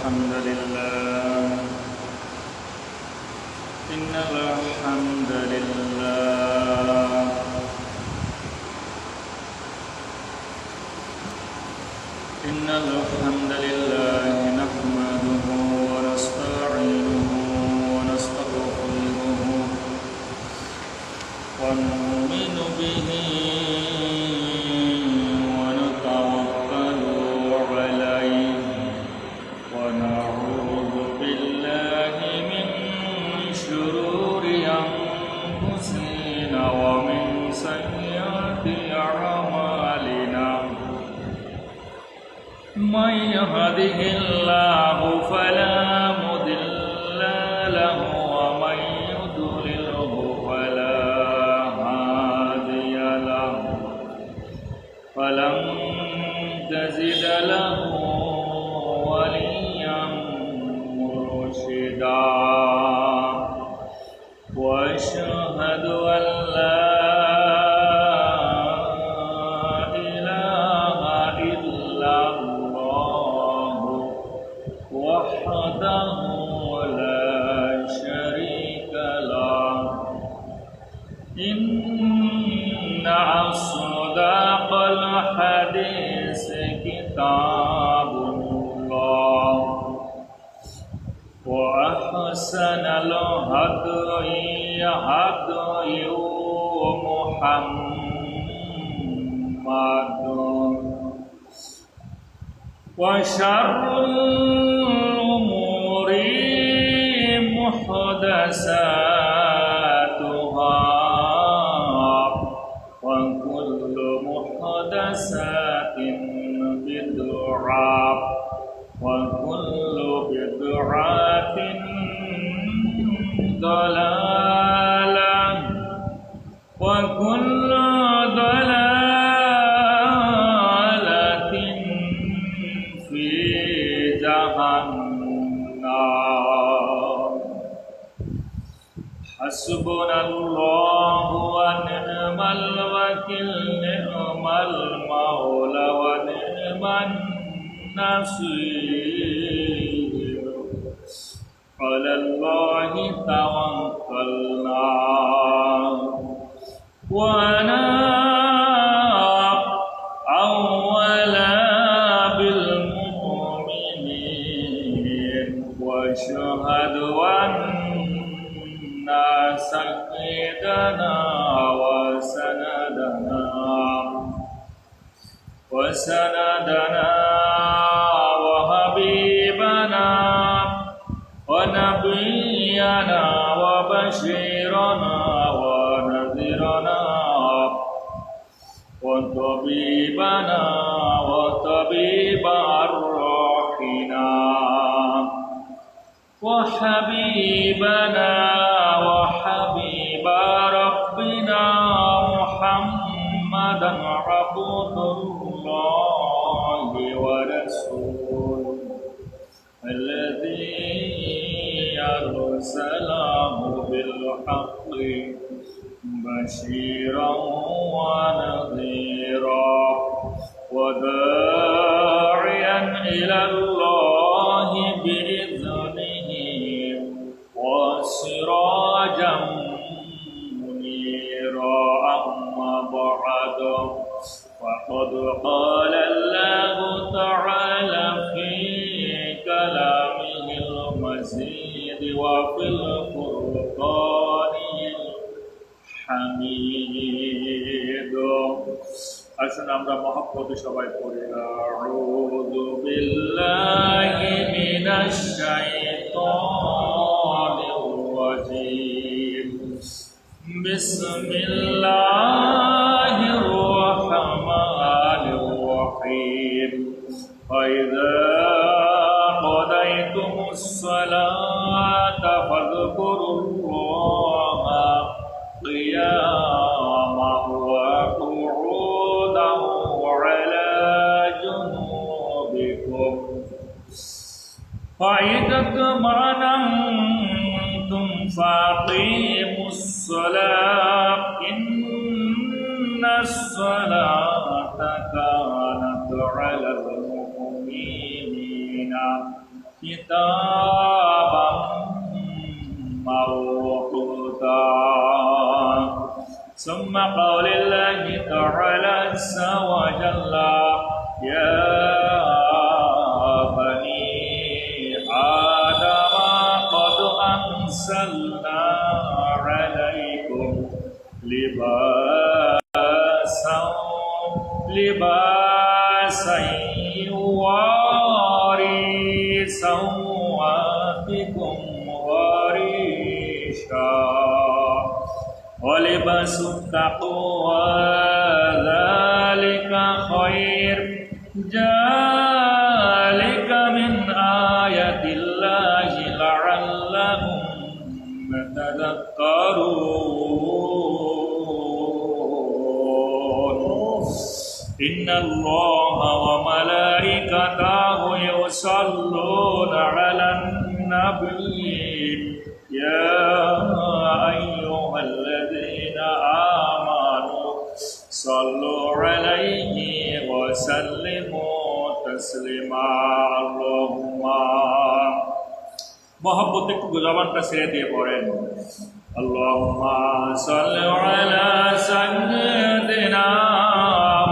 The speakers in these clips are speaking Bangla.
الحمد لله إن الحمد لله نحمده ونستعينه ونستغفره ونؤمن به ونتوكل عليه ونعوذ بالله من شرور أنفسنا ومن سيئات أعمالنا من يهده الله فلا مضل له ومن يضلله فلا هادي له فلن تجد له وليا مرشدا وأشهد أن لا وحده لا شريك له إن أصدق الحديث كتاب الله وأحسن الهدي هدي محمد وشر الأمور محدثاتها وكل محدثات بدعة وكل بدعة ضلالة وكل ضلالة في جهنم حسبنا الله ونعم الوكيل نعم المولى ونعم النصير على الله توكلنا وأنا واشهد أن سيدنا وسندنا وحبيبنا ونبينا وبشيرنا ونذيرنا وطبيبنا وطبيب أرواحنا وحبيبنا وحبيب ربنا محمدا عبد الله ورسوله الذي أرسله بالحق بشيرا ونذيرا وداعيا إلى الله بإذنه وسراجا منيرا أما بعد فقد قال الله تعالى في كلامه المجيد وفي القرآن الحميد আসুন আমরা মহব্বতে সবাই পড়ি আউযু বিল্লাহি মিনাশ শাইতানির রাজীম বিসমিল্লাহির রাহমানির রহিম ফাইযা قضيتمুস সালাতা ফাযকুরুল্লাহা قياما وقعودا وعلى جنوبكم فإذا اطمأننتم فأقيموا الصلاة إن الصلاة كانت على المؤمنين كتابا موقوتا ثم قول الله تعالى عز وجل يا بني آدم قد أنزلنا عليكم لباسا يواري سوآتكم وريشا ولباس التقوى ذلك خير ذلك من آيات الله لعلهم يتذكرون إن الله وملائكته يصلون على النبي يا أيها الذين آمنوا صلوا عليه وسلموا تسليما اللهم محبت একটু জবানটা ছেড়ে দিয়ে পড়েন اللهم صل على سيدنا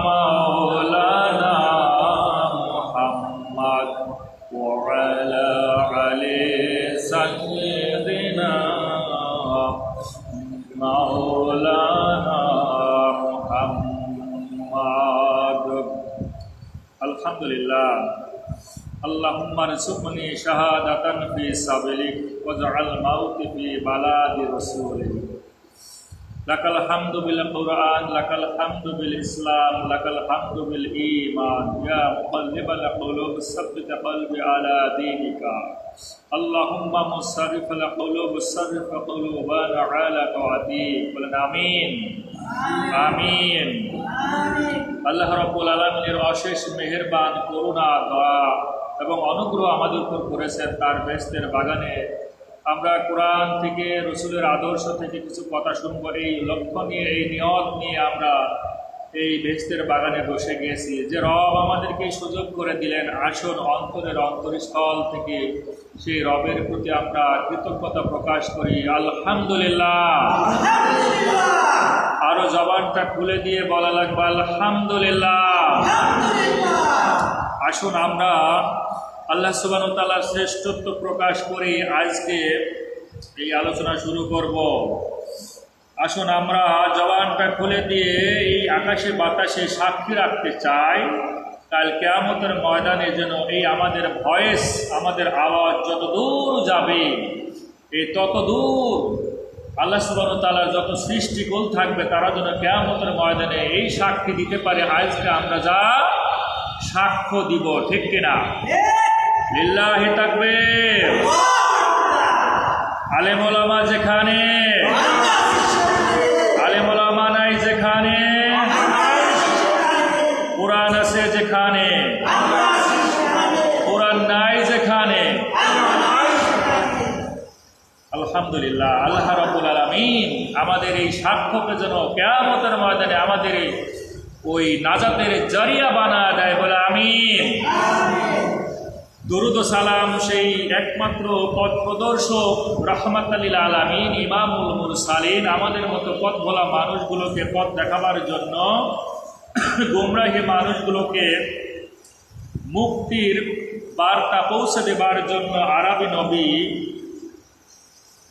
مولانا محمد وعلى آله سيدنا مولانا محمد الحمد لله اللهم ارزقني شهادة في سبيلك واجعل موتي في بلاد رسولك لك الحمد بالقرآن لك الحمد بالإسلام لك الحمد بالإيمان يا مقلب القلوب ثبت قلبي على دينك اللهم مصرف القلوب صرف قلوبنا على طاعتك قلنا آمين آمين আল্লাহ রাব্বুল আলামিনের অশেষ মেহেরবান করুণা দয়া এবং অনুগ্রহ আমাদের উপর করেছেন তার বেহেশতের বাগানে আমরা কোরআন থেকে রসুলের আদর্শ থেকে কিছু কথা শুনব এই লক্ষ্য নিয়ে এই নিয়ত নিয়ে আমরা এই বেহেশতের বাগানে বসে গিয়েছি যে রব আমাদেরকে সুযোগ করে দিলেন আসুন অন্তরের অন্তরস্থল থেকে সেই রবের প্রতি আমরা কৃতজ্ঞতা প্রকাশ করি আলহামদুলিল্লাহ আরো জবানটা খুলে দিয়ে বলা লাগবে আলহামদুলিল্লাহ আসুন আমরা আল্লাহ সুবহানাহু ওয়া তাআলার শ্রেষ্ঠত্ব প্রকাশ করে আজকে এই আলোচনা শুরু করব আসুন আমরা জবানটা খুলে দিয়ে এই আকাশে বাতাসে সাক্ষী রাখতে চাই কাল কিয়ামতের ময়দানে যেন এই আমাদের ভয়েস আমাদের আওয়াজ যত দূর যাবে এই তত দূর আল্লাহ সুবহানাহু ওয়া তাআলার যত সৃষ্টিকুল থাকবে তারা যেন কিয়ামতের ময়দানে এই সাক্ষী দিতে পারে আজকে আমরা যা সাক্ষ্য দিব ঠিক কিনা লিল্লাহি তাকবীর আলেম ওলামা যেখানে আলেম ওলামা নাই যেখানে কোরআন আছে যেখানে কোরআন নাই যেখানে আলহামদুলিল্লাহ আল্লাহ রাব্বুল আলামিন আমাদের এই সাক্ষ্যকে যেন কিয়ামতের ময়দানে আমাদের ওই নাজাতের জারিয়া বানায় দেয় বলে আমিন দরুদ ও সালাম সেই একমাত্র পথ প্রদর্শক রাহমাতাল লিল আলামিন ইমামুল মুরসালিন আমাদের মতো পথ ভোলা মানুষগুলোকে পথ দেখাবার জন্য গোমরাহী মানুষগুলোকে মুক্তির বার্তা পৌঁছে দেবার জন্য আরবি নবী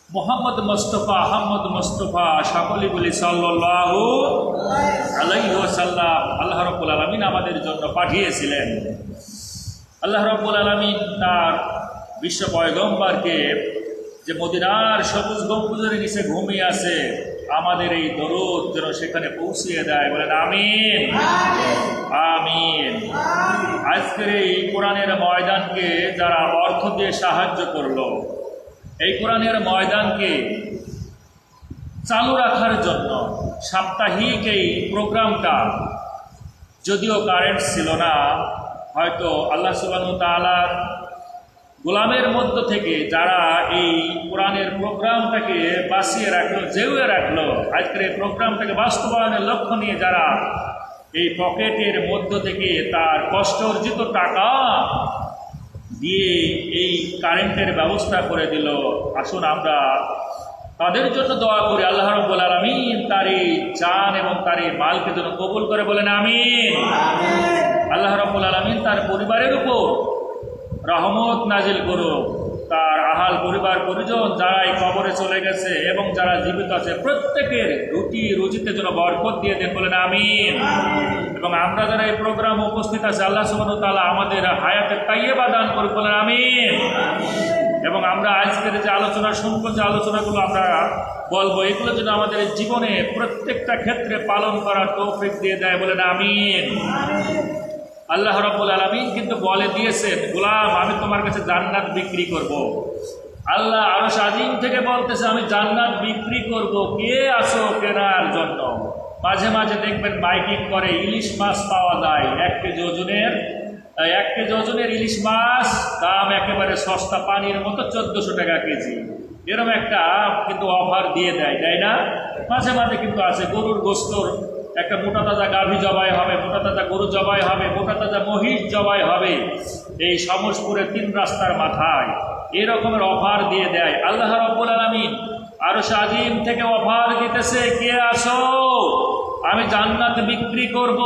মোহাম্মদ মুস্তাফা আহমদ মুস্তাফা সকলে বলি সাল্লাল্লাহু আলাইহি ওয়াসাল্লাম আল্লাহ রাব্বুল আলামিন আমাদের জন্য পাঠিয়েছিলেন আল্লাহ রাব্বুল আলামিন তার বিশ্ব পয়গম্বরকে যে মদিনার সবুজ গম্বুজের নিচে ঘুমিয়ে আছে আমাদের এই দরুদ যেন সেখানে পৌঁছিয়ে দেয় বলেন আমিন আমিন আজকের এই কোরআনের ময়দানকে যারা অর্থ দিয়ে সাহায্য করলো এই কোরআনের ময়দানকে চালু রাখার জন্য সাপ্তাহিক এই প্রোগ্রামটা যদিও কারেন্ট ছিল না হয়তো আল্লাহ সুবহানাহু ওয়া তাআলার গোলামের মধ্য থেকে যারা এই কোরআনের প্রোগ্রামটাকে বাঁচিয়ে রাখলো জেউয়ে রাখলো আজকের এই প্রোগ্রামটাকে বাস্তবায়নের লক্ষ্য নিয়ে যারা এই পকেটের মধ্য থেকে তার কষ্ট অর্জিত টাকা দিয়ে এই কারেন্টের ব্যবস্থা করে দিল। আসুন আমরা তাদের জন্য দোয়া করি, আল্লাহ রাব্বুল আলামিন তার এই জান এবং তার এই মালকে যেন কবুল করে, বলেন আমিন। আল্লাহ রাব্বুল আলামিন তার পরিবারের উপর রহমত নাজিল করুক, তার আহাল পরিবার পরিজন যারা এই কবরে চলে গেছে এবং যারা জীবিত আছে প্রত্যেকের রুজিতে যেন বরকত দিয়ে দেন, বলেন আমিন। এবং আমরা যারা এই প্রোগ্রাম উপস্থিত আছে আল্লাহ সুবহানাহু ওয়া তাআলা আমাদের হায়াতে তাইয়্যিবা দান করুক, বলেন আমিন। এবং আমরা আজকের যে আলোচনা শুনবো, যে আলোচনাগুলো আমরা বলবো, এগুলো যেন আমাদের জীবনে প্রত্যেকটা ক্ষেত্রে পালন করার তৌফিক দিয়ে দেয়, বলেন আমিন। আল্লাহ রাব্বুল আলামিন কিন্তু বলে দিয়েছেন, গোলাম আমি তোমার কাছে জান্নাত বিক্রি করব। আল্লাহ আরশ আজিম থেকে বলতেছে আমি জান্নাত বিক্রি করব, কে আসো কেনার জন্য। মাঝে মাঝে দেখবেন মাইকিং করে, ইলিশ মাছ পাওয়া যায় 1 কেজি ওজনের, 1 কেজি ওজনের ইলিশ মাছ দাম একেবারে সস্তা, পানির মতো 1400 টাকা কেজি। এরকম একটা কিন্তু অফার দিয়ে দেয়, তাই না? মাঝে মাঝে কিন্তু আছে গরুর গোস্তর একটা মোটা তাজা গাভী জবাই হবে, মোটা তাজা গরু জবাই হবে, মোটা তাজা মহিষ জবাই হবে এই সমসপুরে 3 রাস্তার মাথায়। এরকমের অফার দিয়ে দেয়। আল্লাহ রাব্বুল আলামিন আরশ আজিম থেকে অফার দিতেছে, কে আসো আমি জান্নাত বিক্রি করব,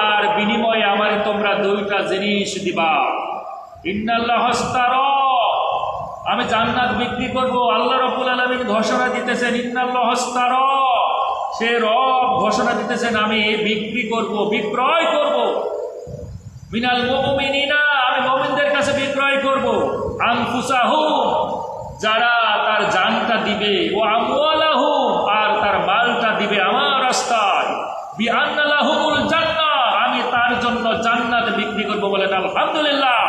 আর বিনিময়ে আমারে তোমরা 2টা জিনিস দিবা। ইন্নাল্লাহ ইশতারা, আমি জান্নাত বিক্রি করব। আল্লাহ রাব্বুল আলামিন ঘোষণা দিতেছেন ইন্নাল্লাহ ইশতারা, সে রব ঘোষণা দিতেছেন আমি বিক্রি করব, বিক্রয় করব। মিনাল মুমিনিনা, আমি মুমিনদের কাছে বিক্রয় করব। আনফুসাহুম, যারা তার জানটা দিবে, ও আমওয়ালাহুম, আর তার মালটা দিবে আমার রাস্তায়। বিআন্না লাহুমুল জান্নাহ, আমি তার জন্য জান্নাত বিক্রি করব, বলেন আলহামদুলিল্লাহ।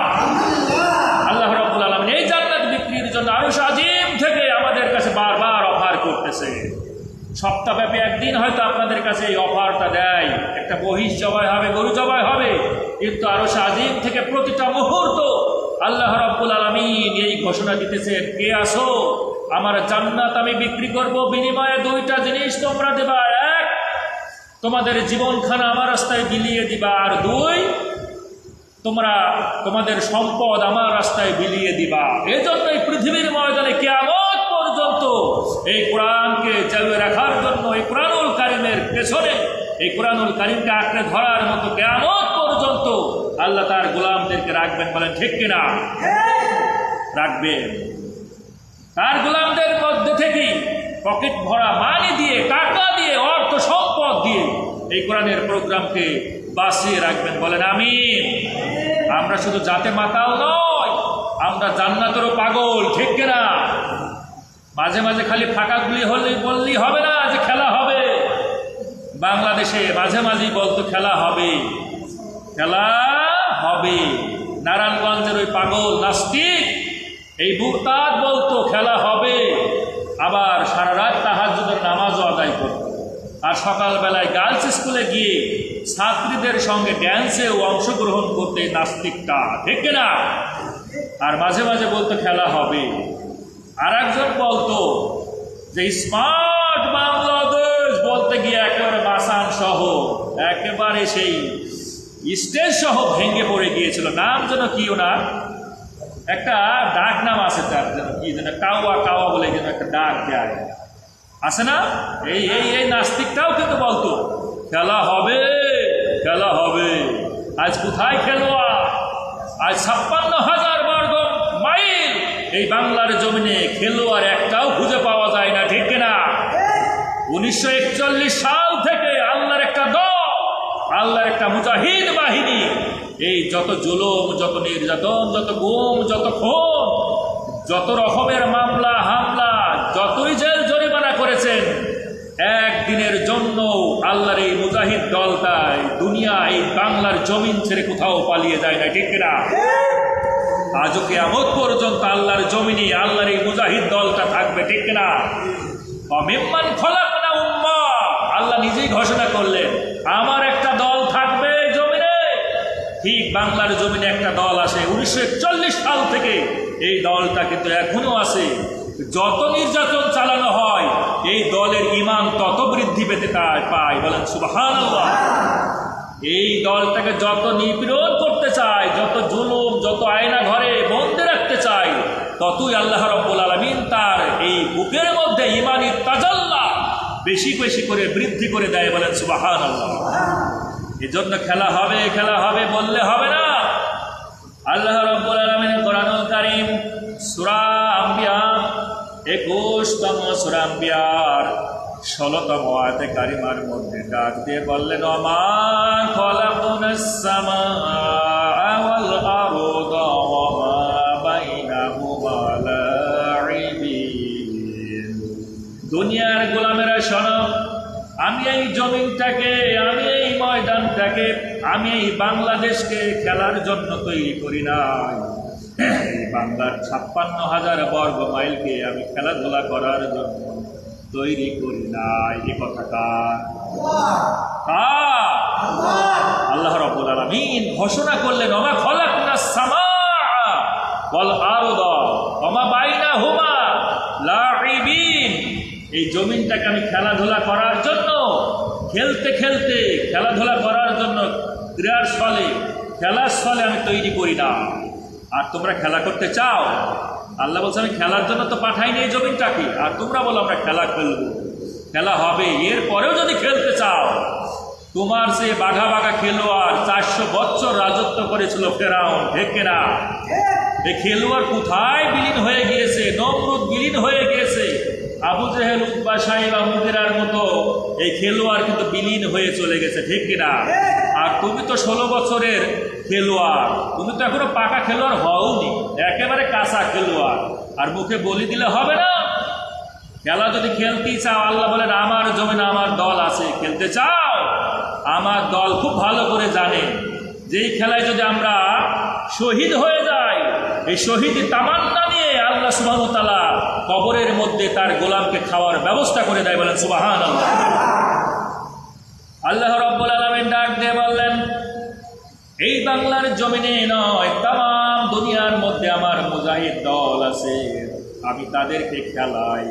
আল্লাহ রাব্বুল আলামিন এই জান্নাত বিক্রির জন্য আরশ আজিম থেকে আমাদের কাছে বারবার অফার করতেছে। সপ্তাহব্যাপী একদিন হয়তো আপনাদের কাছে এই অফারটা দেয়, একটা মহিষ জবাই হবে, গরু জবাই হবে, কিন্তু আরশ আজিম থেকে প্রতিটা মুহূর্ত আল্লাহ রাব্বুল আলামিন এই ঘোষণা দিতেছেন, কে আসো আমার জান্নাত আমি বিক্রি করব, বিনিময়ে 2টা জিনিস তোমরা দিবা। 1, তোমাদের জীবনখানা আমার রাস্তায় বিলিয়ে দিবা, আর 2, তোমরা তোমাদের সম্পদ আমার রাস্তায় বিলিয়ে দিবা। এজন্য এই পৃথিবীর ময়দানে কিয়ামত পর্যন্ত এই কোরআনকে চালু রাখার জন্য, এই কোরআনুল কারীমের পেছনে, এই কোরআনুল কারীমকে আঁকড়ে ধরার মতো কিয়ামত পর্যন্ত আল্লাহ তার গোলামদেরকে রাখবেন, বলেন ঠিক কিনা? রাখবেন। তার গোলামদের মধ্যে থেকে পকেট ভরা মানি দিয়ে, টাকা দিয়ে, অর্থ সম্পদ দিয়ে এই কোরআনের প্রোগ্রামকে বাঁচিয়ে রাখবেন, বলেন আমিন। আমরা শুধু জাতে মাতাল নয়, আমরা জান্নাতেরও পাগল, ঠিক কিনা? মাঝে মাঝে খালি ফাঁকাগুলি হলেই বললেই হবে না যে খেলা হবে। বাংলাদেশে মাঝে মাঝেই বলতো খেলা হবে, খেলা হবে। নারায়ণগঞ্জের ওই পাগল নাস্তিক এই মুরতাদ বলতো খেলা হবে, আবার সারা রাত তাহাজ্জুদের নামাজও আদায় করত। আর সকালবেলায় গার্লস স্কুলে গিয়ে ছাত্রীদের সঙ্গে ড্যান্সেও অংশগ্রহণ করতে নাস্তিকটা, ঠিক না? আর মাঝে মাঝে বলতো খেলা হবে। আর একজন বলতো যে স্মার্ট বাংলাদেশ বলতে গিয়ে একেবারে মাসান সহ একেবারে সেই স্টেজ সহ ভেঙে পড়ে গিয়েছিল। নাম যেন কি, ওনার একটা ডাক নাম আছে, তার যেন কি যেন কাওয়া কাওয়া বলে যেন একটা ডাক দেয় আছে না? এই এই এই নাস্তিকটাও কিন্তু বলতো খেলা হবে, খেলা হবে। আজ কোথায় খেলোয়াড়? আজ 56,000 বর্গ মাইল এই বাংলার জমিনে খেলোয়াড় একটাও খুঁজে পাওয়া যায় না, ঠিক কিনা? 1941 সাল থেকে আল্লাহর একটা দল, আল্লাহর একটা মুজাহিদ বাহিনী এই যত জুলুম, যত নির্যাতন, যত গুম, যত খুন, যত রকমের মামলা হামলা, যতই জেল জরিমানা করেছেন, একদিনের জন্য আল্লাহর এই মুজাহিদ দলটাই দুনিয়া এই বাংলার জমিন ছেড়ে কোথাও পালিয়ে যায় না, ঠিক কিনা? আজও কিয়ামত পর্যন্ত আল্লাহর জমিনে আল্লাহর এই মুজাহিদ দলটা থাকবে, ঠিক কিনা? মিম্মান খলাকনা উম্মাহ, আল্লাহ নিজেই ঘোষণা করলেন আমার একটা দল থাকবে জমিনে। ঠিক বাংলার জমিনে একটা দল আসে 1941 সাল থেকে, এই দলটা কিন্তু এখনো আছে। যত নির্যাতন চালানো হয় এই দলের ঈমান তত বৃদ্ধি পেতে পায়, বলেন সুবহানাল্লাহ। এই দলটাকে যত নিপীড়ন করতে চায়, যত জুলুম, যত আয়না ঘরে ততই আল্লাহ রাব্বুল আলামিন তার এই বুকের মধ্যে ঈমানি তাজাল্লা বেশি বেশি করে বৃদ্ধি করে দেয়। বলেন সুবহানাল্লাহ। এজন্য খেলা হবে বললে হবে না। আল্লাহ রাব্বুল আলামিন কোরআনুল কারীম সূরা আম্বিয়া 21তম সূরা আম্বিয়ার 16তম আয়াতে কারিমার মধ্যে ডাক দিয়ে বললেন, ওমা খালাকনাস সামাআ ওয়াল আরদা ওয়া মা বাইনাহুমা লাঈবিন। দুনিয়ার গোলামেরা শোনো, আমি এই জমিনটাকে, আমি এই ময়দানটাকে, আমি এই বাংলাদেশকে খেলার জন্য তৈরি করি নাই। এই বাংলার 56,000 বর্গ মাইলকে আমি খেলাধুলা করার জন্য তৈরি করি নাই। এ কথা কার? আল্লাহ রাব্বুল আলামিন ঘোষণা করলেন, ওমা খালাকনাস সামাআ ওয়াল আরদা ওয়া মা বাইনাহুমা লাঈবিন। এই জমিনটাকে আমি খেলাধুলা করার জন্য, খেলতে খেলতে খেলাধুলা করার জন্য, ক্রীড়ার খেলার স্থলে আমি তৈরি করি না। আর তোমরা খেলা করতে চাও? আল্লাহ বলছে আমি খেলার জন্য তো পাঠাইনি এই জমিনটাকে, আর তোমরা বলো আমরা খেলা খেলবো। খেলা হবে, এরপরেও যদি খেলতে চাও, তোমার সে বাঘা বাঘা খেলোয়াড় 400 বছর রাজত্ব করেছিল ফেরাউন, ঠিক না? এই খেলোয়াড় কোথায় বিলীন হয়ে গিয়েছে? নমরুদ বিলীন হয়ে গিয়েছে, আবু জেহেল, উতবা, সাইবা, মুগিরার মতো এই খেলোয়াড় কিন্তু বিলীন হয়ে চলে গেছে, ঠিক কিনা? আর তুমি তো 16 বছরের খেলোয়াড়, তুমি তো এখনো পাকা খেলোয়াড় হওনি, একেবারে কাঁচা খেলোয়াড়। আর মুখে বলি দিলে হবে না। খেলা যদি খেলতেই চাও, আল্লাহ বলেন আমার জমিনে আমার দল আছে, খেলতে চাও? আমার দল খুব ভালো করে জানে যেই খেলায় যদি আমরা শহীদ হয়ে যাই, এই শহীদ তামান্না নিয়ে আল্লাহ সুবহানাহু ওয়া তাআলা কবরের মধ্যে তার গোলামকে খাওয়ার ব্যবস্থা করে দেয়। বলেন সুবহানাল্লাহ। আল্লাহ রাব্বুল আলামিন ডাক দিয়ে বললেন, এই বাংলার জমিনে নয়, তাম দুনিয়ার মধ্যে আমার মুজাহিদ দল আছে, আমি তাদেরকে খেলাই,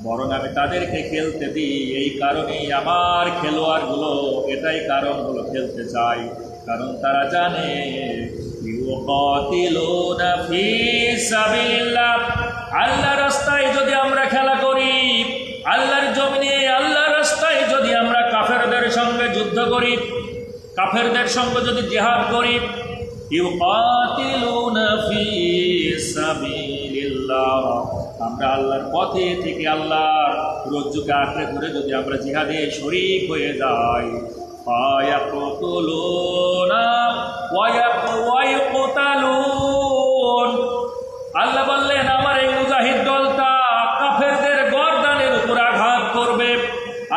বরং আমি তাদেরকে খেলতে দিই। এই কারণেই আমার খেলোয়াড়গুলো, এটাই কারণ হলো খেলতে চাই, কারণ তারা জানে ইউকাতিলুনা ফি সাবিলিল্লাহ। আল্লাহর রাস্তায় যদি আমরা খেলা করি, আল্লাহর জমিনে আল্লাহর রাস্তায় যদি আমরা কাফেরদের সঙ্গে যুদ্ধ করি, কাফেরদের সঙ্গে যদি জিহাদ করি, ইউকাতিলুনা ফি সাবিলিল্লাহ, আমরা আল্লাহর পথে থেকে আল্লাহর রজ্জুকে আঁকড়ে ধরে যদি আমরা জিহাদে শরীক হয়ে যাই, ফায়াকুতুলুনা ওয়া ইয়াকুতালুন। আল্লাহ বললেন আমার এই মুজাহিদ দলটা কাফেরদের গর্দানের উপর আঘাত করবে,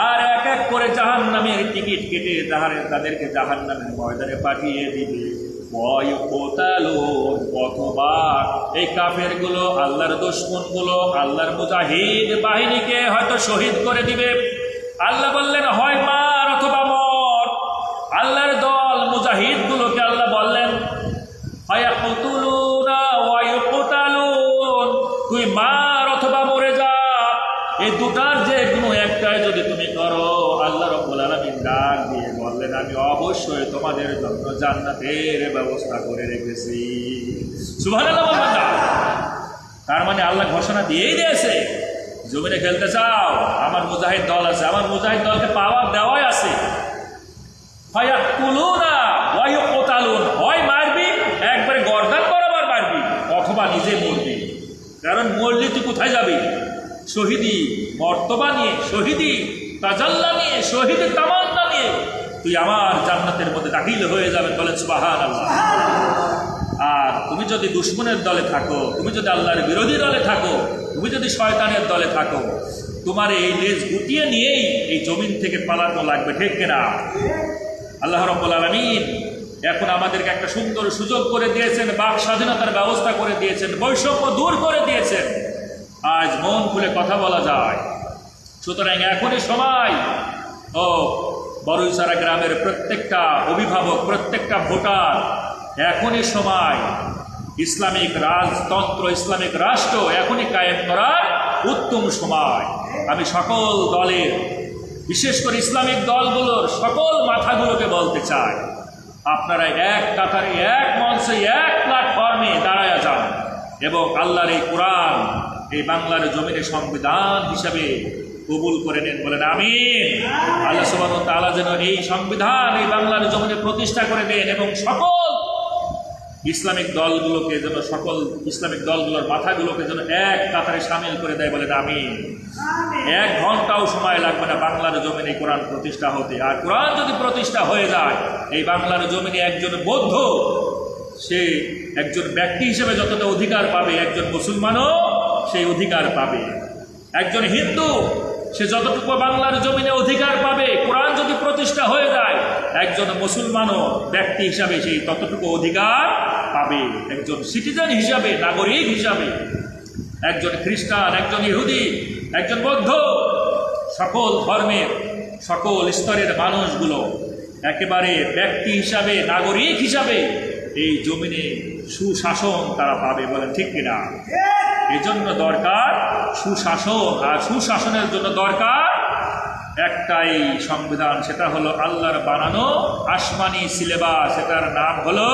আর এক এক করে জাহান্নামের টিকিট কেটে তাদেরকে জাহান্নামের ময়দানে পাঠিয়ে দিবে। অথবা এই কাফেরগুলো, আল্লাহর দুশমনগুলো, আল্লাহর মুজাহিদ বাহিনীকে হয়তো শহীদ করে দিবে। আল্লাহ বললেন হয় মার অথবা মর। আল্লাহর দল মুজাহিদগুলোকে আল্লাহ বললেন ফায়াকুতুলুনা ওয়া ইউকতালুন, তুই মার অথবা মরে যা, এই দুটার যে কোনো একটাই যদি তুমি করো, আল্লাহ রাব্বুল আলামিন ডাক দিয়ে বললেন আমি অবশ্যই তোমাদের জন্য জান্নাতের ব্যবস্থা করে রেখেছি। সুবহানাল্লাহ বলবেন না? তার মানে আল্লাহ ঘোষণা দিয়েই দিয়েছে, জমিনে খেলতে চাও, আমার মুজাহিদ দল আছে, আমার মুজাহিদ দলকে পাওয়ার দেওয়াই আছে। ফায়াকুতুলুনা ওয়া ইউকতালুন, হয় মারবি একবারে গর্দান বরাবর মারবি, অথবা নিজে মরবি। কারণ মরলি তুই কোথায় যাবি? শহীদি মর্তবা নিয়ে, শহীদি তাজাল্লা নিয়ে, শহীদি তামান্না নিয়ে তুই আমার জান্নাতের মধ্যে দাখিল হয়ে যাবেন। বলেন সুবহানাল্লাহ। আর তুমি যদি দুশমনের দলে থাকো, তুমি যদি আল্লাহর বিরোধী দলে থাকো, তুমি যদি শয়তানের দলে থাকো, তোমার এই লেজ গুটিয়ে নিয়েই এই জমিন থেকে পালানো লাগবে, ঠিক কিনা? আল্লাহ রাব্বুল আলামিন এখন আমাদেরকে একটা সুন্দর সুযোগ করে দিয়েছেন, বাক স্বাধীনতার ব্যবস্থা করে দিয়েছেন, বৈষম্য দূর করে দিয়েছেন। আজ মন খুলে কথা বলা যায়। সুতরাং এখনই সময়, ও বড়ইছড়া গ্রামের প্রত্যেকটা অভিভাবক, প্রত্যেকটা ভোটার, এখনই সময় ইসলামিক রাজতন্ত্র, ইসলামিক রাষ্ট্র এখনই কায়েম করার উত্তম সময়। আমি সকল দলের, বিশেষ করে ইসলামিক দলগুলোর সকল মাথাগুলোকে বলতে চাই, আপনারা এক কাতারে, এক মঞ্চে, এক প্ল্যাটফর্মে দাঁড়ায়া যান। এবং আল্লাহর এই কোরআন এই বাংলার জমিনে সংবিধান হিসাবে কবুল করে নেন, বলেন আমিন। আল্লাহ সুবহানাহু ওয়া তাআলা যেন এই সংবিধান এই বাংলার জমিনে প্রতিষ্ঠা করে দেন এবং সকল ইসলামিক দলগুলোকে যেন, সকল ইসলামিক দলগুলোর মাথাগুলোকে যেন এক কাতারে সামিল করে দেয়, বলেন আমিন। 1 ঘন্টাও সময় লাগবে না বাংলার জমিনে কোরআন প্রতিষ্ঠা হতে। আর কোরআন যদি প্রতিষ্ঠা হয়ে যায় এই বাংলার জমিনে একজন বৌদ্ধ সে একজন ব্যক্তি হিসেবে যতটা অধিকার পাবে, একজন মুসলমানও সেই অধিকার পাবে। একজন হিন্দু সে যতটুকু বাংলার জমিনে অধিকার পাবে, কোরআন যদি প্রতিষ্ঠা হয়ে যায় একজন মুসলমানও ব্যক্তি হিসাবে সেই ততটুকু অধিকার পাবে। একজন সিটিজেন হিসাবে, নাগরিক হিসাবে, একজন খ্রিস্টান, একজন ইহুদি, একজন বৌদ্ধ, সকল ধর্মের সকল স্তরের মানুষগুলো একেবারে ব্যক্তি হিসাবে, নাগরিক হিসাবে এই জমিনে সুশাসন তারা পাবে, বলেন ঠিক কিনা? এই জন্য দরকার সুশাসন, আর সুশাসনের জন্য দরকার একটাই সংবিধান, সেটা হলো আল্লাহর বানানো আসমানি সিলেবাস, সেটার নাম হলো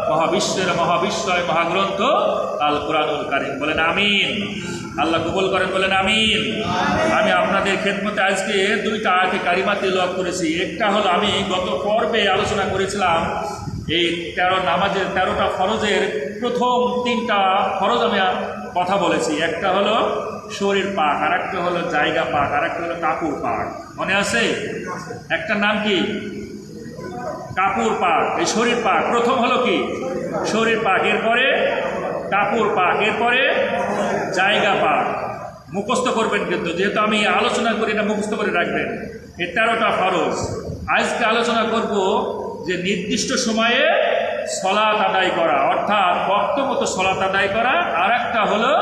মহাবিশ্বের মহাবিশ্বয় মহাগ্রন্থ আল কোরআনুল কারীম, বলেন আমিন। আল্লাহ কবুল করেন, বলেন আমিন। আমি আপনাদের খেদমতে আজকে 2টা আয়াতে কারিমা তিলাওয়াত করেছি। একটা হলো, আমি গত পর্বে আলোচনা করেছিলাম এই 13 নামাজের 13টা ফরজের প্রথম 3টা ফরজ আমি কথা বলেছি। একটা হলো শরীর পাক, আর একটা হলো জায়গা পাক, আর একটা হলো কাপড় পাক, মনে আছে? একটা নাম কি? কাপড় পাক। এই শরীর পাক প্রথম হলো কি? শরীর পাক, এরপরে কাপড় পাক, এরপরে জায়গা পাক। মুখস্থ করবেন কিন্তু, যেহেতু আমি আলোচনা করি না, মুখস্থ করে রাখবেন। এই 13টা ফরজ আজকে আলোচনা করব যে নির্দিষ্ট সময়ে সলাত আদায় করা, অর্থাৎ বক্ত মতো সলাত আদায় করা। আর একটা হলো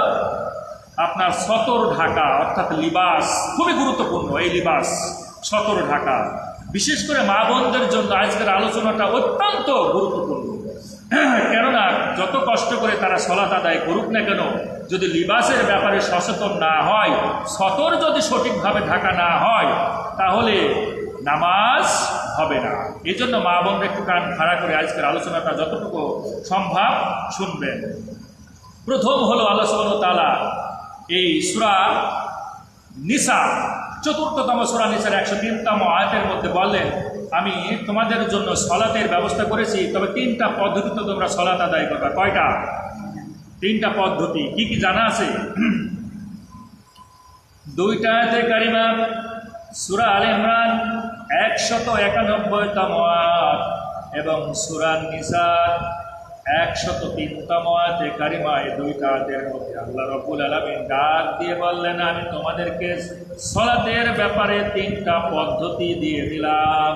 আপনার সতর ঢাকা, অর্থাৎ লিবাস, খুবই গুরুত্বপূর্ণ এই লিবাস, সতর ঢাকা। বিশেষ করে মা বোনদের জন্য আজকের আলোচনাটা অত্যন্ত গুরুত্বপূর্ণ। কেননা যত কষ্ট করে তারা সলাত আদায় করুক না কেন, যদি লিবাসের ব্যাপারে সচেতন না হয়, সতর যদি সঠিকভাবে ঢাকা না হয়, তাহলে নামাজ হবে না। এই জন্য মা বোনরা একটু কান খাড়া করে আজকের আলোচনাটা যতটুকু সম্ভব শুনবেন। প্রথম হলো আল্লাহ সুবহানাহু ওয়া তাআলা এই সূরা নিসা, ৪র্থতম সূরা নিসার ১০৩তম আয়াতের মধ্যে বললেন, আমি তোমাদের জন্য সলাতের ব্যবস্থা করেছি, তবে 3টা পদ্ধতিতে তোমরা সলাত আদায় করবে। কয়টা? 3টা পদ্ধতি। কি কি জানা আছে? 2টা আয়াতে কারিমা সূরা আলে ইমরান ১৯১তম আয়াত এবং সূরা নিসার ১০৩তম আয়াতে কারিমা, এই 2টা আয়াতের মধ্যে আল্লাহ রাব্বুল আলামিন ডাক দিয়ে বললেন, আমি তোমাদেরকে সলাতের ব্যাপারে 3টা পদ্ধতি দিয়ে দিলাম।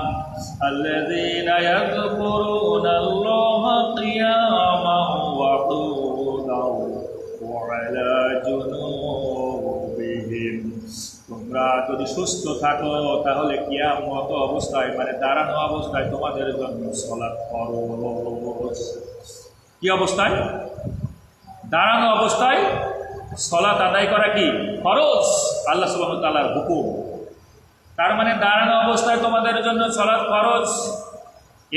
আল্লাযীনা ইয়াযকুরুনাল্লাহা কিয়ামান ওয়া কুউদান ওয়া আলা জুনুবিহিম। তোমরা যদি সুস্থ থাকো তাহলে কিয়ামত অবস্থায়, মানে দাঁড়ানো অবস্থায় তোমাদের জন্য সলাত ফরজ। কি অবস্থায়? দাঁড়ানো অবস্থায় সলাত আদায় করা কি ফরজ, আল্লাহ সুবহানাহু ওয়া তাআলার হুকুম। তার মানে দাঁড়ানো অবস্থায় তোমাদের জন্য সলাত ফরজ।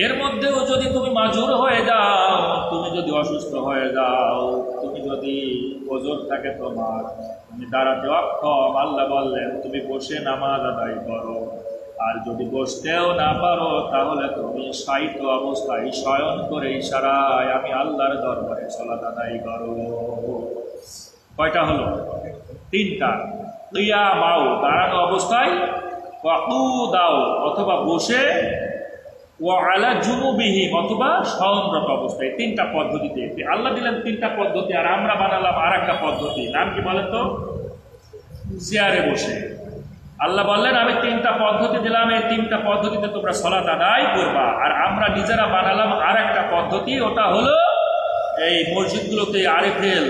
এর মধ্যেও যদি তুমি মাজুর হয়ে যাও, তুমি যদি অসুস্থ হয়ে যাও, তুমি যদি ওজর থাকে তোমার, তুমি দাঁড়াতে অক্ষম, আল্লাহ বললেন তুমি বসে নামাজ আদায় করো। আর যদি বসতেও না পারো তাহলে তুমি শায়িত অবস্থায় শয়ন করে ইশারায় আমি আল্লাহর দরবারে সালাত আদায় করো। কয়টা হলো? 3টা। কিয়ামাও দাঁড়ানো অবস্থায়, ওয়া কুদাও অথবা বসে, ওয়া আলা জুনুবিহিম অথবা শয়নরত অবস্থায়। 3টা পদ্ধতিতে আল্লাহ দিলেন 3টা পদ্ধতি, আর আমরা বানালাম আর একটা পদ্ধতি। নাম কি বলেন তো? চেয়ারে বসে। আল্লাহ বললেন আমি 3টা পদ্ধতি দিলাম, এই 3টা পদ্ধতিতে তোমরা সলাত আদায় করবা। আর আমরা নিজেরা বানালাম আর একটা পদ্ধতি, ওটা হলো এই মসজিদগুলোতে আরএফএল,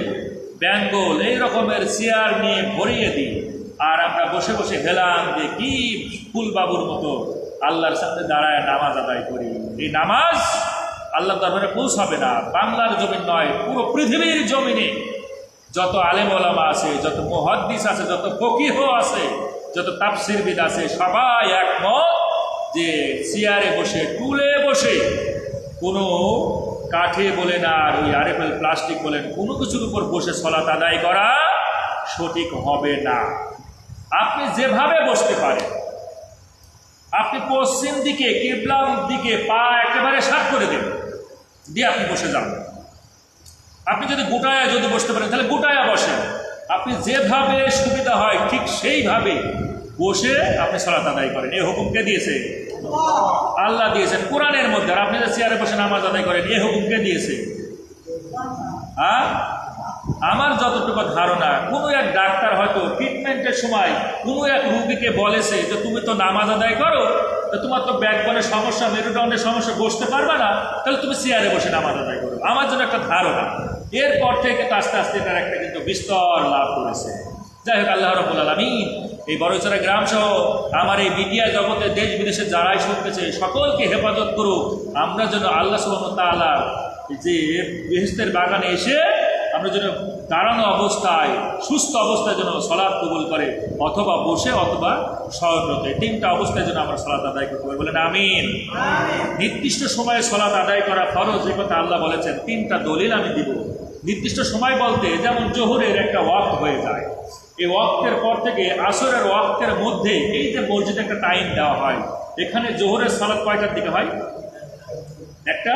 বেঙ্গল এই রকমের চেয়ার নিয়ে ভরিয়ে দিই, আর আমরা বসে বসে হেলাম যে কি ফুলবাবুর মতো আল্লাহর সামনে দাঁড়ায় নামাজ আদায় করি। এই নামাজ আল্লাহর দরবারে পৌঁছাবে না। বাংলার জমিন নয়, পুরো পৃথিবীর জমিনে যত আলেম ওলামা আছে, যত মুহাদ্দিস আছে, যত ফকিহ আছে, যত তাফসীরবিদ আছে, সবাই একমত যে চেয়ারে বসে, টুলে বসে কোনো কাঠে বলেন আর ওই আরএফএল প্লাস্টিক বলেন কোনো কিছুর উপর বসে সালাত আদায় করা সঠিক হবে না। আপনি যেভাবে বসতে পারেন, আপনি পশ্চিম দিকে কিবলার দিকে পা একেবারে সাত করে দেন, দিয়ে আপনি বসে যান। আপনি যদি গোটায়া যদি বসতে পারেন তাহলে গোটায়া বসেন। আপনি যেভাবে সুবিধা হয় ঠিক সেইভাবে বসে আপনি সালাত আদায় করেন। এই হুকুম কে দিয়েছে? আল্লাহ দিয়েছেন কোরআনের মধ্যে। আর আপনি যে চেয়ারে বসে নামাজ আদায় করেন, এই হুকুম কে দিয়েছে? আমার যতটুকু ধারণা, কোনো এক ডাক্তার হয়তো ট্রিটমেন্টের সময় কোনো এক রুগীকে বলেছে যে তুমি তো নামাজ আদায় করো, তো তোমার তো ব্যাকবোনের সমস্যা, মেরুদণ্ডের সমস্যা, বসতে পারবে না, তাহলে তুমি চেয়ারে বসে নামাজ আদায় করো। আমার জন্য একটা ধারণা। এরপর থেকে তো আস্তে আস্তে এটার একটা কিন্তু বিস্তর লাভ করেছে। যাই হোক, আল্লাহ রাব্বুল আলামিন এই বড়চড়া গ্রাম সহ আমার এই মিডিয়া জগতে দেশ বিদেশে যারাই শুনতেছে সকলকে হেফাজত করুক। আমরা যেন আল্লাহ সুবহানাহু ওয়া তাআলা যে বেহেশতের বাগানে এসে আমরা যেন দাঁড়ানো অবস্থায় সুস্থ অবস্থায় যেন সালাত কবুল করে, অথবা বসে অথবা শয়নরত, তিনটা অবস্থায় যেন আমরা সালাত আদায় করতে পারি। বলেন আমিন। নির্দিষ্ট সময়ে সালাত আদায় করা ফরজ, এই কথা আল্লাহ বলেছেন। তিনটা দলিল আমি দিব। নির্দিষ্ট সময় বলতে যেমন জোহরের একটা ওয়াক্ত হয়ে যায়, এই ওয়াক্তের পর থেকে আসরের ওয়াক্তের মধ্যে এই যে মসজিদে একটা টাইম দেওয়া হয়, এখানে জোহরের সালাত কয়টার দিকে হয়? একটা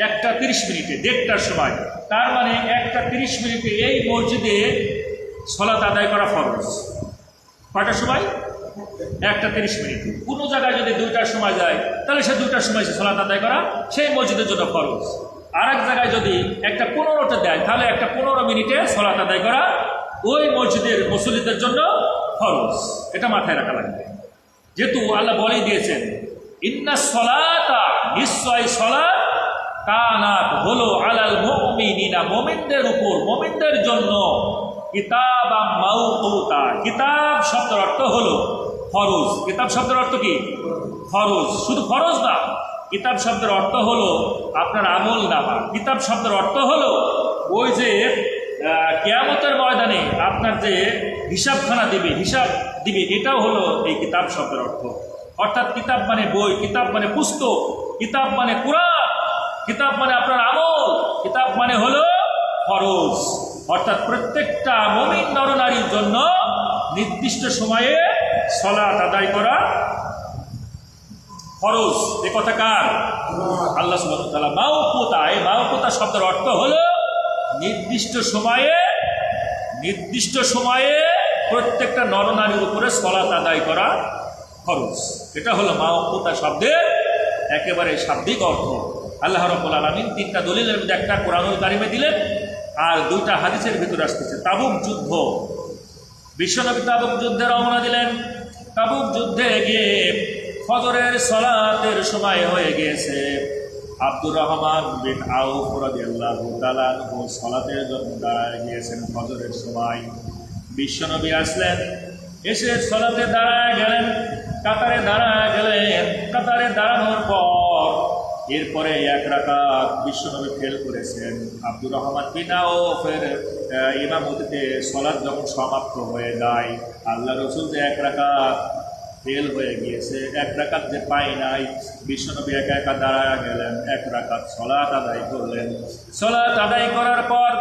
1:30 মিনিটে, 1:30টার সময়। তার মানে 1:30 মিনিটে এই মসজিদে সালাত আদায় করা ফরজ। কয়টার সময়? 1:30 মিনিট। কোনো জায়গায় যদি 2টার সময় যায় তাহলে সে 2টার সময় সে সালাত আদায় করা সেই মসজিদের জন্য ফরজ। আর এক জায়গায় যদি 1:15তে দেয় তাহলে 1:15 মিনিটে সালাত আদায় করা ওই মসজিদের মুসল্লিদের জন্য ফরজ। এটা মাথায় রাখা লাগবে। যেহেতু আল্লাহ বলেই দিয়েছেন ইন্নাস সালাতা, নিশ্চয় সালাত, কানাত হলো আলাল মুমিনিনা, মুমিনদের উপর, মুমিনদের জন্য, কিতাবাম মাওকুতা। কিতাব শব্দের অর্থ হলো ফরজ। কিতাব শব্দের অর্থ কি? ফরজ। শুধু ফরজ না, কিতাব শব্দের অর্থ হলো আপনার আমল নামা। কিতাব শব্দের অর্থ হলো ওই যে কিয়ামতের ময়দানে আপনার যে হিসাবখানা দিবে, হিসাব দিবে, এটাও হলো এই কিতাব শব্দের অর্থ। অর্থাৎ কিতাব মানে বই, কিতাব মানে পুস্তক, কিতাব মানে কুরআন, কিতাব মানে আপনার আমল, কিতাব মানে হলো ফরজ। অর্থাৎ প্রত্যেকটা মুমিন নরনারীর জন্য নির্দিষ্ট সময়ে সালাত আদায় করা ফরজ। এ কথা কার? আল্লাহ সুবহানাহু ওয়া তাআলা। মাওকুতা, এই মাওকুতা শব্দের অর্থ হলো নির্দিষ্ট সময়ে, নির্দিষ্ট সময়ে প্রত্যেকটা নরনারীর উপরে সালাত আদায় করা ফরজ। এটা হলো মাওকুতা শব্দের একেবারে শাব্দিক অর্থ। আল্লাহ রাব্বুল আলামিন তিনটা দলিলের মধ্যে একটা কোরআনুল কারিমে দিলেন আর দুইটা হাদিসের ভিতরে আসতেছে। তাবুক যুদ্ধ, বিশ্বনবী তাবুক যুদ্ধে রওনা দিলেন। তাবুক যুদ্ধে গিয়ে ফজরের সালাতের সময় হয়ে গিয়েছে। আব্দুর রহমান বিন আউফ রাদিয়াল্লাহু তাআলা আনহু সালাতের জন্য দাঁড়ায় গিয়েছেন ফজরের সময়। বিশ্বনবী আসলেন, এসে সালাতে দাঁড়ায় গেলেন, কাতারে দাঁড়ায় গেলেন। কাতারে দাঁড়ানোর পর এরপরে এক রাকাত বিশ্বনবী ফেল করেছেন। আব্দুর রহমান বিন আউফের ইমামতিতে সালাত যখন সমাপ্ত হয়ে যায়, আল্লাহ রাসূল যে এক রাকাত ফেল হয়ে গিয়েছে, এক রাকাত যে পায় নাই, বিশ্বনবী একা একা দাঁড়ায় গেলেন, এক রাকাত সালাত আদায় করলেন। সালাত আদায় করার পর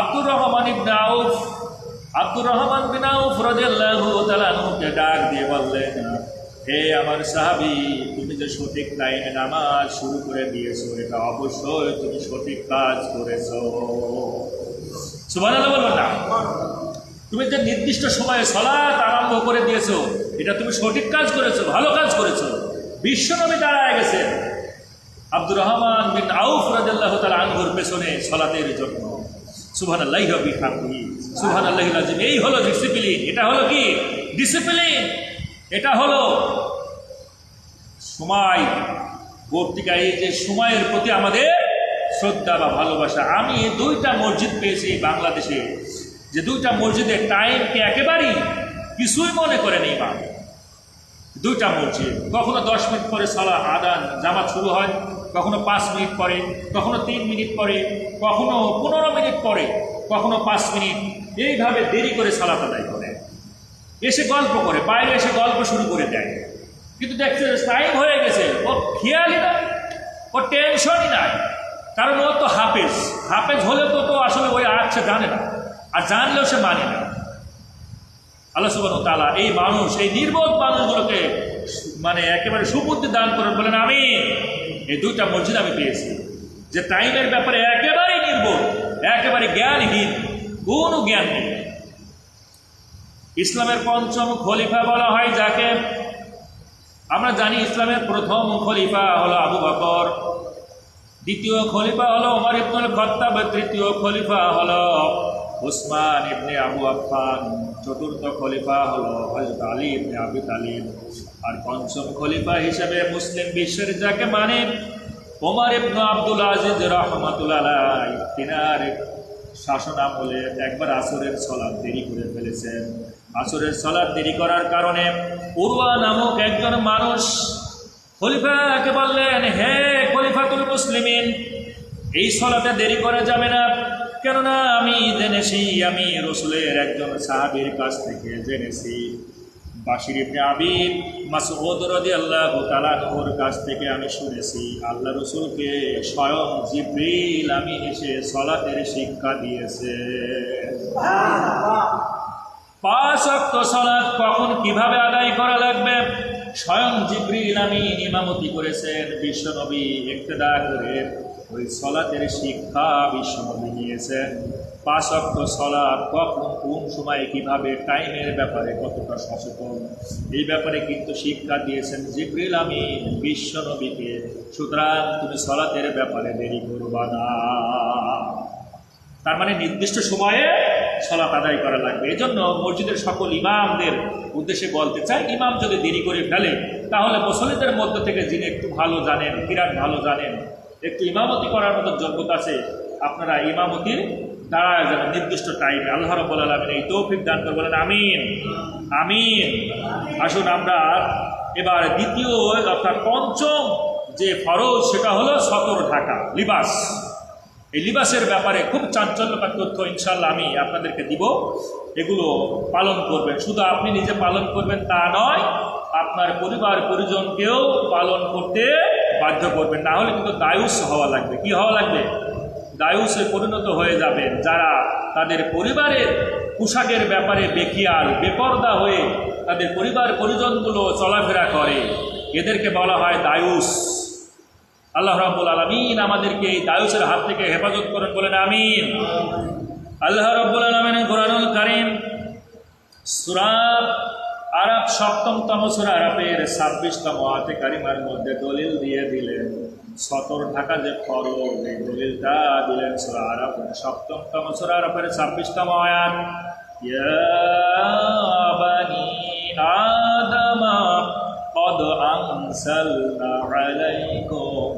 আব্দুর রহমান বিন আউফ রাদিয়াল্লাহু তাআলা আনহুকে ডাক দিয়ে বললেন, হে আমার সাহাবী, তুমি যে সঠিক টাইমে নামাজ শুরু করে দিয়েছো, এটা অবশ্যই তুমি সঠিক কাজ করেছো। সুবহানাল্লাহ বলবেন না? তুমি যে নির্দিষ্ট সময়ে সালাত আরম্ভ করে দিয়েছো, এটা তুমি সঠিক কাজ করেছো, ভালো কাজ করেছো। বিশ্বনবী দাঁড়ায় গেছেন আব্দুর রহমান বিন আউফ রাদিয়াল্লাহু তাআলা আনহুর পেছনে সালাতের জন্য। সুবহানাল্লাহি ওয়া বিহামদিহি, সুবহানাল্লাহিল আযীম। এই হলো ডিসিপ্লিন। এটা হলো কি? ডিসিপ্লিন। এটা হলো সময় বর্তিকা, এই যে সময়ের প্রতি আমাদের শ্রদ্ধা বা ভালোবাসা। আমি দুইটা মসজিদ পেয়েছি বাংলাদেশে, যে দুইটা মসজিদের টাইমকে একেবারেই কিছুই মনে করেনি ইমাম। দুইটা মসজিদ, কখনো 10 মিনিট পরে সালাত আদান জামাত শুরু হয়, কখনো 5 মিনিট পরে, কখনো 3 মিনিট পরে, কখনো 15 মিনিট পরে, কখনো 5 মিনিট, এইভাবে দেরি করে সালাত আদায় করে। এসে গল্প করে, বাইরে এসে গল্প শুরু করে দেয়। কিন্তু দেখছে টাইম হয়ে গেছে, ও খেয়ালই না, ও ও টেনশনই নাই, কারণ ও তো হাফেজ। হাফেজ হলে তো আসলে ওই আয়াত সে জানে না, আর জানলেও সে মানে না। আল্লাহ সুবহানাহু ওয়া তাআলা এই মানুষ, এই নির্বোধ মানুষগুলোকে মানে একেবারে সুবুদ্ধি দান করেন। বলেন আমি এই দুইটা মসজিদ আমি পেয়েছি যে টাইমের ব্যাপারে একেবারেই নির্বোধ, একেবারে জ্ঞানহীন, কোনো জ্ঞান নেই। ইসলামের পঞ্চম খলিফা বলা হয় যাকে, আমরা জানি ইসলামের প্রথম খলিফা হলো আবু বকর, দ্বিতীয় খলিফা হলো ওমর ইবনুল খাত্তাব, তৃতীয় খলিফা হলো উসমান ইবনে আবু আফফান, চতুর্থ খলিফা হলো হযরত আলী ইবনে আবি তালিব, আর পঞ্চম খলিফা হিসেবে মুসলিম বিশ্বের যাকে মানে ওমর ইবনে আব্দুল আজিজ রাহমাতুল্লাহ আলাইহি, তিনার শাসন আমলে একবার আসরের সালাত দেরি করে ফেলেছেন। আসরের সালাত দেরি করার কারণে উরওয়া নামক একজন মানুষ খলিফাকে বললেন, হে খলিফাতুল মুসলিমিন, এই সালাতে দেরি করা যাবে না, কেননা আমি জেনেছি, আমি রাসূলের একজন সাহাবীর কাছ থেকে জেনেছি, বাশির ইবনে আবি মাসউদ রাদিয়াল্লাহু তাআলা আনহুর কাছ থেকে আমি শুনেছি, আল্লাহ রাসূলকে স্বয়ং জিবরিল আমিন এসে সালাতের শিক্ষা দিয়েছে। পাঁচ ওয়াক্ত সালাত কখন কিভাবে আদায় করা লাগবে স্বয়ং জিবরিল আমিন ইমামতি করেছেন। বিশ্বনবী ইক্তেদা করে ওই সালাতের শিক্ষা বিশ্বনবী নিয়েছেন। পাঁচ ওয়াক্ত সালাত কখন, কোন সময়, কিভাবে, টাইমের ব্যাপারে কতটা সচেতন, এই ব্যাপারে কিন্তু শিক্ষা দিয়েছেন জিবরিল আমিন বিশ্বনবীকে। সুতরাং তুমি সালাতের ব্যাপারে দেরি করবা না। তার মানে নির্দিষ্ট সময়ে সালাত আদায় করা লাগবে। এজন্য মসজিদের সকল ইমামদের উদ্দেশ্যে বলতে চাই, ইমাম যদি দেরি করে ফেলে তাহলে মুসল্লিদের মধ্য থেকে যিনি একটু ভালো জানেন, বিরাট ভালো জানেন, একটু ইমামতি করার মতো যোগ্যতা আছে, আপনারা ইমামতির দাঁড়ায় যাবেন নির্দিষ্ট টাইমে। আল্লাহ রাব্বুল আলামিন এই তৌফিক দান করে, বলেন আমিন আমিন। আসুন আমরা এবার দ্বিতীয় অর্থাৎ পঞ্চম যে ফরজ সেটা হলো সতর ঢাকা, লিবাস। এই লিবাসের ব্যাপারে খুব চাঞ্চল্যকর তথ্য ইনশাআল্লাহ আমি আপনাদেরকে দিব। এগুলো পালন করবেন, শুধু আপনি নিজে পালন করবেন তা নয়, আপনার পরিবার পরিজনকেও পালন করতে বাধ্য করবেন, না হলে কিন্তু দায়ুস হওয়া লাগবে। কি হওয়া লাগবে? দায়ুসে পরিণত হয়ে যাবেন। যারা তাদের পরিবারের পোশাকের ব্যাপারে বেখিয়াল, বেপরদা হয়ে তাদের পরিবার পরিজনগুলো চলাফেরা করে, এদেরকে বলা হয় দায়ুস। আল্লাহ রাব্বুল আলামিন আমাদেরকে এই দায়ুসের হাত থেকে হেফাজত করেন, বলেন আমিন। আল্লাহ রাব্বুল আলামিন কুরআনুল কারীম সূরা আরাফ ৭তম সূরা আরাফের ২৬তম আয়াতে কারিমার মধ্যে দলিল দিয়ে দিলেন সতর ঢাকা যে ফরজ, এই দলিলটা দিলেন সূরা আরাফের ৭তম সূরা আরাফের ২৬তম আয়াত, ইয়া বানি আদামা কদ আনসালনা আলাইকুম,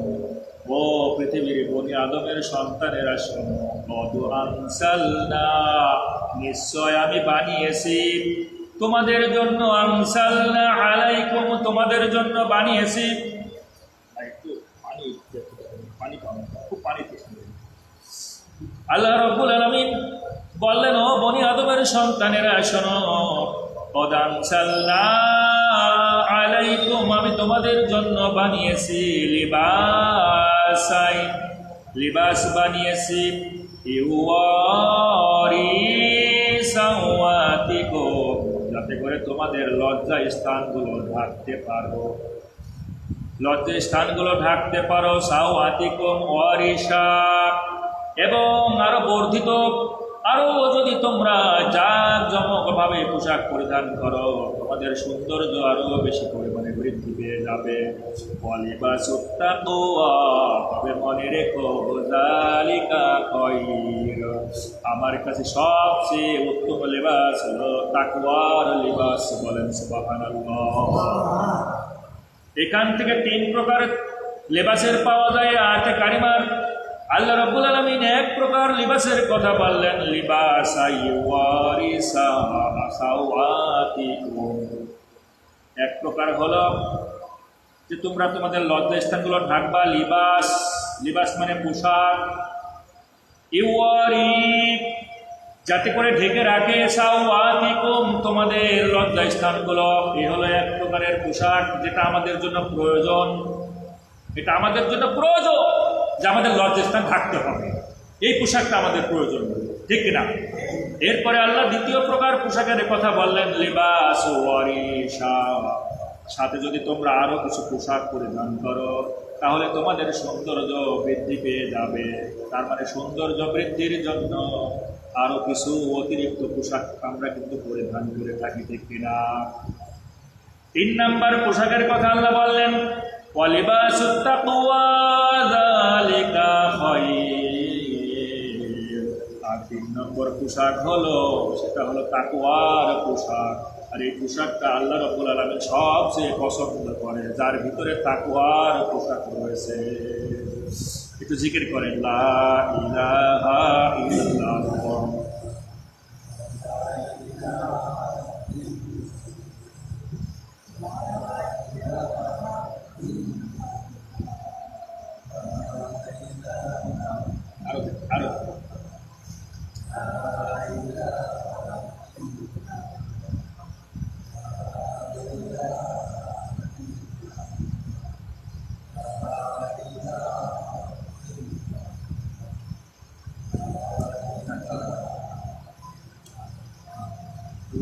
ও পৃথিবীর বনি আদমের সন্তানেরা শোনো, কদ আনসালনা, নিশ্চয় আমি বানিয়েছি তোমাদের জন্য, আনসালনা আলাইকুম, তোমাদের জন্য বানিয়েছি। আল্লাহ রাব্বুল আলামিন বললেন, ও বনি আদমের সন্তানেরা শোনো, কদ আনসালনা আলাইকুম, আমি তোমাদের জন্য বানিয়েছি লিবাসাই, লিবাস বানিয়েছি, ইউয়ারি সাওয়াতিকুম, যাতে করে তোমাদের লজ্জা স্থানগুলো ঢাকতে পারো, লজ্জা স্থানগুলো ঢাকতে পারো, সাওয়াতিকুম ওয়ারিসা, এবং আরো বর্ধিত, আরো যদি তোমরা জাঁকজমকভাবে পোশাক পরিধান করো, তোমাদের সৌন্দর্য আরো বেশি পরিমাণে বৃদ্ধি পেয়ে যাবে। ওয়ালিবাসুত তাকওয়া, তবে মনে রেখো, যালিকা খায়র, আমার কাছে সবচেয়ে উত্তম লিবাস হলো তাকওয়ার লিবাস। বলেন সুবহানাল্লাহ। এখান থেকে ৩ প্রকার লিবাসের পাওয়া যায় আয়াতে কারিমার। আল্লাহ রাব্বুল আলামিন এক প্রকার লিবাসের কথা বললেন, লিবাসা ইউয়ারিসা সাওয়াতিকুম, এক প্রকার হলো যে তোমরা তোমাদের লজ্জা স্থানগুলো ঢাকবা, লিবাস, লিবাস মানে পোশাক, ইউয়ারি যাতে করে ঢেকে রাখে, সাওয়াতিকুম তোমাদের লজ্জা স্থানগুলো, এই হলো এক প্রকারের পোশাক যেটা আমাদের জন্য প্রয়োজন। এটা আমাদের জন্য প্রয়োজন যে আমাদের লজ্জাস্থান থাকতে হবে, এই পোশাকটা আমাদের প্রয়োজন, ঠিক কিনা? এরপরে আল্লাহ দ্বিতীয় প্রকার পোশাকের কথা বললেন, লিবাস ওয়ারিশা, সাথে যদি তোমরা আরো কিছু পোশাক পরিধান করো তাহলে তোমাদের সৌন্দর্য বৃদ্ধি পেয়ে যাবে। তার মানে সৌন্দর্য বৃদ্ধির জন্য আরো কিছু অতিরিক্ত পোশাক আমরা কিন্তু পরিধান করে থাকি, ঠিক কিনা? 3 নাম্বার পোশাকের কথা আল্লাহ বললেন, ওয়ালিবাসুত তাকওয়া যালিকা খায়র। আর 3 নম্বর পোশাক হলো, সেটা হলো তাকওয়ার পোশাক। আর এই পোশাকটা আল্লাহ রাব্বুল আলামিন সবচেয়ে পছন্দ করে, যার ভিতরে তাকওয়ার পোশাক রয়েছে। একটু জিকির করেন, লা ইলাহা ইল্লাল্লাহ। আরো আরো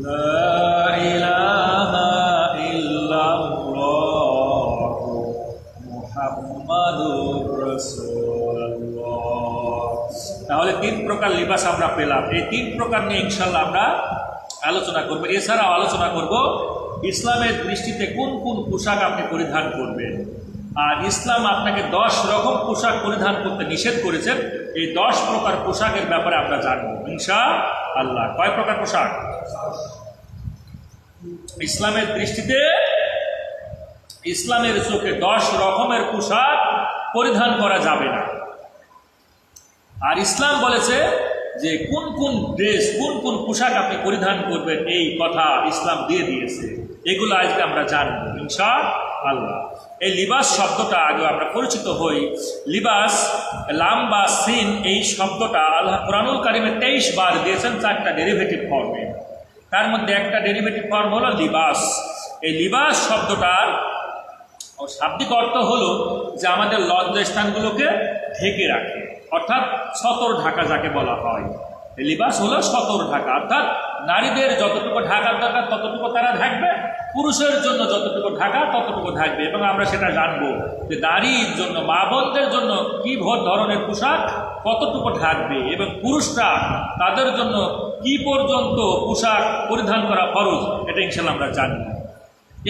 লা ইলাহা ইল্লাল্লাহ মুহাম্মাদুর রাসূলুল্লাহ। তাহলে 3 প্রকার লিবাস আমরা পেলাম। এই 3 প্রকার নিয়ে ইনশাআল্লাহ আমরা আলোচনা করব। এছাড়াও আলোচনা করব ইসলামের দৃষ্টিতে কোন কোন পোশাক আপনি পরিধান করবেন। আর ইসলাম আপনাকে 10 রকম পোশাক পরিধান করতে নিষেধ করেছেন। এই 10 প্রকার পোশাকের ব্যাপারে আমরা জানবো ইনশাআল্লাহ। কয় প্রকার পোশাক? ইসলামের দৃষ্টিতে, ইসলামের চোখে 10 রকমের পোশাক পরিধান করা যাবে না। আর ইসলাম বলেছে যে কোন কোন ড্রেস, কোন কোন পোশাক আপনি পরিধান করবেন, এই কথা ইসলাম দিয়ে দিয়েছে। এগুলো আজকে আমরা জানবো ইনশাআল্লাহ। এই লিবাস শব্দটা আগে আমরা পরিচিত হই। লিবাস, লাম বা সিন, এই শব্দটা আল্লাহ কুরআনুল কারীমে 23 বার দিয়েছেন 4টা ডেরিভেটিভ ফর্মে। তার মধ্যে একটা ডেরিভেটিভ ফর্ম হলো লিবাস। এই লিবাস শব্দটার শাব্দিক অর্থ হলো যে আমাদের লজ্জাস্থানগুলোকে ঢেকে রাখে, অর্থাৎ সতর ঢাকা যাকে বলা হয়। এই লিবাস হলো সতর ঢাকা, অর্থাৎ নারীদের যতটুকু ঢাকার দরকার ততটুকু তারা ঢাকবে, পুরুষের জন্য যতটুকু ঢাকা ততটুকু থাকবে। এবং আমরা সেটা জানবো যে নারীর জন্য, মা বোনদের জন্য কি ধরনের পোশাক কতটুকু ঢাকবে, এবং পুরুষরা তাদের জন্য কি পর্যন্ত পোশাক পরিধান করা ফরজ, এটা ইনশাআল্লাহ আমরা জানবো।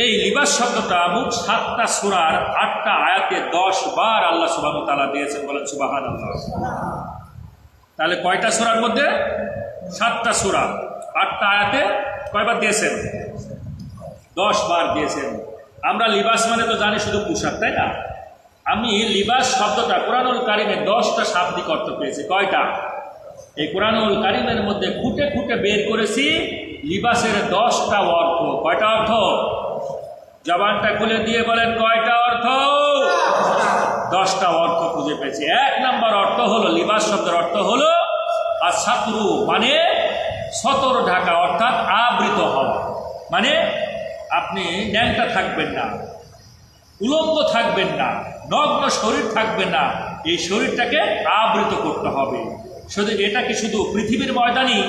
এই লিবাস শব্দটা মোট 7টা সূরার 8টা আয়াতে 10 বার আল্লাহ সুবহানাহু ওয়া তাআলা দিয়েছেন, বলেন সুবহানাল্লাহ। তাহলে কয়টা সূরার মধ্যে? 7টা সূরা, 8টা আয়াতে কয়বার দিয়েছেন? 10 বার দিয়েছেন। আমরা লিবাস মানে তো জানি শুধু পোশাক, তাই না? আমি লিবাস শব্দটা কুরআনুল কারীমে 10টা শাব্দিক অর্থ পেয়েছি। কয়টা? এই কুরআনুল কারীমের মধ্যে খুঁটে খুঁটে বের করেছি লিবাসের 10টা অর্থ। কয়টা অর্থ? জবানটা খুলে দিয়ে বলেন, কয়টা অর্থ? 10টা অর্থ খুঁজে পেয়েছি। 1 নম্বর অর্থ হলো, লিবাস শব্দের অর্থ হলো আসাতরু, মানে সতর ঢাকা, অর্থাৎ আবৃত হওয়া। মানে আপনি ন্যাংটা থাকবেন না, উলঙ্গ থাকবেন না, নগ্ন শরীর থাকবে না, এই শরীরটাকে আবৃত করতে হবে। শুধু এটা কি শুধু পৃথিবীর ময়দানে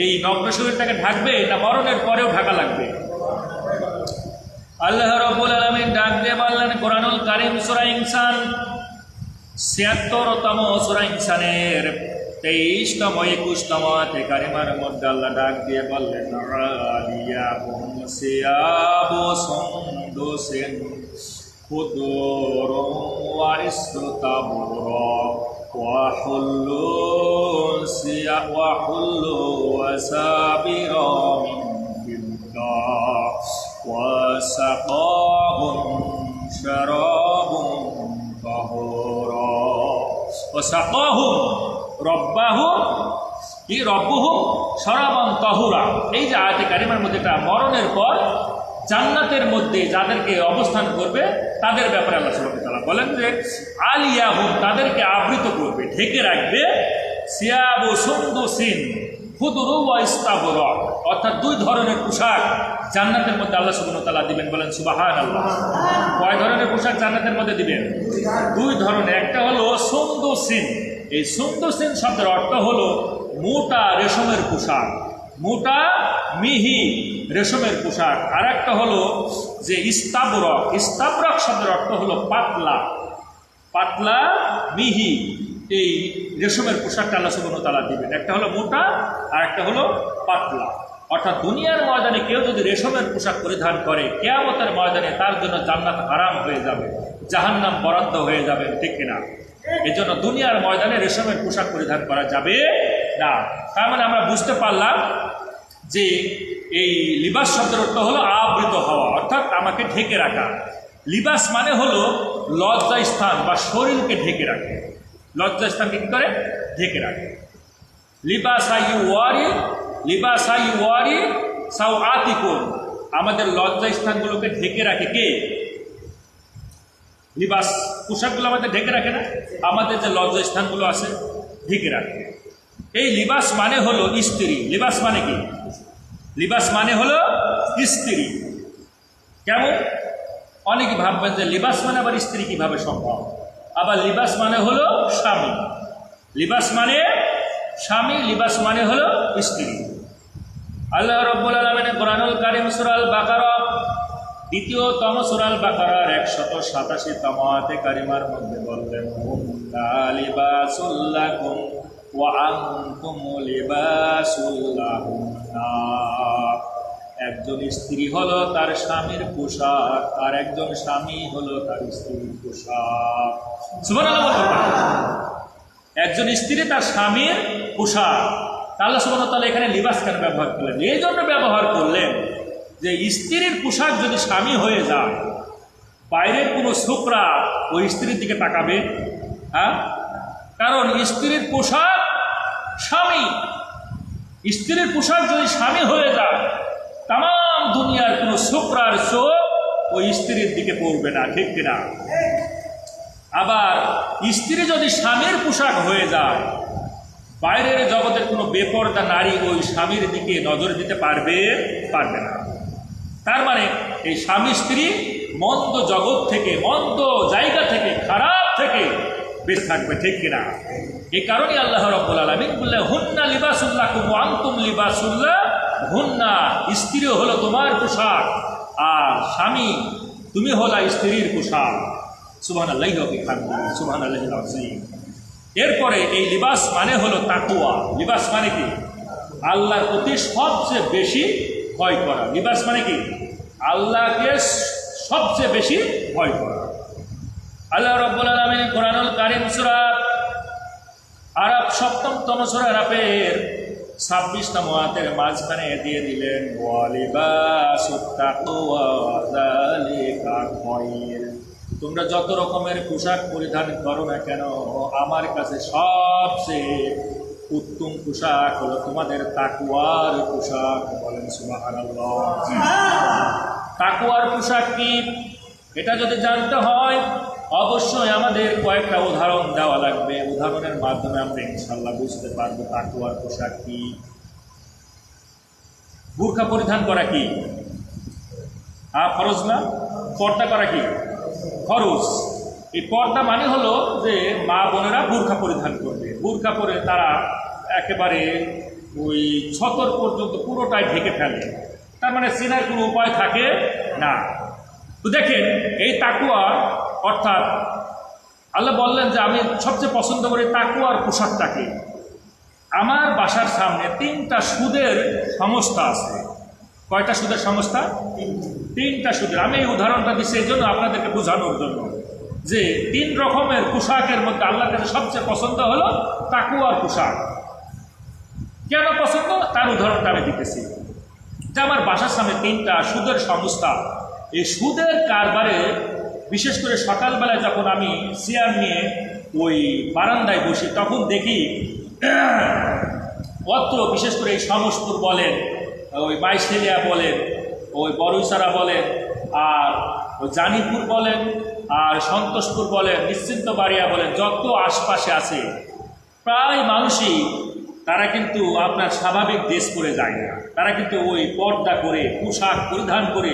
এই নগ্ন শরীরটাকে ঢাকবে, না মরণের পরেও ঢাকা লাগবে? আল্লাহ রাব্বুল আলামিন ডাক দিয়ে বললেন কুরআনুল কারীম সূরা ইনসান ৭৬তম সূরা ইনসানের ২৩তম ২১তম আয়াতে কারিমার মধ্যে আল্লাহ ডাক দিয়ে বললেন, আলিয়াহুম সিয়াবু সুন্দুসিন খুদুরুন ওয়া ইসতাবরা ওয়া হুল্লু ওয়াসাবিরা মিন ফিদ্দা وسقاهم شراب طهورا وسقاهم ربهم শরাবান তাহুরা। এই যে আয়াতে কারিমার মধ্যে একটা মরণের পর জান্নাতের মধ্যে যাদেরকে অবস্থান করবে তাদের ব্যাপারে আল্লাহ সুবহানাহু ওয়া তাআলা বলেন যে আলিয়াহুম, তাদেরকে আবৃত করবে, ঢেকে রাখবে, সিয়াবু সুন্দুসিন খুদুরু ওয়া ইস্তাবরা, অর্থাৎ 2 ধরনের পোশাক জান্নাতের মধ্যে আল্লাহ সুবহানাহু ওয়া তাআলা দিবেন। বলেন সুবহানাল্লাহ। কয় ধরনের পোশাক জান্নাতের মধ্যে দিবেন? 2 ধরনের। একটা হলো সুন্দুসিন। এই সুন্দুসিন শব্দের অর্থ হলো মোটা রেশমের পোশাক, মোটা মিহি রেশমের পোশাক। আর একটা হলো যে ইস্তাবরক। ইস্তাবরক শব্দের অর্থ হলো পাতলা, পাতলা মিহি এই রেশমের পোশাকটা আল্লাহ সুবহানাহু ওয়া তাআলা দিবেন। একটা হলো মোটা আর একটা হলো পাতলা। অর্থাৎ দুনিয়ার ময়দানে কেউ যদি রেশমের পোশাক পরিধান করে, কিয়ামতের ময়দানে তার জন্য জান্নাত হারাম হয়ে যাবে, জাহান্নাম বরাদ্দ হয়ে যাবে, ঠিক কিনা? এই জন্য দুনিয়ার ময়দানে রেশমের পোশাক পরিধান করা যাবে না। তার মানে আমরা বুঝতে পারলাম যে এই লিবাস শব্দের অর্থ হলো আবৃত হওয়া, অর্থাৎ আমাকে ঢেকে রাখা। লিবাস মানে হলো লজ্জা স্থান বা শরীরকে ঢেকে রাখে, লজ্জা স্থানকে কি করে? ঢেকে রাখে। লিবাসাইওয়ারি সাওআতিকুম, আমাদের লজ্জা স্থানগুলোকে ঢেকে রাখে কে? লিবাস, পোশাকগুলো আমাদের ঢেকে রাখে না? আমাদের যে লজ্জা স্থানগুলো আছে ঢেকে রাখে। এই লিবাস মানে হলো স্ত্রী। লিবাস মানে কি? লিবাস মানে হলো স্ত্রী। কেমন? অনেকে ভাববেন যে লিবাস মানে আবার স্ত্রী কিভাবে সম্ভব? আবার লিবাস মানে হলো স্বামী, লিবাস মানে স্বামী, লিবাস মানে হলো স্ত্রী। আল্লাহ রাব্বুল আলামিন কোরআনুল কারীম সূরা আল বাকারা 2তম সূরা আল বাকারার 187তম আয়াতে কারিমার মধ্যে বললেন, হুন্না লিবাসুল লাকুম ওয়া আনতুম লিবাসুল লাহুন্না। একজন স্ত্রী হলো তার স্বামীর পোশাক, আর একজন স্বামী হলো তার স্ত্রীর পোশাক। সুবহানাল্লাহ। একজন স্ত্রী তার স্বামীর পোশাক। আল্লাহ সুবহানাহু ওয়া তাআলা এখানে লিবাস কেন ব্যবহার করলেন? এই জন্য ব্যবহার করলেন যে স্ত্রীর পোশাক যদি স্বামী হয়ে যায়, বাইরের কোনো ছোকরা ওই স্ত্রীর দিকে তাকাবে? হ্যাঁ, কারণ স্ত্রীর পোশাক স্বামী। স্ত্রীর পোশাক যদি স্বামী হয়ে যায়, তাম দুনিয়ার কোনো ছোকরার চোখ ওই স্ত্রীর দিকে পড়বে না, ঠিক কিনা? আবার স্ত্রী যদি স্বামীর পোশাক হয়ে যায়, বাইরের জগতের কোনো বেপরদা নারী ওই স্বামীর দিকে নজর দিতে পারবে না। তার মানে এই স্বামী স্ত্রী মন্দ জগৎ থেকে, মন্দ জায়গা থেকে, খারাপ থেকে বেঁচে থাকবে, ঠিক কিনা? এই কারণে আল্লাহ রাব্বুল আলামিন বললেন, হুন্না লিবাসুল লাকুম ওয়া আনতুম লিবাসুল লাহুন্না। স্ত্রী হলো তোমার পোশাক, আর স্বামী তুমি হলা স্ত্রীর পোশাক। সুবহানাল্লাহি ওয়া বিহামদিহি, সুবহানাল্লাহিল আযীম। এরপরে এই লিবাস মানে হলো তাকওয়া। লিবাস মানে কি? আল্লাহর প্রতি সবচেয়ে বেশি ভয় করা। লিবাস মানে কি? আল্লাহকে সবচেয়ে বেশি ভয় করা। আল্লাহ রাব্বুল আলামিন কোরআনুল কারীম সূরা আরাফ 7তম সূরা আরাফের 26তম আয়াতের মাঝখানে দিয়ে দিলেন, ওয়া লিবাসুত তাকওয়া যালিকা খায়র। তোমরা যত রকমের পোশাক পরিধান করো না কেন, আমার কাছে সবচেয়ে উত্তম পোশাক হলো তোমাদের তাকওয়ার পোশাক। বলেন সুবহানাল্লাহ। তাকওয়ার পোশাক কি, এটা যদি জানতে হয় অবশ্যই আমাদের কয়েকটা উদাহরণ দেওয়া লাগবে। উদাহরণের মাধ্যমে আমরা ইনশাআল্লাহ বুঝতে পারবো তাকওয়ার পোশাক কি। বুরকা পরিধান করা কি ফরজ না? পর্দা করা কি ফরজ। এই পর্দা মানে হলো যে মা বোনেরা বুরকা পরিধান করবে, বুরকা পরে তারা একেবারে ওই ছতর পর্যন্ত পুরোটাই ঢেকে ফেলে, তার মানে চেনার কোনো উপায় থাকে না। তো দেখেন এই তাকওয়া, অর্থাৎ আল্লাহ বললেন যে আমি সবচেয়ে পছন্দ করি তাকওয়ার পোশাকটাকে। আমার বাসার সামনে 3টা সুদের সংস্থা আছে। কয়টা সুদের সংস্থা? 3টা সুদের। আমি এই উদাহরণটা দিচ্ছি এই জন্য আপনাদেরকে বোঝানোর জন্য যে 3 রকমের পোশাকের মধ্যে আল্লাহর কাছে সবচেয়ে পছন্দ হলো তাকওয়ার পোশাক। কেন পছন্দ তার উদাহরণটা আমি দিতেছি। যে আমার বাসার সামনে 3টা সুদের সংস্থা, এই সুদের কারবারে বিশেষ করে সকালবেলায় যখন আমি চেয়ার নিয়ে ওই বারান্দায় বসি, তখন দেখি অত্র বিশেষ করে এই সমস্তুর বলেন, ওই বাইশেলিয়া বলেন, ওই বড়ইসারা বলেন, আর ওই জানিপুর বলেন, আর সন্তোষপুর বলেন, নিশ্চিন্ত বাড়িয়া বলেন, যত আশপাশে আছে প্রায় মানুষই তারা কিন্তু আপনার স্বাভাবিক ড্রেস পরে যায় না, তারা কিন্তু ওই পর্দা করে পোশাক পরিধান করে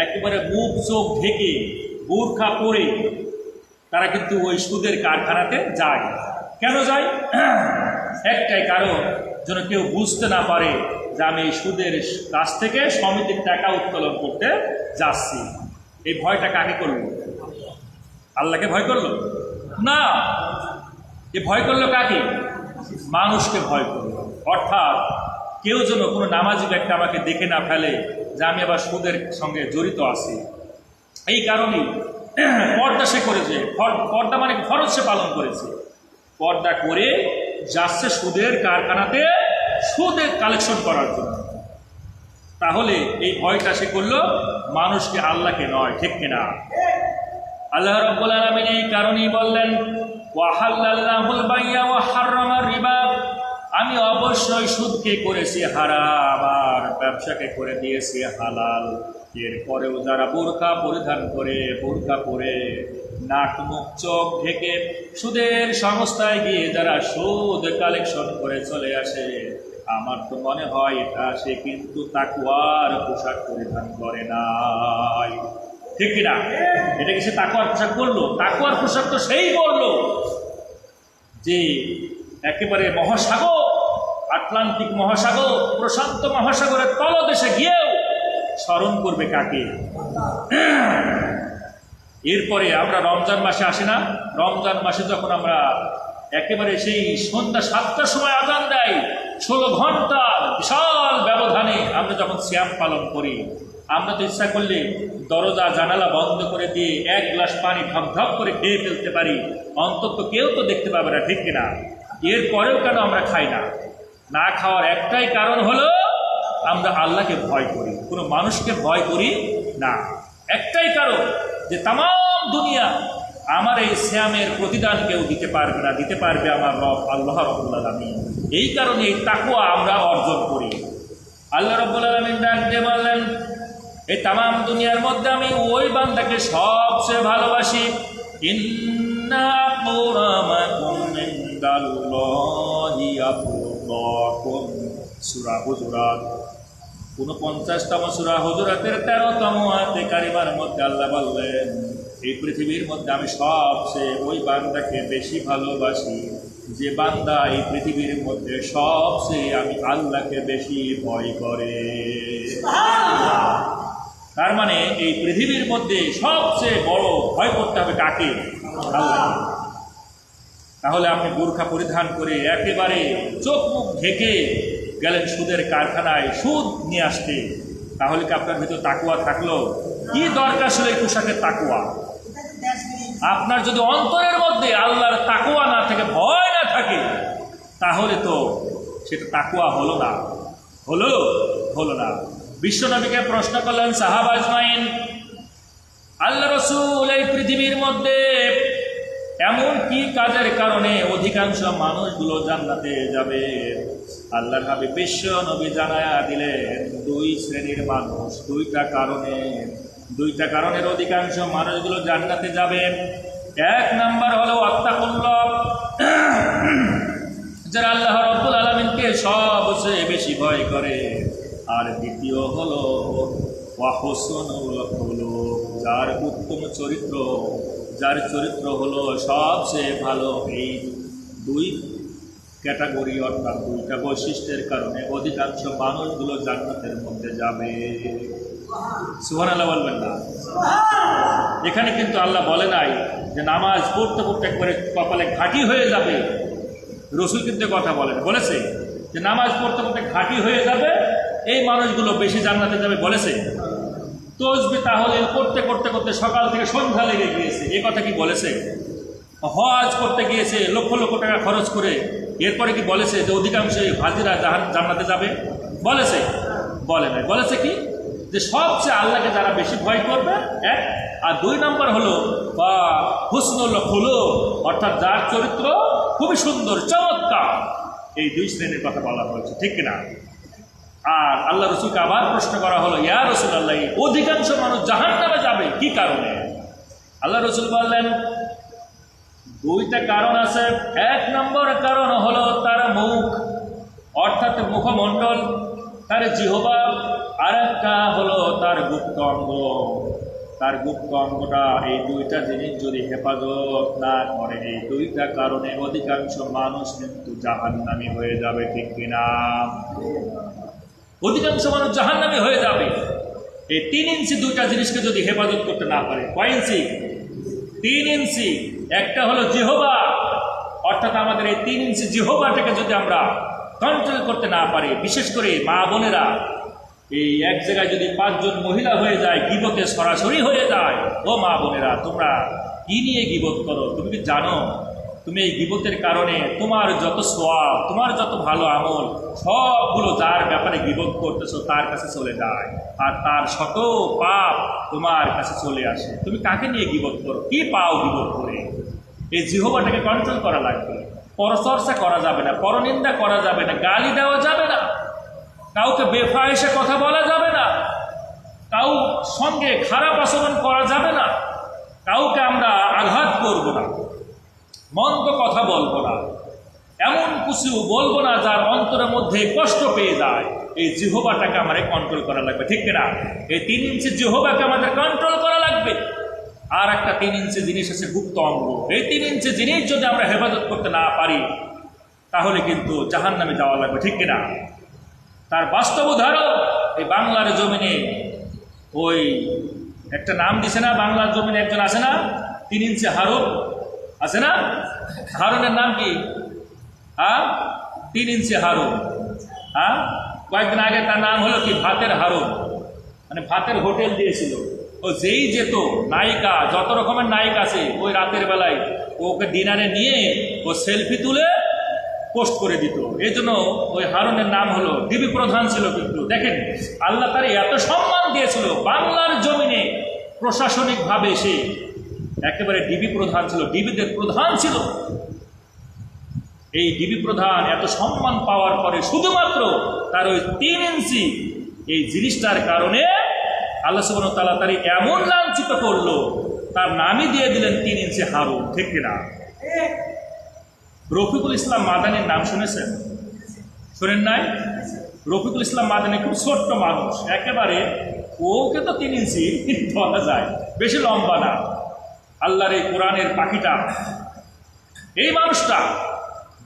একেবারে মুখ চোখ ঢেকে বোরখা পরে তারা কিন্তু ওই সুদের কারখানাতে যায়। কেন যায়? একটাই কারণ, যেন কেউ বুঝতে না পারে যে আমি এই সুদের কাছ থেকে সমিতির টাকা উত্তোলন করতে যাচ্ছি। এই ভয়টা কাকে করলো? আল্লাহকে ভয় করলো না, এ ভয় করলো কাকে? মানুষকে ভয় করলো। অর্থাৎ কেউ যেন কোনো নামাজি ব্যক্তি আমাকে দেখে না ফেলে যে আমি আবার সুদের সঙ্গে জড়িত আছি। এই কারণেই পর্দা সে করেছে, পর্দা মানে ফরজ সে পালন করেছে, পর্দা করে যাচ্ছে সুদের কারখানাতে সুদের কালেকশন করার জন্য। তাহলে এই ভয়টা সে করলো মানুষকে, আল্লাহকে নয়। ঠিক কিনা? আল্লাহ রাব্বুল আলামিন এই কারণেই বললেন ওয়াহাল্লাল্লাহুল বাইয়া ওয়া হাররামার রিবা, আমি অবশ্যই সুদকে করেছি হারাম আর ব্যবসাকে করে দিয়েছি হালাল। এরপরেও যারা বোরখা পরিধান করে, বোরখা পরে নাক মুখ চোখ ঢেকে সুদের সংস্থায় গিয়ে যারা সুদ কালেকশন করে চলে আসে, আমার তো মনে হয় এটা সে কিন্তু তাকওয়ার পোশাক পরিধান করে নাই। ঠিক কিনা? এটা কি সে তাকওয়ার পোশাক করলো? তাকওয়ার পোশাক তো সেই করলো যে একেবারে মহাসাগর, আটলান্টিক মহাসাগর, প্রশান্ত মহাসাগরের তলদেশে গিয়েও স্মরণ করবে কাকে? এরপরে আমরা রমজান মাসে আসি না? রমজান মাসে যখন আমরা একেবারে সেই সন্ধ্যা 7টার সময় আজান দেয়, 16 ঘন্টা বিশাল ব্যবধানে আমরা যখন সিয়াম পালন করি, আমরা তো ইচ্ছা করলে দরজা জানালা বন্ধ করে দিয়ে 1 গ্লাস পানি ঢপ করে খেয়ে ফেলতে পারি, অন্তত কেউ তো দেখতে পাবে না। ঠিক কিনা? এরপরেও কেন আমরা খাই না? না খাওয়ার একটাই কারণ হলো আমরা আল্লাহকে ভয় করি, কোনো মানুষকে ভয় করি না। একটাই কারণ যে তামাম দুনিয়া আমার এই সিয়ামের প্রতিদান কেউ দিতে পারবে না, দিতে পারবে আমার রব আল্লাহ রাব্বুল আলামিন। এই কারণে এই তাকওয়া আমরা অর্জন করি। আল্লাহ রাব্বুল আলামিন ডাক দিয়ে বললেন, এই তামাম দুনিয়ার মধ্যে আমি ওই বান্দাকে সবচেয়ে ভালোবাসি। ইন্না আকরামাকুম ইনদাল্লাহি আতকাকুম, সূরা হুজুরাত 49তম সূরা হুজুরাতের 13তম আয়াতে কারিমার মধ্যে আল্লাহ বললেন, এই পৃথিবীর মধ্যে আমি সবচেয়ে ওই বান্দাকে বেশি ভালোবাসি যে বান্দা এই পৃথিবীর মধ্যে সবচেয়ে আমি আল্লাহকে বেশি ভয় করে। তার মানে এই পৃথিবীর মধ্যে সবচেয়ে বড় ভয় করতে হবে কাকে? আল্লাহ। তাহলে আপনি বোরখা পরিধান করে একেবারে চোখ মুখ ঢেকে গেলেন সুদের কারখানায় সুদ নিয়ে আসতে, তাহলে কি আপনার ভিতর তাকওয়া থাকলো? কি দরকার ছিল এই পোশাকের তাকওয়া? আপনার যদি অন্তরের মধ্যে আল্লাহর তাকওয়া না থাকে, ভয় না থাকে, তাহলে তো সেটা তাকওয়া হলো না। হলো না। বিশ্বনবীকে প্রশ্ন করলেন সাহাবা আজমাইন, আল্লাহ রাসূল এই পৃথিবীর মধ্যে এমন কি কাজের কারণে অধিকাংশ মানুষগুলো জান্নাতে যাবে? আল্লাহর হাবিব বিশ্ব নবী জানায়া দিলেন 2 শ্রেণীর মানুষ, 2টা কারণের অধিকাংশ মানুষগুলো জান্নাতে যাবে। 1 নাম্বার হলো আত্তাকুল্লাহ, যারা আল্লাহ রাব্বুল আলামিনকে সবচেয়ে বেশি ভয় করে। আর দ্বিতীয় হলো ওয়া হুসনুল খুলুক, যার উত্তম চরিত্র, যার চরিত্র হলো সবচেয়ে ভালো। এই 2 ক্যাটাগরি অর্থাৎ 2টা বৈশিষ্ট্যের কারণে অধিকাংশ মানুষগুলো জান্নাতের মধ্যে যাবে। সুবহানাল্লাহ বলবেন না? এখানে কিন্তু আল্লাহ বলে নাই যে নামাজ পড়তে পড়তে একবারে কপালে ঘাঁটি হয়ে যাবে। রসুল কিন্তু কথা বলেছে যে নামাজ পড়তে পড়তে ঘাঁটি হয়ে যাবে, এই মানুষগুলো বেশি জান্নাতে যাবে বলেছে। তসবিহ তাহলিল করতে করতে সকাল থেকে সন্ধ্যা লেগে গিয়েছে, এ কথা কি বলেছে? হজ করতে গিয়েছে লক্ষ লক্ষ টাকা খরচ করে, এরপরে কি বলেছে যে অধিকাংশ হাজিরা জান্নাতে যাবে? বলেছে? বলে নাই। বলেছে কি? যে সবচেয়ে আল্লাহকে যারা বেশি ভয় করবে, 1, আর 2 নম্বর হলো বা হুসনুল খুলুক, অর্থাৎ যার চরিত্র খুবই সুন্দর চমৎকার। এই 2 শ্রেণীর কথা বলা হয়েছে। ঠিক কিনা? আর আল্লাহ রসুলকে আবার প্রশ্ন করা হলো, ইয়া রাসূলুল্লাহ, অধিকাংশ মানুষ জাহান্নামে যাবে কি কারণে? আল্লাহ রসুল বললেন 2টা কারণ আছে। 1 নম্বর কারণ হলো তার মুখ, অর্থাৎ মুখমণ্ডল, তার জিহ্বা, আর একটা হলো তার গুপ্ত অঙ্গ। তার গুপ্ত অঙ্গটা, এই দুইটা জিনিস যদি হেফাজত না করে, এই দুইটা কারণে অধিকাংশ মানুষ কিন্তু জাহান্নামী হয়ে যাবে, ঠিক কিনা? অধিকাংশ মানুষ জাহান্নামী হয়ে যাবে এই 3 ইঞ্চি দুইটা জিনিসকে যদি হেফাজত করতে না পারে। কয় ইঞ্চি? 3 ইঞ্চি। একটা হলো জিহ্বা, অর্থাৎ আমাদের এই 3 ইঞ্চি জিহ্বাটাকে যদি আমরা কন্ট্রোল করতে না পারি, বিশেষ করে মা বোনেরা, এই এক জায়গায় যদি 5 জন মহিলা হয়ে যায়, গীবতে সরাসরি হয়ে যায়। ও মা বোনেরা, তোমরা কি নিয়ে গীবত করো? তুমি কি জানো তুমি এই গীবতের কারণে তোমার যত সওয়াব, তোমার যত ভালো আমল, সবগুলো যার ব্যাপারে গীবত করতেছো তার কাছে চলে যায়, আর তার শত পাপ তোমার কাছে চলে আসে। তুমি কাকে নিয়ে গীবত করো? কি পাও গীবত করে? এই জিহ্বাটাকে কন্ট্রোল করা লাগবে। পরচর্চা করা যাবে না, পরনিন্দা করা যাবে না, গালি দেওয়া যাবে না, কাউকে বেফায়েসে কথা বলা যাবে না, কাউ সঙ্গে খারাপ আচরণ করা যাবে না, কাউকে আমরা আঘাত করব না, মন্দ কথা বলবো না, এমন কিছু বলবো না যার অন্তরের মধ্যে কষ্ট পেয়ে যায়। এই জিহ্বাটাকে আমাদের কন্ট্রোল করা লাগবে, ঠিক কিনা? এই 3 ইঞ্চি জিহ্বাকে আমাদের কন্ট্রোল করা লাগবে। আর একটা 3 ইঞ্চি জিনিস আছে গুপ্ত অঙ্গ। এই 3 ইঞ্চি জিনিস যদি আমরা হেফাজত করতে না পারি, তাহলে কিন্তু জাহান্নামে যাওয়া লাগবে, ঠিক কিনা? তার বাস্তব উদাহরণ এই বাংলার জমিনে, ওই একটা নাম দিছে না, বাংলার জমিনে একজন আছে না, 3 ইঞ্চি হারুন আছে না? হারুনের নাম কি? 3 ইঞ্চি হারুন। কয়েকদিন আগে তার নাম হলো কি, ভাতের হারুন। মানে ভাতের হোটেল দিয়েছিল। ও যেই যেত, নায়িকা, যত রকমের নায়িকা আছে, ওই রাতের বেলায় ওকে ডিনারে নিয়ে ও সেলফি তুলে পোস্ট করে দিত। এই জন্য ওই হারুনের নাম হলো, ডিবি প্রধান ছিল। কিন্তু দেখেন, আল্লাহ তার এত সম্মান দিয়েছিল, বাংলার জমিনে প্রশাসনিকভাবে সে একেবারে ডিবি প্রধান ছিল, ডিবিদের প্রধান ছিল। এই ডিবি প্রধান এত সম্মান পাওয়ার পরে শুধুমাত্র তার ওই 3 ইঞ্চি এই জিনিসটার কারণে আল্লাহ সুবহানাহু ওয়া তাআলা তার এমন লাঞ্ছিত করলো, তার নামই দিয়ে দিলেন 3 ইঞ্চি হারুন, ঠিক কিনা? রফিকুল ইসলাম মাদানির নাম শুনেছেন? শোনেন নাই? রফিকুল ইসলাম মাদানি খুব ছোট্ট মানুষ, একেবারে ওকে তো 3 ইঞ্চি ধরা যায়, বেশি লম্বা না। আল্লাহর এই কোরআনের পাখিটা, এই মানুষটা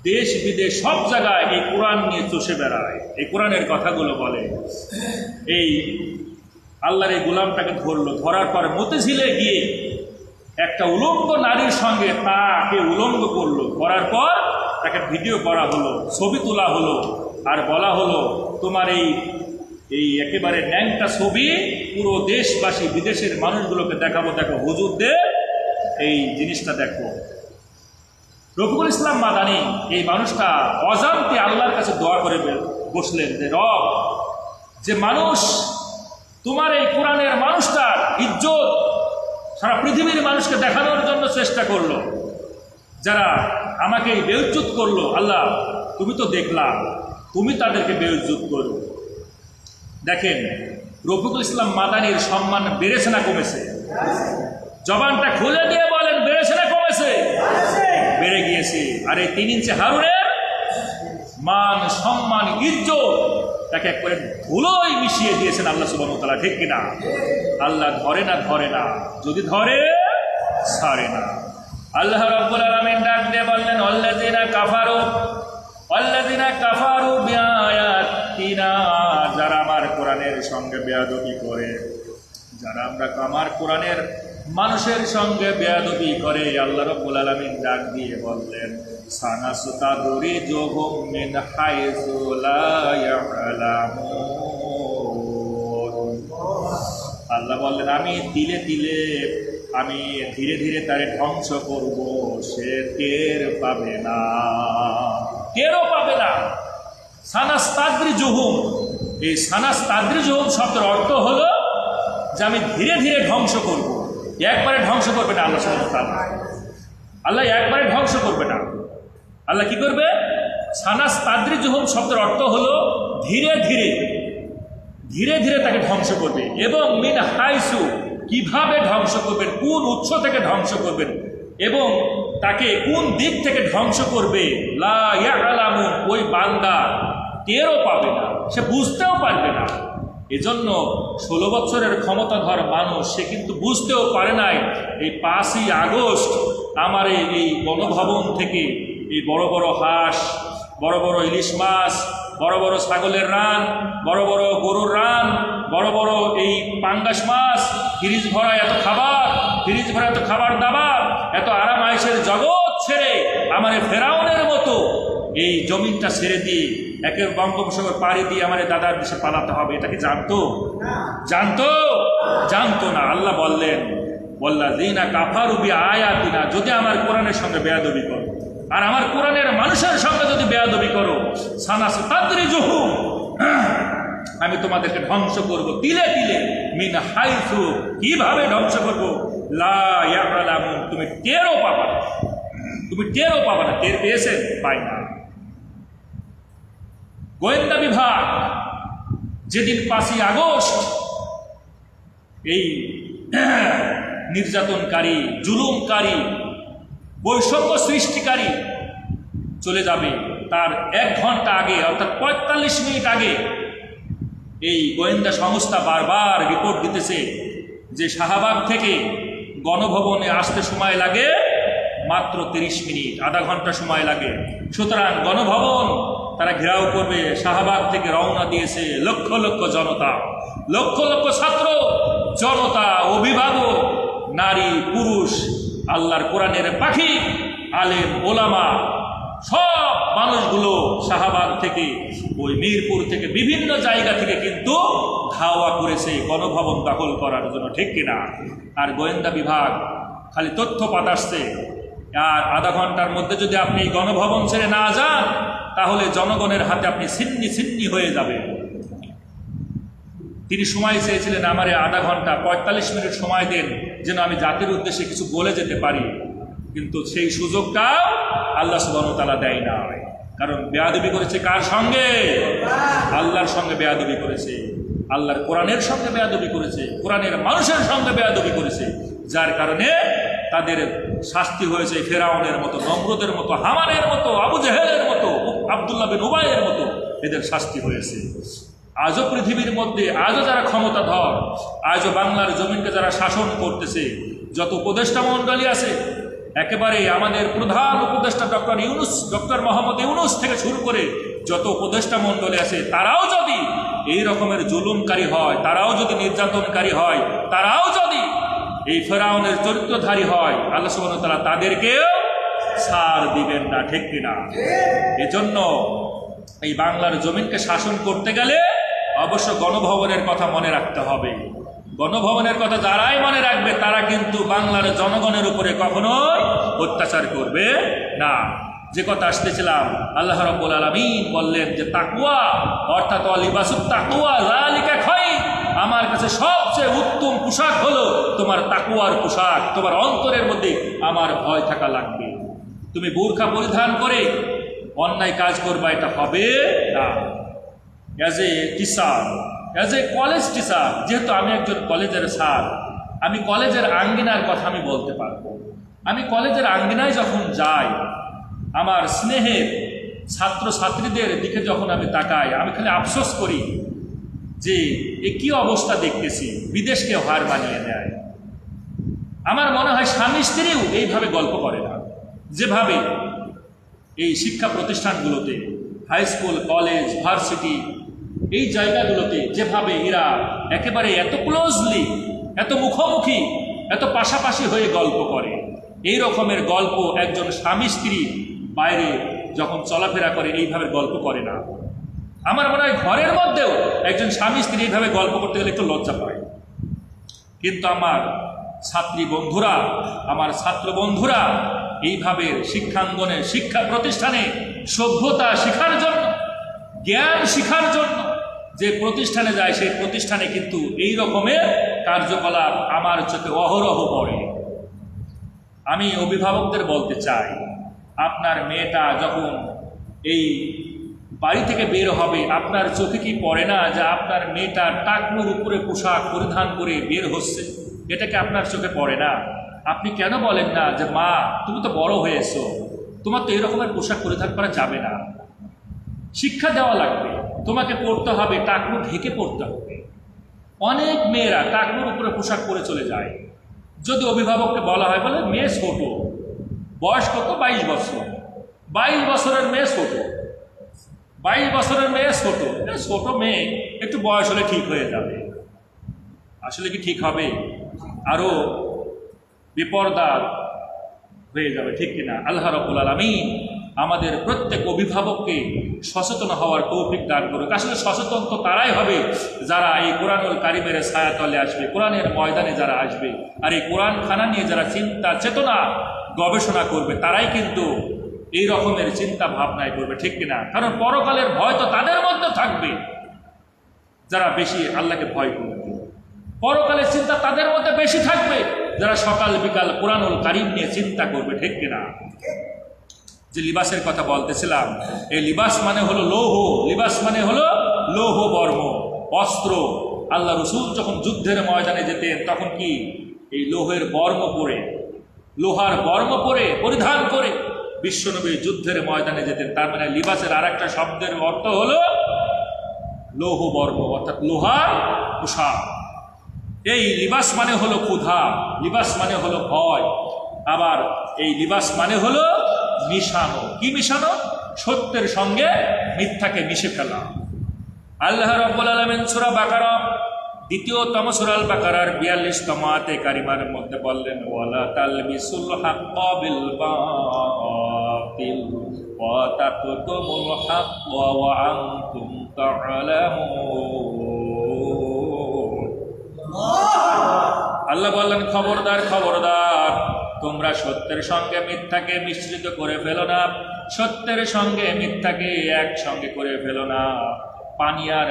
দেশ বিদেশ সব জায়গায় এই কোরআন নিয়ে চষে বেড়ায়, এই কোরআনের কথাগুলো বলে। এই আল্লাহর এই গোলামটাকে ধরলো, ধরার পর মতিঝিলে গিয়ে একটা উলঙ্গ নারীর সঙ্গে তাকে উলঙ্গ করলো, করার পর তাকে ভিডিও করা হলো, ছবি তোলা হলো, আর বলা হলো তোমার এই একেবারে ন্যাংটা ছবি পুরো দেশবাসী, বিদেশের মানুষগুলোকে দেখাবো, দেখো হুজুরদের এই জিনিসটা দেখো। রফিকুল ইসলাম মাদানি এই মানুষটা অজান্তে আল্লাহর কাছে দোয়া করে বসলেন যে, রব, যে মানুষ তোমার এই কোরআনের মানুষটার ইজ্জত সারা পৃথিবীর মানুষকে দেখানোর জন্য চেষ্টা করলো, যারা আমাকে এই বেইজ্জত করলো, আল্লাহ তুমি তো দেখলা, তুমি তাদেরকে বেইজ্জত করো। দেখেন, রফিকুল ইসলাম মাদানির সম্মান বেড়েছে না কমেছে? জবানটা খুলে দিয়ে বলেন, বেড়েছে না কমেছে? বেড়ে গিয়েছে। আর এই 3 ইঞ্চি হারুনের মান, সম্মান, ইজ্জত তাকে একবারে ধুলোই মিশিয়ে দিয়েছেন আল্লাহ সুবহানাহু ওয়া তাআলা, ঠিক কিনা? আল্লাহ ধরে না, ধরে না, যদি ধরে ছাড়ে না। আল্লাহ রাব্বুল আলামিন ডাক দিয়ে বললেন, আল্লাযিনা কাফারু বিআয়াতিনা, যারা আমার কোরআনের সঙ্গে বেয়াদবি করে, যারা আমার কোরআনের মানুষের সঙ্গে বেয়াদবি করে, আল্লাহ রাব্বুল আলামিন ডাক দিয়ে বললেন, সানাসতাদরিজুহুম মিন হাইসু লা ইয়ালামুন। আল্লাহ বললেন, আমি তিলে তিলে, আমি ধীরে ধীরে তারে ধ্বংস করব, সে টের পাবে না, টেরও পাবে না। সানাসতাদরিজুহুম, এই সানাসতাদরিজুহুম শব্দের অর্থ হলো যে আমি ধীরে ধীরে ধ্বংস করব। একবারে ধ্বংস করবে না আল্লাহ সুবহানাহু ওয়া তাআলা। আল্লাহ একবারে ধ্বংস করবে না। আল্লাহ কি করবে? সানাসতাদরিজুহুম শব্দের অর্থ হলো ধীরে ধীরে, ধীরে ধীরে তাকে ধ্বংস করবে। এবং মিন হাইসু, কিভাবে ধ্বংস করবেন, কোন উৎস থেকে ধ্বংস করবেন, এবং তাকে কোন দিক থেকে ধ্বংস করবে, লা ইয়ালামুন, ওই বান্দা টেরও পাবে না, সে বুঝতেও পারবে না। এজন্য 16 বছরের ক্ষমতাধর মানুষ সে কিন্তু বুঝতেও পারে নাই এই 5ই আগস্ট আমার এই গণভবন থেকে এই বড় বড় হাঁস, বড় বড় ইলিশ মাছ, বড় বড় ছাগলের রান, বড় বড় গরুর রান, বড় বড় এই পাঙ্গাস মাছ, ফ্রিজ ভরা এত খাবার, ফ্রিজ ভরা এত খাবার দাবার, এত আরাম আয়েশের জগৎ ছেড়ে আমার ফেরাউনের মতো এই জমিনটা ছেড়ে দিয়ে একের বঙ্গোপসাগর পাড়ি দিয়ে আমার দাদার দেশে পালাতে হবে, এটা কি জানতো? জানতো না। আল্লাহ বললেন, ওয়াল্লাযীনা কাফারু বিআয়াতিনা, যদি আমার কোরআনের সঙ্গে বেয়াদবি করো আর আমার কোরআনের মানুষের সঙ্গে যদি বেয়াদবি করো, সানাসতাদরিজুহুম, আমি তোমাদেরকে ধ্বংস করব তিলে তিলে, মিন হাইসু, কিভাবে ধ্বংস করব, লা ইয়ালামুন, তুমি টেরও পাবা না, টের পেয়েছেন? পাই না। গোয়েন্দা বিভাগ যেদিন 5ই আগস্ট এই নির্যাতনকারী, জুলুমকারী, বৈষম্য সৃষ্টিকারী চলে যাবে, তার 1 ঘন্টা আগে অর্থাৎ 45 মিনিট আগে এই গোয়েন্দা সংস্থা বারবার রিপোর্ট দিতেছে যে শাহবাগ থেকে গণভবনে আসতে সময় লাগে মাত্র 30 মিনিট, আধা ঘন্টা সময় লাগে। সুতরাং গণভবন তারা ঘেরাও করবে। শাহবাগ থেকে রওনা দিয়েছে লক্ষ লক্ষ জনতা, লক্ষ লক্ষ ছাত্র জনতা, অভিভাবক, নারী পুরুষ, আল্লাহর কোরআনের পাখি, আলেম ওলামা, সব মানুষগুলো শাহবাগ থেকে, ওই মিরপুর থেকে, বিভিন্ন জায়গা থেকে কিন্তু ধাওয়া করেছে গণভবন দখল করার জন্য, ঠিক কিনা? আর গোয়েন্দা বিভাগ খালি তথ্য পাঠাচ্ছে। আর আধা ঘন্টার মধ্যে যদি আপনি গণভবন ছেড়ে না যান, তাহলে জনগণের হাতে আপনি ছিন্নি হয়ে যাবেন। তিনি সময় চেয়েছিলেন, আমারে আধা ঘন্টা 45 মিনিট সময় দেন, যেন আমি জাতির উদ্দেশ্যে কিছু বলে যেতে পারি। কিন্তু সেই সুযোগটাও আল্লাহ সুবহানাহু ওয়া তাআলা দেয় না। কারণ বেয়াদবি করেছে কার সঙ্গে? আল্লাহর সঙ্গে বেয়াদবি করেছে, আল্লাহর কোরআনের সঙ্গে বেয়াদবি করেছে, কোরআনের মানুষের সঙ্গে বেয়াদবি করেছে, যার কারণে তাদের শাস্তি হয়েছে ফেরাউনের মতো, নমরুদের মতো, হামানের মতো, আবু জেহেলের মতো, আব্দুল্লাহ বিন উবাইয়ের মতো এদের শাস্তি হয়েছে। আজও পৃথিবীর মধ্যে, আজও যারা ক্ষমতাধর, আজও বাংলার জমিনকে যারা শাসন করতেছে, যত উপদেষ্টা মণ্ডলী আছে, একেবারে আমাদের প্রধান উপদেষ্টা ডক্টর মোহাম্মদ ইউনূস থেকে শুরু করে যত উপদেষ্টা মণ্ডলী আছে, তারাও যদি এই রকমের জুলুমকারী হয়, তারাও যদি নির্যাতনকারী হয়, তারাও যদি এই ফেরাউনের চরিত্রধারী হয়, আল্লাহ সুবহানাহু ওয়া তাআলা তাদেরকেও ছাড় দিবেন না, ঠিক কিনা? এজন্য এই বাংলার জমিনকে শাসন করতে গেলে অবশ্য গণভবনের কথা মনে রাখতে হবে। গণভবনের কথা যারাই মনে রাখবে, তারা কিন্তু বাংলার জনগণের উপরে কখনোই অত্যাচার করবে না। যে কথা আসতেছিলাম, আল্লাহ রাব্বুল আলামিন বললেন যে তাকওয়া, অর্থাৎ লিবাসুত তাকওয়া যালিকা খায়র, আমার কাছে সবচেয়ে উত্তম পোশাক হলো তোমার তাকওয়ার পোশাক। তোমার অন্তরের মধ্যে আমার ভয় থাকা লাগবে। তুমি বোরকা পরিধান করে অন্যায় কাজ করবা, এটা হবে না। As a teacher, as a college teacher, যেহেতু আমি একজন কলেজের স্যার, আমি কলেজের আঙ্গিনার কথা আমি বলতে পারবো। আমি কলেজের আঙ্গিনায় যখন যাই, আমার স্নেহের ছাত্রছাত্রীদের দিকে যখন আমি তাকাই, আমি খালি আফসোস করি যে এ কী অবস্থা দেখতেছি, বিদেশকে হার বানিয়ে দেয়। আমার মনে হয় স্বামী স্ত্রীও এইভাবে গল্প করে না, যেভাবে এই শিক্ষা প্রতিষ্ঠানগুলোতে, হাই স্কুল, কলেজ, ভার্সিটি, এই জায়গাগুলোতে যেভাবে এরা একেবারে এত ক্লোজলি, এত মুখোমুখি, এত পাশাপাশি হয়ে গল্প করে, এই রকমের গল্প একজন স্বামী স্ত্রী বাইরে যখন চলাফেরা করে এইভাবে গল্প করে না। আমার মনে হয় ঘরের মধ্যেও একজন স্বামী স্ত্রী এইভাবে গল্প করতে গেলে একটু লজ্জা পায়। কিন্তু আমার ছাত্রী বন্ধুরা, আমার ছাত্র বন্ধুরা এইভাবে শিক্ষাঙ্গনে, শিক্ষা প্রতিষ্ঠানে সভ্যতা শেখার জন্য, জ্ঞান শিখার জন্য যে প্রতিষ্ঠানে যায়, সেই প্রতিষ্ঠানে কিন্তু এই রকমের কার্যকলাপ আমার চোখে অহরহ পড়ে। আমি অভিভাবকদের বলতে চাই, আপনার মেয়েটা যখন এই বাড়ি থেকে বের হবে, আপনার চোখে কি পড়ে না যে আপনার মেয়েটা টাকনুর উপরে পোশাক পরিধান করে বের হচ্ছে? এটাকে আপনার চোখে পড়ে না? আপনি কেন বলেন না যে মা, তুমি তো বড় হয়েছো, তোমার তো এরকমের পোশাক পরিধান করা যাবে না? শিক্ষা দেওয়া লাগবে। তোমাকে পড়তে হবে, টাকলু ঢেকে পড়তে হবে। অনেক মেয়েরা টাকলুর উপরে পোশাক পরে চলে যায়। যদি অভিভাবককে বলা হয়, বলে মেয়ে ছোট, বয়স কত, 22 বছর, 22 বছরের মেয়ে ছোট, 22 বছরের মেয়ে ছোট, ছোট মেয়ে, একটু বয়স হলে ঠিক হয়ে যাবে। আসলে কি ঠিক হবে? আরো বিপর্দা হয়ে যাবে, ঠিক কিনা? আল্লাহ রাব্বুল আলামিন আমাদের প্রত্যেক অভিভাবককে সচেতন হওয়ার তৌফিক দান করুক। আসলে সচেতন তো তারাই হবে যারা এই কোরআনুল কারিমের ছায়াতলে আসবে, কোরআনের ময়দানে যারা আসবে, আর এই কোরআন খানা নিয়ে যারা চিন্তা চেতনা গবেষণা করবে, তারাই কিন্তু এই রকমের চিন্তা ভাবনায় করবে, ঠিক কিনা? কারণ পরকালের ভয় তো তাদের মধ্যে থাকবে যারা বেশি আল্লাহকে ভয় করবে। পরকালের চিন্তা তাদের মধ্যে বেশি থাকবে যারা সকাল বিকাল কোরআনুল কারিম নিয়ে চিন্তা করবে, ঠিক কিনা? যে লিবাসের কথা বলতেছিলাম, এই লিবাস মানে হলো লৌহ, লিবাস মানে হলো লৌহ বর্ম, অস্ত্র। আল্লাহ রসুল যখন যুদ্ধের ময়দানে যেতেন তখন কি এই লোহের বর্ম পরে, লোহার বর্ম পরে পরিধান করে বিশ্বনবী যুদ্ধের ময়দানে যেতেন। তার মানে লিবাসের আর একটা শব্দের অর্থ হলো লৌহ বর্ম, অর্থাৎ লোহার পোশাক। এই লিবাস মানে হলো ক্ষুধা, লিবাস মানে হলো ভয়, আবার এই লিবাস মানে হলো মিশানো। কি মিশানো? সত্যের সঙ্গে মিথ্যাকে মিশে ফেলা। আল্লাহ রাব্বুল আলামিন সূরা বাকারা, দ্বিতীয়তম সূরা আল বাকারার 42তম আয়াতে কারিমার মধ্যে বললেন, ওয়ালা তালবিসুল হাক্কা বিল বাতিল ওয়া তাকতুমুল হাক্কা ওয়া আনতুম তা'লামুন। আল্লাহ বললেন, খবরদার খবরদার, তোমরা সত্যের সঙ্গে মিথ্যাকে মিশ্রিত করে ফেলো না, সত্যের সঙ্গে মিথ্যাকে একসঙ্গে করে ফেলো না। পানি আর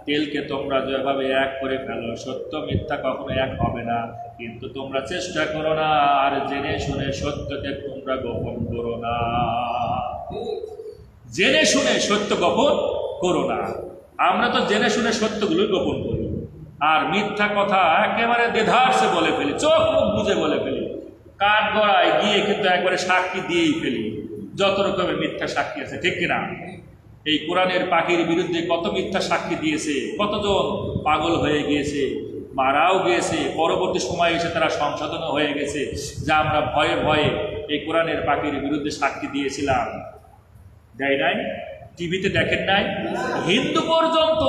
তেলকে তোমরা যেভাবে এক করে ফেলো, সত্য মিথ্যা কখনো এক হবে না। কিন্তু তোমরা চেষ্টা করো না আর জেনে শুনে সত্যকে তোমরা গোপন করো না, জেনে শুনে সত্য গোপন করো না। আমরা তো জেনে শুনে সত্যগুলো গোপন করি, আর মিথ্যা কথা একেবারে দেধারসে বলে ফেলি, চোখ মুখ বুঝে বলে ফেলি, কাঠ গড়ায় গিয়ে কিন্তু একবারে সাক্ষী দিয়েই ফেলি। যত রকমের মিথ্যা সাক্ষী আছে, ঠিক কিনা? এই কোরআনের পাখির বিরুদ্ধে কত মিথ্যা সাক্ষী দিয়েছে, কতজন পাগল হয়ে গিয়েছে, মারাও গিয়েছে, পরবর্তী সময়ে এসে তারা সংশোধনও হয়ে গেছে, যা আমরা ভয়ে ভয়ে এই কোরআনের পাখির বিরুদ্ধে সাক্ষী দিয়েছিলাম। দেয় নাই? টিভিতে দেখেন নাই? হিন্দু পর্যন্ত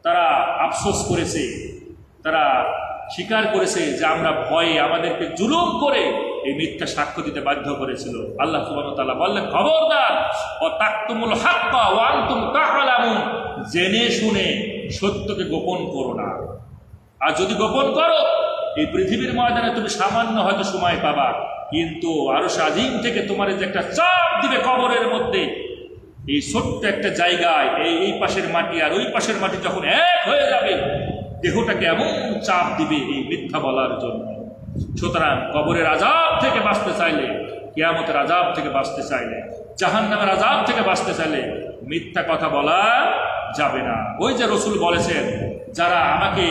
তারা আফসোস করেছে, তারা স্বীকার করেছে যে আমরা ভয়ে আমাদেরকে জুলুম করে এই মিথ্যা সাক্ষ্য দিতে বাধ্য করেছিল। আল্লাহ সুবহানাহু ওয়া তাআলা বললেন, খবরদার, ও তাকতুমুল হাক্কা ওয়া আনতুম তা'লামুন, জেনে শুনে সত্যকে গোপন করো না। আর যদি গোপন করো, এই পৃথিবীর ময়দানে তুমি সামান্য হয়তো সময় পাবা, কিন্তু আরশ আজিম থেকে তোমার যে একটা চাপ দিবে কবরের মধ্যে, এই ছোট্ট একটা জায়গায় এই পাশের মাটি আর ওই পাশের মাটি যখন এক হয়ে যাবে, দেহটাকে এমন চাপ দিবে এই মিথ্যা বলার জন্য। সুতরাং কবরের আযাব থেকে বাঁচতে চাইলে, কিয়ামতের আযাব থেকে বাঁচতে চাইলে, জাহান্নামের আযাব থেকে বাঁচতে চাইলে মিথ্যা কথা বলা যাবে না। ওই যে রাসূল বলেছেন, যারা আমাকে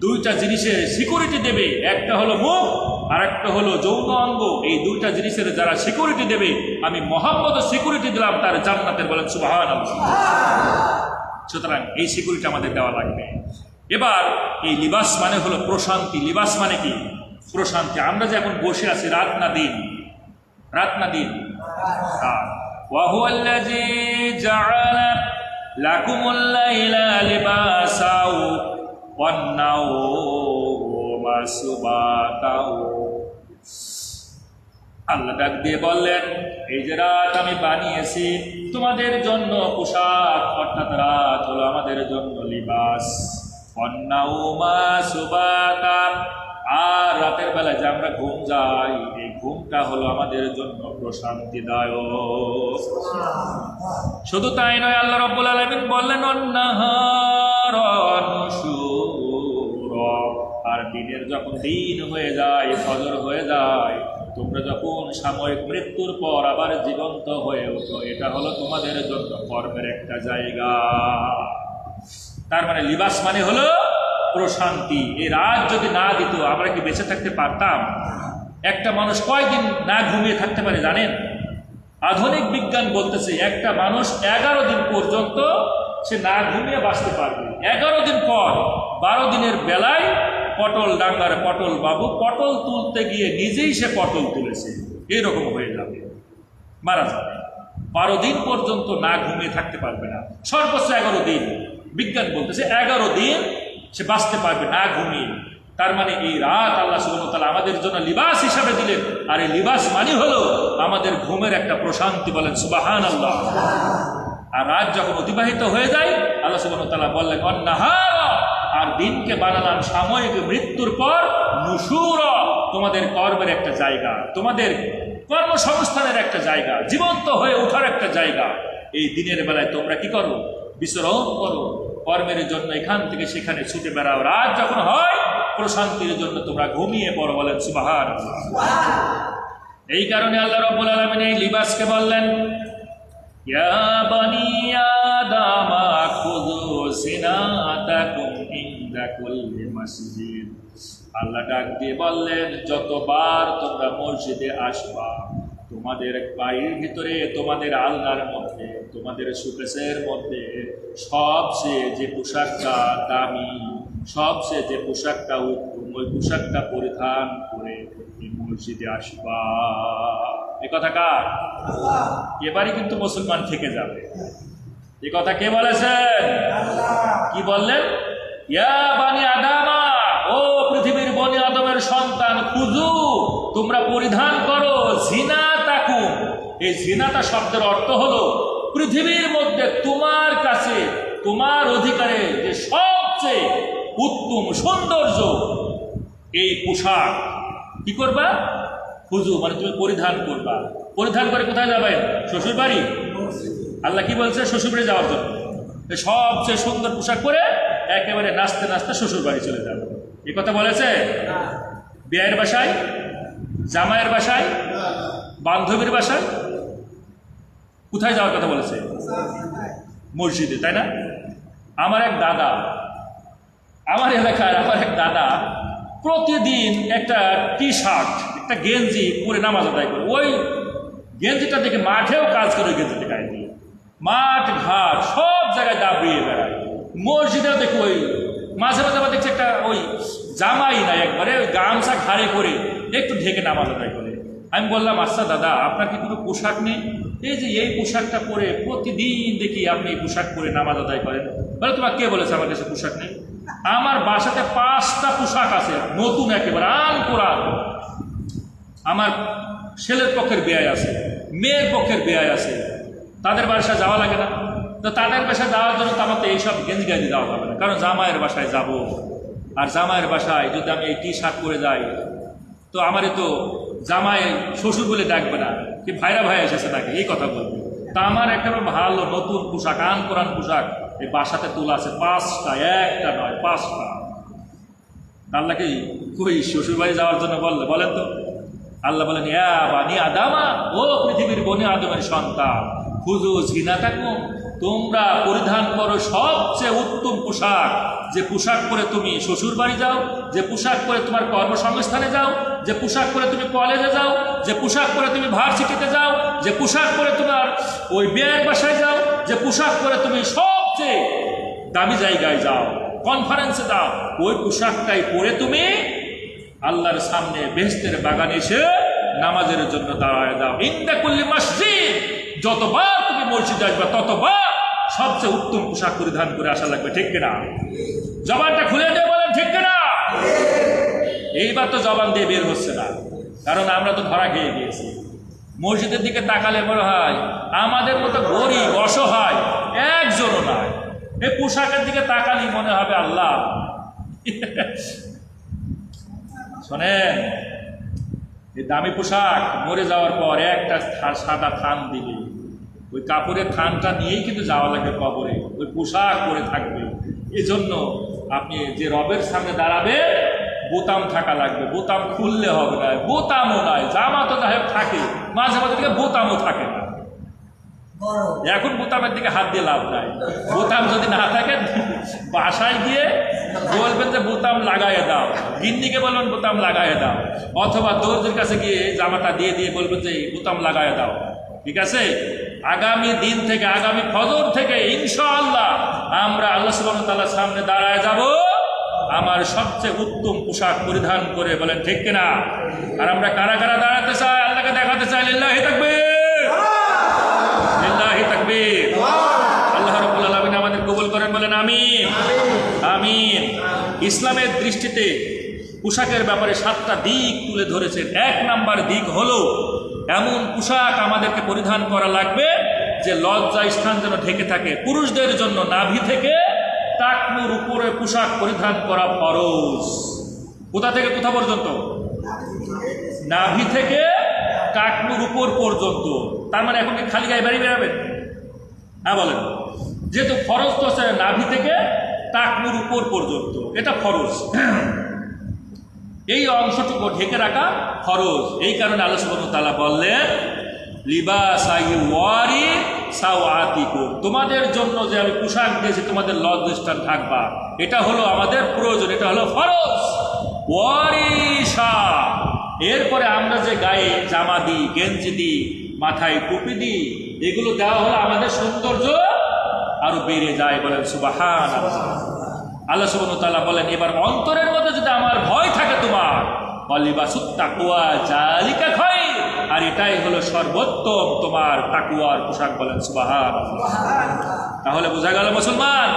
দুইটা জিনিসের সিকিউরিটি দেবে, একটা হলো মুখ আর একটা হলো যৌন অঙ্গ, এই দুইটা জিনিসের যারা সিকিউরিটি দেবে, আমি মুহাম্মদ সিকিউরিটি দিলাম তার জান্নাতের। বলেন সুবহানাল্লাহ। সুতরাং এই সিকিউরিটি আমাদের দেওয়া লাগবে। এবার এই লিবাস মানে হলো প্রশান্তি। লিবাস মানে কি? প্রশান্তি। আমরা যে এখন বসে আছি, রাত না দিন? রাত না দিন? ওয়া হুয়াল্লাযী জাআলা লাকুমুল লাইলা লিবাসাও ওয়ান নাওমা সুবাতাও। আল্লাহ ডাক দিয়ে বললেন, এই যে রাত আমি বানিয়েছি তোমাদের জন্য পোশাক, অর্থাৎ রাত হলো আমাদের জন্য লিবাস। ওয়ান নাওমা সুবাতা, আর রাতের বেলা যে আমরা ঘুম যাই, এই ঘুমটা হলো আমাদের জন্য প্রশান্তিদায়ক। শুধু তাই নয়, আল্লাহ রাব্বুল আলামিন বললেন, অন্নাহারা নুশুরা, আর দিনের যখন দিন হয়ে যায়, ফজর হয়ে যায়, তোমরা যখন সাময়িক মৃত্যুর পর আবার জীবন্ত হয়ে ওঠো, এটা হলো তোমাদের জন্য কর্মের একটা জায়গা। তার মানে লিবাস মানে হলো প্রশান্তি। এই রাত যদি না দিত, আমরা কি বেঁচে থাকতে পারতাম? একটা মানুষ কয়দিন না ঘুমিয়ে থাকতে পারে জানেন? আধুনিক বিজ্ঞান বলতেছে একটা মানুষ 11 দিন পর্যন্ত সে না ঘুমিয়ে বাঁচতে পারবে। 11 দিন পর 12 দিনের বেলায় পটল ডাঙ্গার পটল বাবু পটল তুলতে গিয়ে নিজেই সে পটল তুলেছে, এইরকম হয়ে যাবে, মারা যাবে। 12 দিন পর্যন্ত না ঘুমিয়ে থাকতে পারবে না, সর্বোচ্চ 11 দিন। বিজ্ঞান বলতেছে 11 দিন সে বাঁচতে পারবে না ঘুমিয়ে। তার মানে এই রাত আল্লাহ সুবহানাহু ওয়া তাআলা আমাদের জন্য লিবাস হিসাবে দিলেন, আর এই লিবাস মানে হলো আমাদের ঘুমের একটা প্রশান্তি। বলেন সুবহানাল্লাহ। আর রাত যখন অতিবাহিত হয়ে যায় আল্লাহ সুবহানাহু ওয়া তাআলা বললেন অন্নাহার, আর দিনকে বানালাম সাময়িক মৃত্যুর পর নুশুর, তোমাদের কর্মের একটা জায়গা, তোমাদের কর্মসংস্থানের একটা জায়গা, জীবন্ত হয়ে ওঠার একটা জায়গা। এই দিনের বেলায় তোমরা কি করো? বিচরণ করো, কর্মের জন্য এখান থেকে সেখানে ছুটে বেড়াও। রাত যখন হয় প্রশান্তির জন্য তোমরা ঘুমিয়ে পড়ো। বলেন সুবহানাল্লাহ। এই কারণে আল্লাহ রাব্বুল আলামিন এই লিবাসকে বললেন ইয়া বানি আদামা খুযু সিনাতাকুম ইনদা কুল্লি মসজিদ। আল্লাহ ডাক দিয়ে বললেন যতবার তোমরা মসজিদে আসবা, তোমাদের বাড়ির ভিতরে, তোমাদের আলনার মধ্যে, তোমাদের সুকেসের মধ্যে সবচেয়ে যে পোশাকটা দামি, সবচেয়ে যে পোশাকটা উত্তম, ওই পোশাকটা পরিধান করে এই মসজিদে আসবা। এ কথা কার? এবারই কিন্তু মুসলমান থেকে যাবে। এ কথা কে বলেছেন? কি বললেন? ইয়া বানি আদামা, ও পৃথিবীর বনি আদমের সন্তান, খুজু, তোমরা পরিধান করো জিনাতাকুম। এই জিনাতা শব্দের অর্থ হলো পৃথিবীর মধ্যে তোমার কাছে, তোমার অধিকারে যে সবচেয়ে উত্তম সৌন্দর্য এই পোশাক কি করবা? খুজু মানে তুমি পরিধান করবা। পরিধান করে কোথায় যাবেন? শ্বশুর বাড়ি। আল্লাহ কি বলছে? শ্বশুর বাড়ি যাওয়ার জন্য সবচেয়ে সুন্দর পোশাক পরে একেবারে নাচতে নাচতে শ্বশুর বাড়ি চলে যাবে। এ কথা বলেছে? বিয়ের বাসায়, জামাইয়ের বাসায়, বান্ধবীর বাসায়, কোথায় যাওয়ার কথা বলেছে? মসজিদে, তাই না? আমার এক দাদা, আমার এলাকার আমার এক দাদা প্রতিদিন একটা টি শার্ট, একটা গেঞ্জি পরে নামাজ আদায় করে। ওই গেঞ্জিটা দেখে মাঠেও কাজ করে, গেঞ্জিতে গায়ে দিয়ে মাঠ ঘাট সব জায়গায় দাবিয়ে বেড়ায়। মসজিদেও দেখো ওই মাঝে মাঝে আবার দেখছি একটা ওই জামাই না, একবারে ওই গামছা ঘাড়ে করে একটু ঢেকে নামাজ আদায় করে। আমি বললাম আচ্ছা দাদা, আপনার কি কোনো পোশাক নেই? এই যে এই পোশাকটা পরে প্রতিদিন দেখি আপনি এই পোশাক পরে নামাজ আদায় করেন। বলে তোমার কে বলেছে আমার কাছে পোশাক নেই? আমার বাসাতে 5টা পোশাক আছে, নতুন একেবারে আন কোরআন। আমার ছেলের পক্ষের বেয়াই আছে, মেয়ের পক্ষের বেয়াই আছে, তাদের বাসায় যাওয়া লাগে না। তো তাদের বাসায় যাওয়ার জন্য তো আমার তো এইসব গেঞ্জি গাঞ্জি দেওয়া হবে না, কারণ জামাইয়ের বাসায় যাব। আর জামাইয়ের বাসায় যদি আমি এই টি শার্ট পরে যাই তো আমারই তো জামাই শ্বশুর বলে ডাকবে না, কি ভাইরা ভাই এসেছে নাকি, এই কথা বলবে। তা আমার একেবারে ভালো নতুন পোশাক, আন কোরআন পোশাক এই বাসাতে তোলা আছে 5টা, একটা নয় 5টা। আল্লাহ কি কই শ্বশুর বাড়ি যাওয়ার জন্য বলেন তো? আল্লাহ বলেন ইয়া বানি আদামা, ও পৃথিবীর বনি আদমের সন্তান, খুজু জিনাতাকুম, তোমরা পরিধান করো সবচেয়ে উত্তম পোশাক। যে পোশাক পরে তুমি শ্বশুর বাড়ি যাও, যে পোশাক পরে তোমার কর্মসংস্থানে যাও, যে পোশাক পরে তুমি কলেজে যাও, যে পোশাক পরে তুমি ভার্সিটিতে যাও, যে পোশাক পরে তোমার ওই বিয়ের বাসায় যাও, যে পোশাক পরে তুমি সবচেয়ে দামি জায়গায় যাও, কনফারেন্সে যাও, ওই পোশাকটাই পরে তুমি আল্লাহর সামনে বেহেশতের বাগানে এসে নামাজের জন্য দাঁড়ায় দাও। ইনদা কুল্লি মসজিদ, যতবার তুমি মসজিদে আসবে ততবার সবচেয়ে উত্তম পোশাক পরিধান করে আসা লাগবে, ঠিক কিনা? জবানটা খুলে দিয়ে বলেন ঠিক কিনা? এইবার তো জবান দিয়ে বের হচ্ছে না, কারণ আমরা তো ধরা খেয়ে গিয়েছি। মসজিদের দিকে তাকালে মনে হয় আমাদের মতো গরিব অসহায় একজনও নয়। এই পোশাকের দিকে তাকালেই মনে হবে আল্লাহ। শোনেন, এই দামি পোশাক মরে যাওয়ার পর একটা সাদা থান দিবে, ওই কাপড়ের থানটা নিয়েই কিন্তু যাওয়া লাগবে কবরে, ওই পোশাক পরে থাকবে। এজন্য আপনি যে রবের সামনে দাঁড়াবে বোতাম থাকা লাগবে, বোতাম খুললে হবে না, বোতামও নাই, জামা তো যাই হোক থাকে, মাঝে মাঝে দিকে বোতামও থাকে না। এখন বোতামের দিকে হাত দিয়ে লাভ নাই। বোতাম যদি না থাকে বাসায় গিয়ে বলবেন যে বোতাম লাগাইয়ে দাও, গিন্নিকে বলবেন বোতাম লাগাইয়ে দাও, অথবা দর্জির কাছে গিয়ে জামাটা দিয়ে দিয়ে বলবেন যে বোতাম লাগাইয়ে দাও। ঠিক আছে? আগামী দিন থেকে, আগামী ফজর থেকে ইনশাআল্লাহ আমরা আল্লাহ সুবহানাহু ওয়া তাআলার সামনে দাঁড়ায় যাব আমার সবচেয়ে উত্তম পোশাক পরিধান করে। বলেন ঠিক কিনা? আর আমরা কারা কারা দাঁড়াতে চাই, আল্লাহকে দেখাতে চাই? লিল্লাহি তাকবীর, লিল্লাহি তাকবীর। আল্লাহ রাব্বুল আলামিন আমাদের কবুল করেন, বলেন আমিন, আমিন। ইসলামের দৃষ্টিতে পোশাকের ব্যাপারে 7টা দিক তুলে ধরেছেন। 1 নাম্বার দিক হলো এমন পোশাক আমাদেরকে পরিধান করা লাগবে যে লজ্জা স্থান যেন ঢেকে থাকে। পুরুষদের জন্য নাভি থেকে টাকনুর উপরে পোশাক পরিধান করা ফরজ। কোথা থেকে কোথা পর্যন্ত? নাভি থেকে টাকনুর উপর পর্যন্ত। তার মানে এখন কি খালি গায়ে বাড়ি বেরাবেন? হ্যাঁ বলেন। যেহেতু ফরজ তো নাভি থেকে টাকনুর উপর পর্যন্ত, এটা ফরজ। এই অংশটুকু ঢেকে রাখা ফরজ। এই কারণে আল্লাহ সুবহানাহু ওয়া তাআলা বললেন লিবাসাইওয়ারি সাওয়াতিকুম, তোমাদের জন্য যে আমি পোশাক দিয়েছি তোমাদের লজ্জাস্থান থাকবা, এটা হলো আমাদের প্রয়োজন, এটা হলো ফরজ। ওয়ারিসা, এরপরে আমরা যে গায়ে জামা দিই, গেঞ্জি দিই, মাথায় টুপি দিই, এগুলো দেওয়া হলো আমাদের সৌন্দর্য আরো বেড়ে যায়। বলেন সুবহানাল্লাহ। আল্লাহ সুবহানাহু ওয়া তাআলা বলেন এবার অন্তরের মধ্যে যদি আমার ভয় থাকে তোমার, ওয়ালিবাসুত তাকওয়া যালিকা খায়র, আর এটাই হলো সর্বোত্তম তোমার তাকওয়ার পোশাক। বলেন সুবহানাল্লাহ। তাহলে বোঝা গেল মুসলমান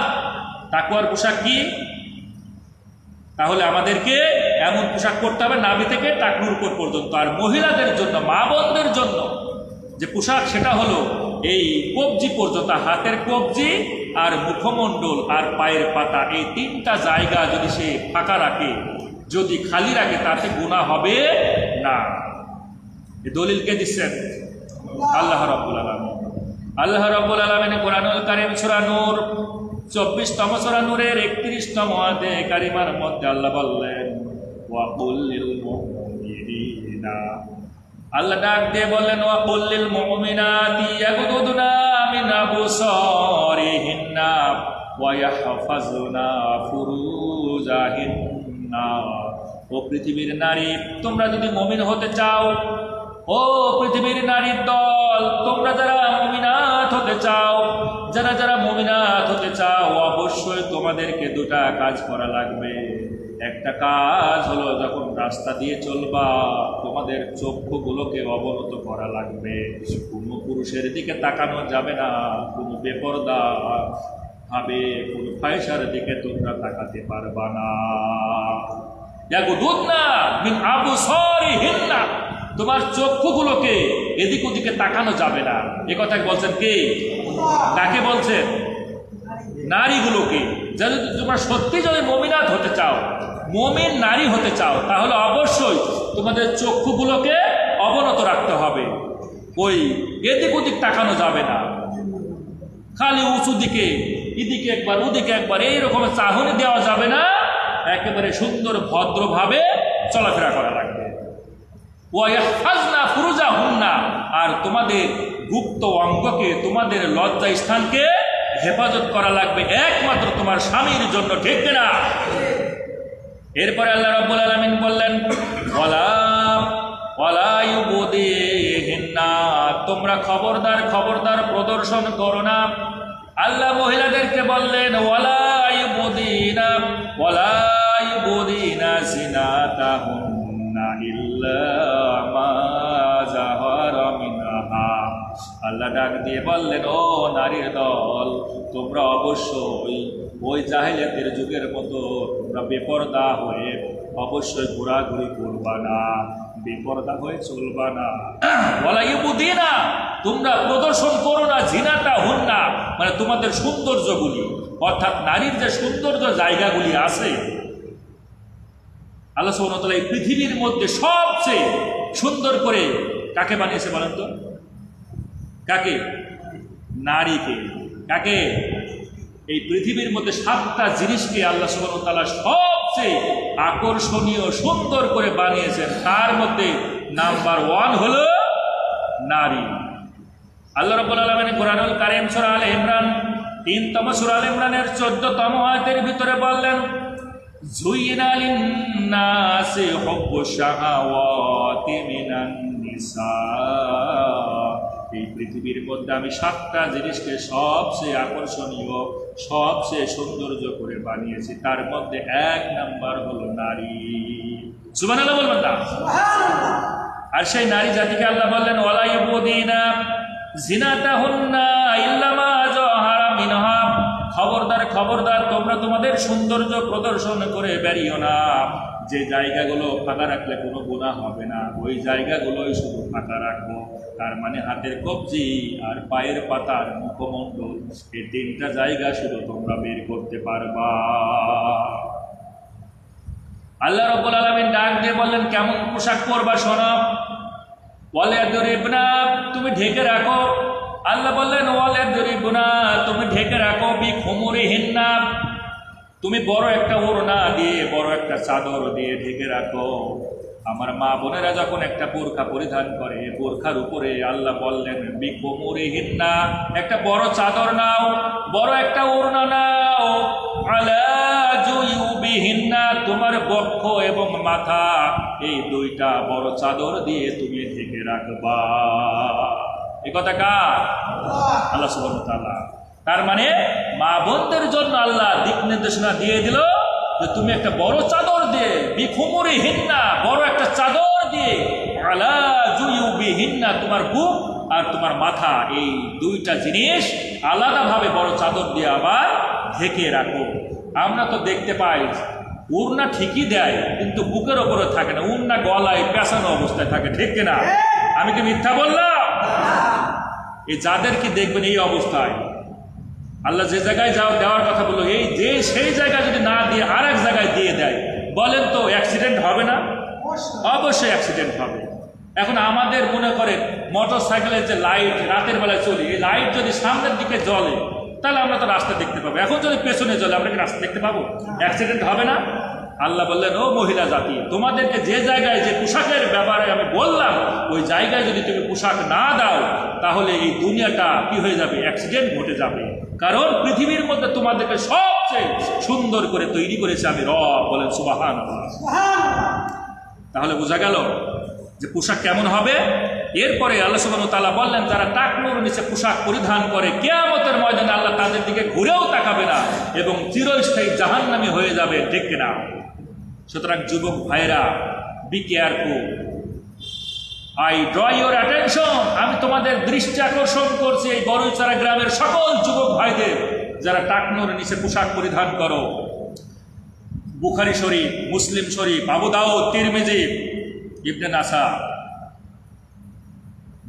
তাকওয়ার পোশাক কি? তাহলে আমাদেরকে এমন পোশাক পরতে হবে নাভি থেকে টাকনুর উপর পর্যন্ত। আর মহিলাদের জন্য, মা বোনদের জন্য যে পোশাক, সেটা হলো এই কবজি পর্যন্ত, হাতের কবজি আর মুখমণ্ডল আর পায়ের পাতা, এই 3টা জায়গা যদি সে ফাঁকা রাখে, যদি খালি রাখে, তাতে গুনাহ হবে না। এই দলিল কে দিচ্ছেন? আল্লাহ রাব্বুল আলামিন। আল্লাহ রাব্বুল আলামিন কোরআনুল কারীম সূরা নূর 24তম সূরা নূরের 31তম আয়াতে কারিমার মধ্যে আল্লাহ বললেন ওয়া কুল লিল মুমিনিনা, আল্লাহ ডাক দিয়ে বললেন ওয়া কুল লিল মুমিনাতি ইয়াগুদুনা মিন আবসারিহিন্না ওয়া ইয়াহফাজুনা ফুরুজাহিন্না। ও পৃথিবীর নারী, তোমরা যদি মুমিন হতে চাও, ও পৃথিবীর নারীর দল, তোমরা যারা মুমিনাত হতে চাও, যারা মুমিনাত হতে চাও, অবশ্যই তোমাদেরকে 2টা কাজ করা লাগবে। একটা কাজ হলো যখন রাস্তা দিয়ে চলবা, তোমাদের চক্ষুগুলোকে অবনত করা লাগবে। কোনো পুরুষের দিকে তাকানো যাবে না, কোনো বেপরদা ভাবে কোনো ফাহিশার দিকে তোমরা তাকাতে পারবা না। ইয়াগুদুনা মিন আবসারিহিন্না, তোমার চক্ষুগুলোকে এদিক ওদিকে তাকানো যাবে না। এ কথা বলছেন কে? কাকে বলছেন? নারীগুলোকে। যদি তোমরা সত্যি যদি মুমিনাত হতে চাও, মুমিন নারী হতে চাও, তাহলে অবশ্যই তোমাদের চক্ষুগুলোকে অবনত রাখতে হবে। ওই এদিক ওদিক তাকানো যাবে না, খালি উঁচু দিকে, এদিকে একবার ওদিকে একবার, এইরকম চাহনি দেওয়া যাবে না। একেবারে সুন্দর ভদ্রভাবে চলাফেরা করা লাগবে। ওয়াহফাজনা ফুরুজাহুন্না, আর তোমাদের গুপ্ত অঙ্গকে, তোমাদের লজ্জা স্থানকে হেফাজত করা লাগবে একমাত্র তোমার স্বামীর জন্য। ঠিক না? এরপরে আল্লাহ রাব্বুল আলামিন বললেন ওয়ালা ইউবদিহিন্না, তোমরা খবরদার প্রদর্শন করো না। আল্লাহ মহিলাদেরকে বললেন ওয়ালা ইউবদিনা জিনাতাহুন্না ইল্লা মা যাহারা মিনহা। আল্লাহ ডাক দিয়ে বললেন ও নারীর দল, তোমরা অবশ্যই ওই জাহেলিয়াতের যুগের মতো তোমরা বেপরদা হয়ে অবশ্যই ঘোরাঘুরি করবা না, বেপরদা হয়ে চলবা না। ওয়ালা ইউবদিনা, তোমরা প্রদর্শন করো না জিনাতাহুন্না, মানে তোমাদের সৌন্দর্যগুলি, অর্থাৎ নারীর যে সৌন্দর্য জায়গাগুলি আছে। আল্লাহ সুবহানাহু ওয়া তাআলা এই পৃথিবীর মধ্যে সবচেয়ে সুন্দর করে কাকে বানিয়েছে বলেন তো? কাকে? নারীকে। কাকে? এই পৃথিবীর মধ্যে 7টা জিনিসকে আল্লাহ সুবহানাহু ওয়া তাআলা সবচেয়ে আকর্ষণীয় সুন্দর করে বানিয়েছেন। তার মধ্যে নাম্বার 1 হলো নারী। আল্লাহ রাব্বুল আলামিন কোরআনুল কারীম সূরা আলে ইমরান 3তম সূরা আলে ইমরানের 14তম আয়াতের ভিতরে বললেন যুইনা লিন-নাসি হুব্বুশ শাহাওয়াতি মিনান নিসা এই পৃথিবীর মধ্যে আমি 7টা জিনিসকে সবচেয়ে আকর্ষণীয়, সবচেয়ে সৌন্দর্য করে বানিয়েছি, তার মধ্যে 1 নাম্বার হলো নারী। সুবহানাল্লাহ বলবেন না? আর সেই নারী জাতিকে আল্লাহ বললেন ওয়ালা ইউবদিনা জিনাতাহুন্না ইল্লা মা যাহারা মিনহা, খবরদার খবরদার, তোমরা তোমাদের সৌন্দর্য প্রদর্শন করে বেরিও না। যে জায়গাগুলো ফাঁকা রাখলে কোনো গুনাহ হবে না, ওই জায়গাগুলোই শুধু ফাঁকা রাখবো। তার মানে হাতের কবজি আর পায়ের পাতার মুখমণ্ডল, এই 3টা জায়গা শুধু তোমরা বের করতে পারবা। আল্লাহ রাব্বুল আলামিন ডাক দিয়ে বললেন কেমন পোশাক পরবা শোনো। ওয়ালাদরিবনা, তুমি ঢেকে রাখো। আল্লাহ বললেন ওয়ালাদরিবনা, তুমি ঢেকে রাখো বিখুমুরিহিন্না, তুমি বড় একটা ওড়না দিয়ে, বড় একটা চাদর দিয়ে ঢেকে রাখো। আমার মা বোনেরা যখন একটা বোরখা পরিধান করে, বোরখার উপরে আল্লাহ বললেন বিখুমুরিহিন্না, একটা বড় চাদর নাও, বড় একটা ওড়না নাও। আলা জুয়ুবিহিন্না, তোমার বক্ষ এবং মাথা, এই 2টা বড় চাদর দিয়ে তুমি ঢেকে রাখবা। এই কথা কার? আল্লাহ সুবহানাহু ওয়া তাআলা। তার মানে মা বোনদের জন্য আল্লাহ দিক নির্দেশনা দিয়ে দিল যে তুমি একটা বড় চাদর দিয়ে, বিখুমুরিহিন্না, বড় একটা চাদর দিয়ে, আলা জুয়ুবিহিন্না, তোমার বুক আর তোমার মাথা, এই 2টা জিনিস আলাদাভাবে বড় চাদর দিয়ে আবার ঢেকে রাখো। আমরা তো দেখতে পাই ওড়না ঠিকই দেয় কিন্তু বুকের ওপরে থাকে না, ওড়না গলায় পেঁচানো অবস্থায় থাকে, ঠিক কিনা? আমি কি মিথ্যা বললাম? এই যাদেরকে দেখবেন এই অবস্থায়, আল্লাহ যে জায়গায় দেওয়ার কথা বললো, এই যে সেই জায়গায় যদি না দিয়ে আর এক জায়গায় দিয়ে দেয়, বলেন তো অ্যাক্সিডেন্ট হবে না? অবশ্যই অ্যাক্সিডেন্ট হবে। এখন আমাদের মনে করেন মোটর সাইকেলের যে লাইট রাতের বেলায় চলে, এই লাইট যদি সামনের দিকে জ্বলে তাহলে আমরা তো রাস্তা দেখতে পাবো। এখন যদি পেছনে জ্বলে আমরা কি রাস্তা দেখতে পাবো? অ্যাক্সিডেন্ট হবে না? আল্লাহ বললেন ও মহিলা জাতি, তোমাদেরকে যে জায়গায় যে পোশাকের ব্যাপারে আমি বললাম, ওই জায়গায় যদি তুমি পোশাক না দাও তাহলে এই দুনিয়াটা কি হয়ে যাবে? অ্যাক্সিডেন্ট ঘটে যাবে। কারণ পৃথিবীর মধ্যে তোমাদেরকে সবচেয়ে সুন্দর করে তৈরি করেছে আমি রব। বলেন সুবহানাল্লাহ। তাহলে বোঝা গেল যে পোশাক কেমন হবে। এরপরে আল্লাহ সুবহানাহু ওয়া তাআলা বললেন যারা টাকনুর নিচে পোশাক পরিধান করে, কিয়ামতের ময়দানে আল্লাহ তাদের দিকে ঘুরেও তাকাবে না এবং চিরস্থায়ী জাহান্নামী হয়ে যাবে, ঠিক কিনা? সুতরাং যুবক ভাইরা, be careful. I draw your attention, আমি তোমাদের দৃষ্টি আকর্ষণ করছি এই বড়ইচারা গ্রামের সকল যুবক ভাইদের যারা টাকনুর নিচে পোশাক পরিধান করো। বুখারী শরীফ, মুসলিম শরীফ, আবু দাউদ, তিরমিজি, ইবনে নাসা,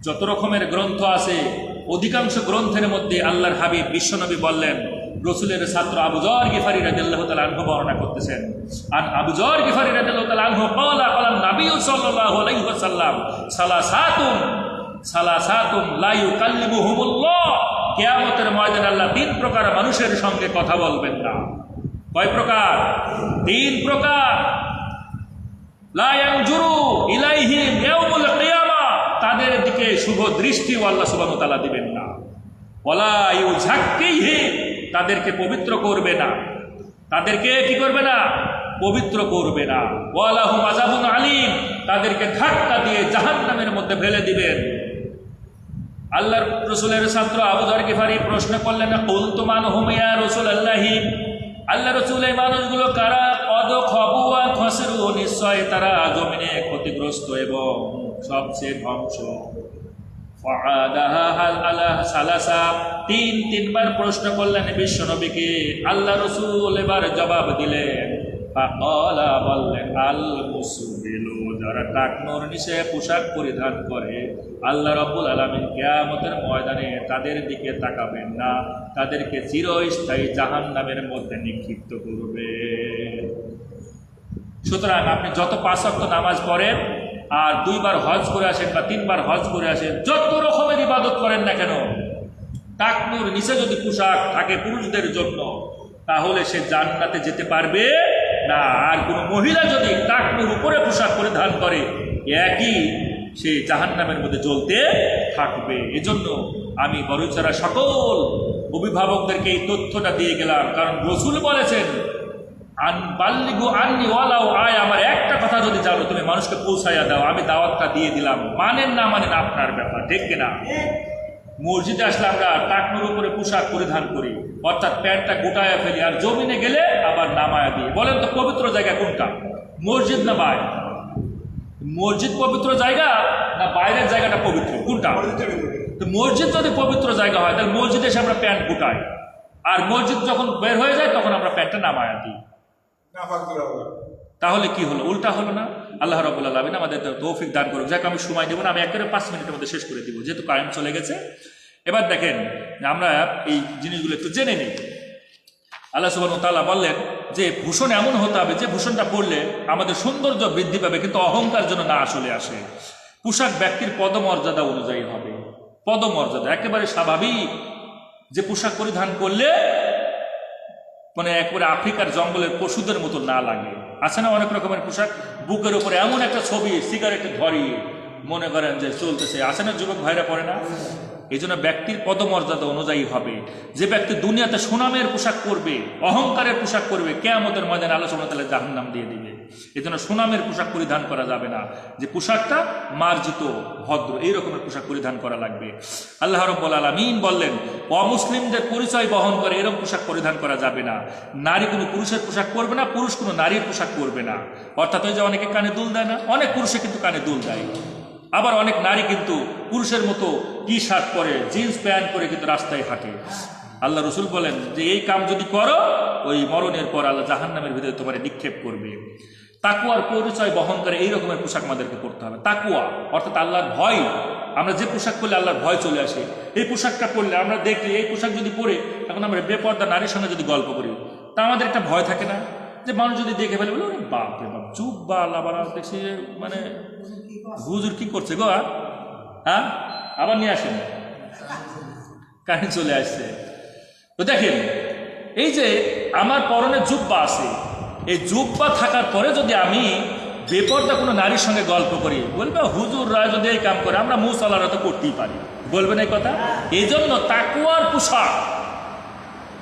যত রকমের গ্রন্থ আছে অধিকাংশ গ্রন্থের মধ্যে আল্লাহর হাবিব বিশ্বনবী বললেন, রসুলের ছাত্র আবু যর গিফারী রাদিয়াল্লাহু তাআলা আনহু বর্ণনা করতেছেন, আর আবু যর গিফারী রাদিয়াল্লাহু তাআলা আনহু ক্বালা ক্বালা নবী সাল্লাল্লাহু আলাইহি ওয়াসাল্লাম সালাসাতুন লা ইউকাল্লিমুহুমুল্লাহ, কিয়ামতের ময়দানে আল্লাহ 3 প্রকার মানুষের সঙ্গে কথা বলবেন না। কয় প্রকার? 3 প্রকার। লা ইয়ানজুরু ইলাইহিম ইয়াউমুল কিয়ামা, তাদের দিকে শুভ দৃষ্টিও আল্লাহ সুবহানাহু ওয়া তাআলা দিবেন না। ওয়ালা ইউযাক্কিহিম, তাদেরকে পবিত্র করবে না। তাদেরকে কি করবে না? পবিত্র করবে না। ওয়ালাহুম আযাবুন আলীম, তাদেরকে ধাক্কা দিয়ে জাহান্নামের মধ্যে ফেলে দিবেন। আল্লাহর রাসূলের ছাত্র আবু যর গিফারী প্রশ্ন করলেন, কুলতু মান হুম ইয়া রাসূলুল্লাহি, আল্লাহ রাসূল এই মানুষগুলো কারা? কদ খাবু ওয়া খাসিরু, নিশ্চয় তারা জমিনে ক্ষতিগ্রস্ত এবং সবচেয়ে ধ্বংস। তিনবার প্রশ্ন করলেন বিশ্বনবীকে। আল্লাহ রাসূল এবার জবাব দিলেন, বললেন আল মুসবিলু, যারা টাকনুর নিচে পোশাক পরিধান করে, আল্লাহ রাব্বুল আলামিন কিয়ামতের ময়দানে তাদের দিকে তাকাবেন না, তাদেরকে চিরস্থায়ী জাহান্নামের মধ্যে নিক্ষিপ্ত করবে। সুতরাং আপনি যত 5 ওয়াক্ত নামাজ পড়েন আর 2 বার হজ করে আসেন বা 3 বার হজ করে আসেন, যত রকমের ইবাদত করেন না কেন, টাকনুর নিচে যদি পোশাক থাকে পুরুষদের জন্য, তাহলে সে জান্নাতে যেতে পারবে না। আর কোনো মহিলা যদি টাকনুর উপরে পোশাক পরিধান করে, একই সে জাহান্নামের মধ্যে জ্বলতে থাকবে। এজন্য আমি বড়ইচারা সকল অভিভাবকদেরকে এই তথ্যটা দিয়ে গেলাম, কারণ রাসূল বলেছেন বাল্লিগু আন্নি ওয়ালাউ আয়া, আমার একটা কথা যদি জানো তুমি মানুষকে পৌঁছাইয়া দাও, আমি দাওয়াতটা দিয়ে দিলাম। মানেন না মানেন আপনার ব্যাপার, ঠিক কিনা? মসজিদে আসলে আমরা টাকনুর উপরে পোশাক পরিধান করি, অর্থাৎ প্যান্টটা গোটায় ফেলি, আর জমিনে গেলে আবার নামায়া দিই। বলেন তো পবিত্র জায়গা কোনটা, মসজিদ না বাইরে? মসজিদ পবিত্র জায়গা না বাইরের জায়গাটা পবিত্র, কোনটা? তো মসজিদ যদি পবিত্র জায়গা হয় তাহলে মসজিদে এসে আমরা প্যান্ট গোটাই, আর মসজিদ যখন বের হয়ে যায় তখন আমরা প্যান্টটা নামায়া দিই। তাহলে কি হলো? উল্টা হলো না? আল্লাহ রাব্বুল আলামিন আমাদের তৌফিক দান করুক। যাকে আমি সময় দেবো না, আমি একেবারে 5 মিনিটের মধ্যে শেষ করে দিব, যেহেতু কারেন্ট চলে গেছে। এবার দেখেন, আমরা এই জিনিসগুলো একটু জেনে নিই। আল্লাহ সুবহানাহু ওয়া তাআলা বললেন যে ভূষণ এমন হতে হবে যে ভূষণটা পরলে আমাদের সৌন্দর্য বৃদ্ধি পাবে, কিন্তু অহংকার যেন না আসলে আসে। পোশাক ব্যক্তির পদমর্যাদা অনুযায়ী হবে, পদমর্যাদা একেবারে স্বাভাবিক, যে পোশাক পরিধান করলে মানে একেবারে আফ্রিকার জঙ্গলের পশুদের মতো না লাগে। আছে না অনেক রকমের পোশাক, বুকের উপরে এমন একটা ছবি সিগারেটে ধরিয়ে মনে করেন যে চলতেছে, আছে না, যুবক ভাইরা পড়ে না? এই জন্য ব্যক্তির পদমর্যাদা অনুযায়ী হবে। যে ব্যক্তি দুনিয়াতে সুনামের পোশাক পরবে, অহংকারের পোশাক পরবে, কিয়ামতের ময়দানে আল্লাহ সুবহানাহু ওয়া তাআলা জাহান্নাম দিয়ে দিবে। এই জন্য সুনামের পোশাক পরিধান করা যাবে না, যে পোশাকটা মার্জিত ভদ্র এই রকমের পোশাক পরিধান করা লাগবে। আল্লাহ রাব্বুল আলামিন বললেন অমুসলিমদের পরিচয় বহন করে এরকম পোশাক পরিধান করা যাবে না। নারী কোনো পুরুষের পোশাক পরবে না, পুরুষ কোনো নারীর পোশাক পরবে না। অর্থাৎ ওই যে অনেকে কানে দুল দেয় না, অনেক পুরুষে কিন্তু কানে দুল দেয়, আবার অনেক নারী কিন্তু পুরুষের মতো টি শার্ট পরে, জিন্স প্যান্ট পরে কিন্তু রাস্তায় হাঁটে। আল্লাহ রসুল বলেন যে এই কাম যদি করো, ওই মরণের পর আল্লাহ জাহান্নামের ভিতরে তোমার নিক্ষেপ করবে। তাকুয়ার পরিচয় বহন করে এই রকমের পোশাক আমাদেরকে পরতে হবে। তাকুয়া অর্থাৎ আল্লাহর ভয়। আমরা যে পোশাক পরলে আল্লাহর ভয় চলে আসে, এই পোশাকটা পরলে আমরা দেখলে এই পোশাক যদি পরে এখন আমরা বেপর্দা নারীর সঙ্গে যদি গল্প করি, তা আমাদের একটা ভয় থাকে না, যে মানুষ যদি দেখে ফেলে বলে বাপ রে বাপ, চুপ বা আল্লাহ দেখছি মানে হুজুর কি করছে গো, হ্যাঁ আবার নিয়ে আসেন, কাহিনী চলে আসছে। তো দেখেন, এই যে আমার পরনে জুব্বা আছে, এই জুব্বা থাকার পরে যদি আমি বেপরদা কোনো নারীর সঙ্গে গল্প করি, বলবে হুজুররা যদি এই কাম করে আমরা মুসাল্লারা তো করতেই পারি, বলবেন এই কথা। এই জন্য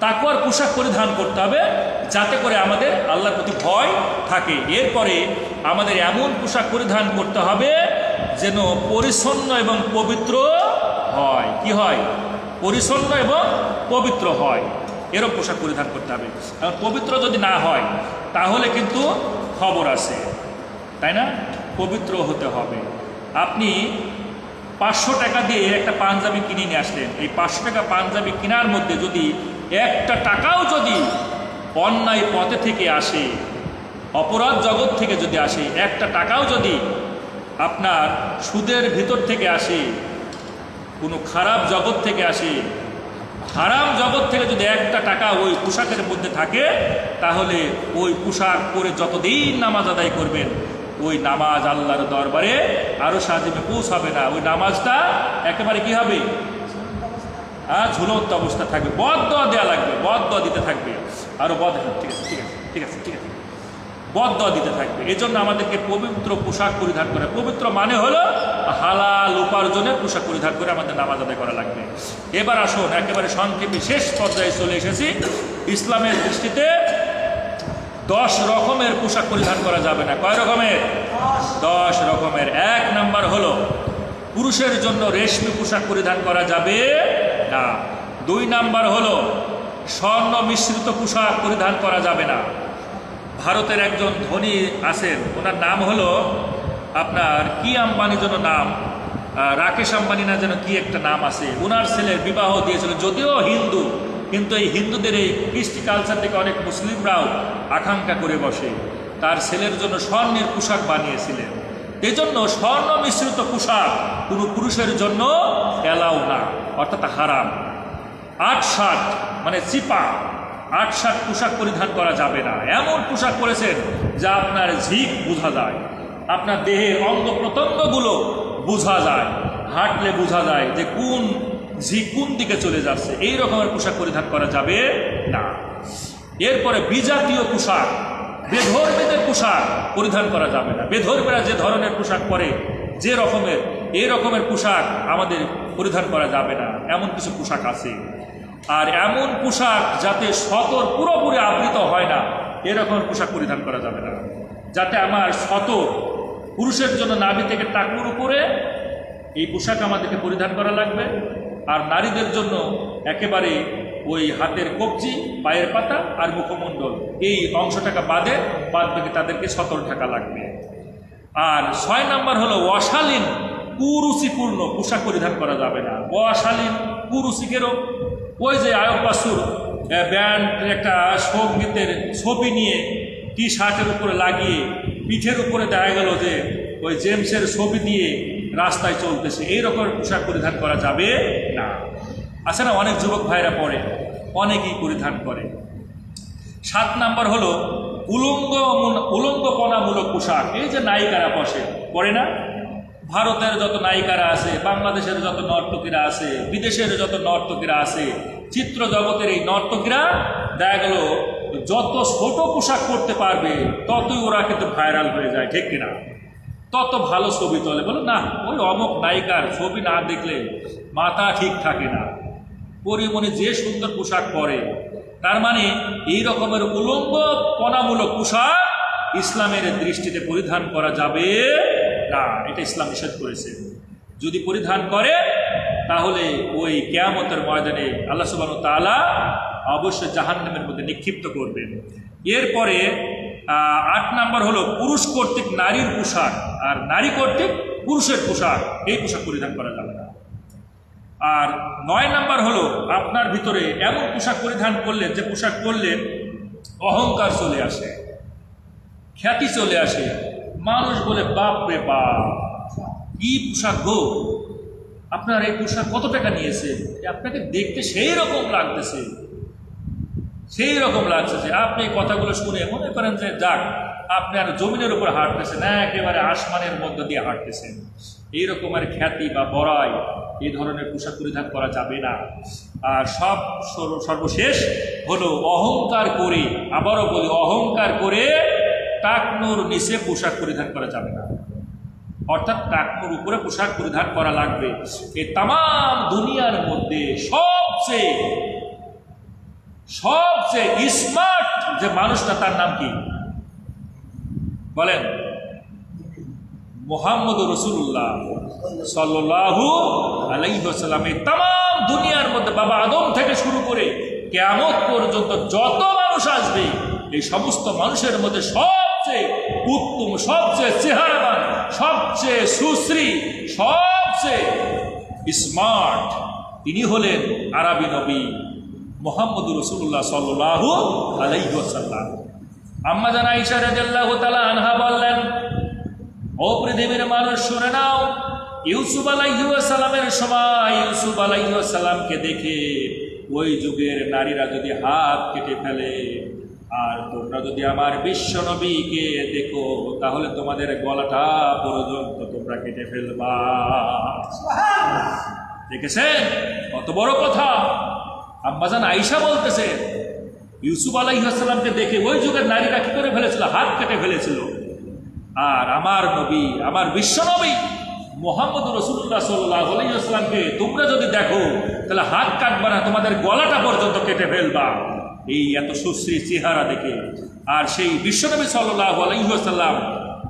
তাকুয়ার পোশাক পরিধান করতে হবে, যাতে করে আমাদের আল্লাহর প্রতি ভয় থাকে। এরপরে আমাদের এমন পোশাক পরিধান করতে হবে যেন পরিচ্ছন্ন এবং পবিত্র হয়। কি হয়? পরিচ্ছন্ন এবং পবিত্র হয়, এরকম পোশাক পরিধান করতে হবে। কারণ পবিত্র যদি না হয় তাহলে কিন্তু খবর আছে, তাই না? পবিত্র হতে হবে। আপনি 500 টাকা দিয়ে একটা পাঞ্জাবি কিনে নিয়ে আসলেন, এই 500 টাকা পাঞ্জাবি কেনার মধ্যে যদি একটা টাকাও যদি অন্যায় পথে থেকে আসে, অপরাধ জগৎ থেকে যদি আসে, একটা টাকাও যদি আপনার সুদের ভিতর থেকে আসে, কোনো খারাপ জগৎ থেকে আসে, হারাম জগৎ থেকে যদি একটা টাকা ওই পোশাকের মধ্যে থাকে, তাহলে ওই পোশাক পরে যতদিন নামাজ আদায় করবেন, ওই নামাজ আল্লাহর দরবারে আরো সাজিমে পৌঁছাবে না। ওই নামাজটা একেবারে কি হবে? ঝুলন্ত অবস্থা থাকবে, বদদোয়া দেওয়া লাগবে, বদদোয়া দিতে থাকবে, আরো ঠিক আছে বদদোয়া দিতে থাকবে। এই জন্য আমাদেরকে পবিত্র পোশাক পরিধান করে, পবিত্র মানে হলো হালাল উপার্জনের পোশাক পরিধান করে আমাদের নামাজ আদায় করা লাগবে। এবার আসুন, একেবারে সংক্ষেপে শেষ পর্যায়ে চলে এসেছি। ইসলামের দৃষ্টিতে 10 রকমের পোশাক পরিধান করা যাবে না। কয় রকমের? 10 রকমের। 1 নাম্বার হলো পুরুষের জন্য রেশমি পোশাক পরিধান করা যাবে না। 2 নাম্বার হলো স্বর্ণ মিশ্রিত পোশাক পরিধান করা যাবে না। ভারতের একজন ধনী আছেন, ওনার নাম হলো আপনার কি আম্বানি যেন নাম, রাকেশ আম্বানি না যেন কি একটা নাম আছে। ওনার ছেলের বিবাহ দিয়েছিল, যদিও হিন্দু, কিন্তু এই হিন্দুদের এই কৃষ্টি কালচার থেকে অনেক মুসলিমরাও আকাঙ্ক্ষা করে বসে, তার ছেলের জন্য স্বর্ণের পোশাক বানিয়েছিলেন। এই জন্য স্বর্ণ মিশ্রিত পোশাক কোনো পুরুষের জন্য এলাও না, অর্থাৎ হারাম। 8 শার্ট মানে চিপা 8 শার্ট পোশাক পরিধান করা যাবে না। এমন পোশাক পরেছেন যা আপনার ঝিক বোঝা যায়, আপনার দেহের অঙ্গ প্রত্যঙ্গগুলো বোঝা যায়, হাঁটলে বোঝা যায় যে কোন ঝিক কোন দিকে চলে যাচ্ছে, এই রকমের পোশাক পরিধান করা যাবে না। এরপরে বিজাতীয় পোশাক, বেধর্মীদের পোশাক পরিধান করা যাবে না। বেধর্মীরা যে ধরনের পোশাক পরে, যে রকমের, এই রকমের পোশাক আমাদের পরিধান করা যাবে না। এমন কিছু পোশাক আছে। আর এমন পোশাক যাতে সতর পুরোপুরি আবৃত হয় না, এরকমের পোশাক পরিধান করা যাবে না। যাতে আমার সতর, পুরুষের জন্য নাভি থেকে টাকুর উপরে এই পোশাক আমাদেরকে পরিধান করা লাগবে। আর নারীদের জন্য একেবারে ওই হাতের কবজি, পায়ের পাতা আর মুখমণ্ডল এই অংশটাকে বাদ বাকি তাদেরকে সতর ঢাকা লাগবে। আর 6 নাম্বার হলো অশালীন কুরুচিপূর্ণ পোশাক পরিধান করা যাবে না। অশালীন কুরুচিকেরও ওই যে আয়ব বাসুর ব্যান্ড একটা সঙ্গীতের ছবি নিয়ে টি শার্টের উপরে লাগিয়ে পিঠের উপরে দেখা গেল যে ওই জেমসের ছবি দিয়ে রাস্তায় চলতেছে, এই রকমের পোশাক পরিধান করা যাবে না। আছে না, অনেক যুবক ভাইরা পরে, অনেকেই পরিধান করে। 7 নাম্বার হলো উলঙ্গপনামূলক পোশাক। এই যে নায়িকারা পরে না, ভারতের যত নায়িকারা আছে, বাংলাদেশের যত নর্তকীরা আছে, বিদেশের যত নর্তকীরা আছে, চিত্র জগতের এই নর্তকীরা দেখা গেল যত ছোট পোশাক পরতে পারবে ততই ওরা কিন্তু ভাইরাল হয়ে যায়, ঠিক কিনা? তত ভালো ছবি তোলে। বলে না, ওই অমুক নায়িকার ছবি না দেখলে মাথা ঠিক থাকে না, পরিমণি যে সুন্দর পোশাক পরে। তার মানে এই রকমের উলঙ্গপনামূলক পোশাক ইসলামের দৃষ্টিতে পরিধান করা যাবে না, এটা ইসলাম নিষেধ করেছে। যদি পরিধান করে তাহলে ওই কিয়ামতের ময়দানে আল্লাহ সুবহানাহু ওয়া তাআলা অবশ্যই জাহান্নামের মধ্যে নিক্ষিপ্ত করবেন। এরপরে 8 নাম্বার হলো পুরুষ কর্তৃক নারীর পোশাক আর নারী কর্তৃক পুরুষের পোশাক, এই পোশাক পরিধান করা যাবে না। আর 9 নাম্বার হলো আপনার ভিতরে এমন পোশাক পরিধান করলেন যে পোশাক পরলে অহংকার চলে আসে, খ্যাতি চলে আসে, মানুষ বলে বাপ রে বাপ কি পোশাক গো, আপনার এই পোশাক কত টাকা নিয়েছে, আপনাকে দেখতে সেই রকম লাগতেছে, সেই রকম লাগছে যে আপনি এই কথাগুলো শুনে মনে করেন যে যাক আপনি আর জমিনের উপর হাঁটতেছেন না, একেবারে আসমানের মধ্য দিয়ে হাঁটতেছেন। এই রকমের খ্যাতি বা বড়াই এই ধরনের পোশাক পরিধান করা যাবে না। আর সর্বশেষ হলো অহংকার করে, আবারও বলি অহংকার করে টাকনুর নিচে পোশাক পরিধান করা যাবে না, অর্থাৎ টাকনুর উপরে পোশাক পরিধান করা লাগবে। এই তাম দুনিয়ার মধ্যে সবচেয়ে স্মার্ট যে মানুষটা, তার নাম কি বলেন? মুহাম্মদ রাসূলুল্লাহ সাল্লাল্লাহু আলাইহি ওয়াসাল্লাম। এই তাম দুনিয়ার মধ্যে বাবা আদম থেকে শুরু করে কিয়ামত পর্যন্ত যত মানুষ আসবে, এই সমস্ত মানুষের মধ্যে সবচেয়ে উত্তম, সবচেয়ে চেহারাবান, সবচেয়ে সুশ্রী, সবচেয়ে স্মার্ট তিনি হলেন আরবি নবী মুহাম্মদ রাসূলুল্লাহ সাল্লাল্লাহু আলাইহি ওয়াসাল্লাম। আম্মা জান আয়েশা রাদিয়াল্লাহু তাআলা আনহা বললেন, ও পৃথিবীর মানুষ শুনে নাও, ইউসুফ আলাইহিস সালামের সময় ইউসুফ আলাইহিস সালামকে দেখে ওই যুগের নারীরা যদি হাত কেটে ফেলে, আর তোমরা যদি আমার বিশ্ব নবীকে দেখো তাহলে তোমাদের গলাটা পর্যন্ত তোমরা কেটে ফেলবা। দেখেছেন কত বড় কথা? আম্মাজান আয়েশা বলতেছে ইউসুফ আলাইহিস সালামকে দেখে ওই যুগের নারীরা কি করে ফেলেছিল? হাত কেটে ফেলেছিল। আর আমার নবী, আমার বিশ্ব নবী মুহাম্মদ রাসূলুল্লাহ সাল্লাল্লাহু আলাইহি ওয়াসাল্লামকে তোমরা যদি দেখো তাহলে হাত কাটবা না, তোমাদের গলাটা পর্যন্ত কেটে ফেলবা। এই এত সুশ্রী চেহারা দেখে, আর সেই বিশ্বনবী সাল্লাল্লাহু আলাইহি ওয়াসাল্লাম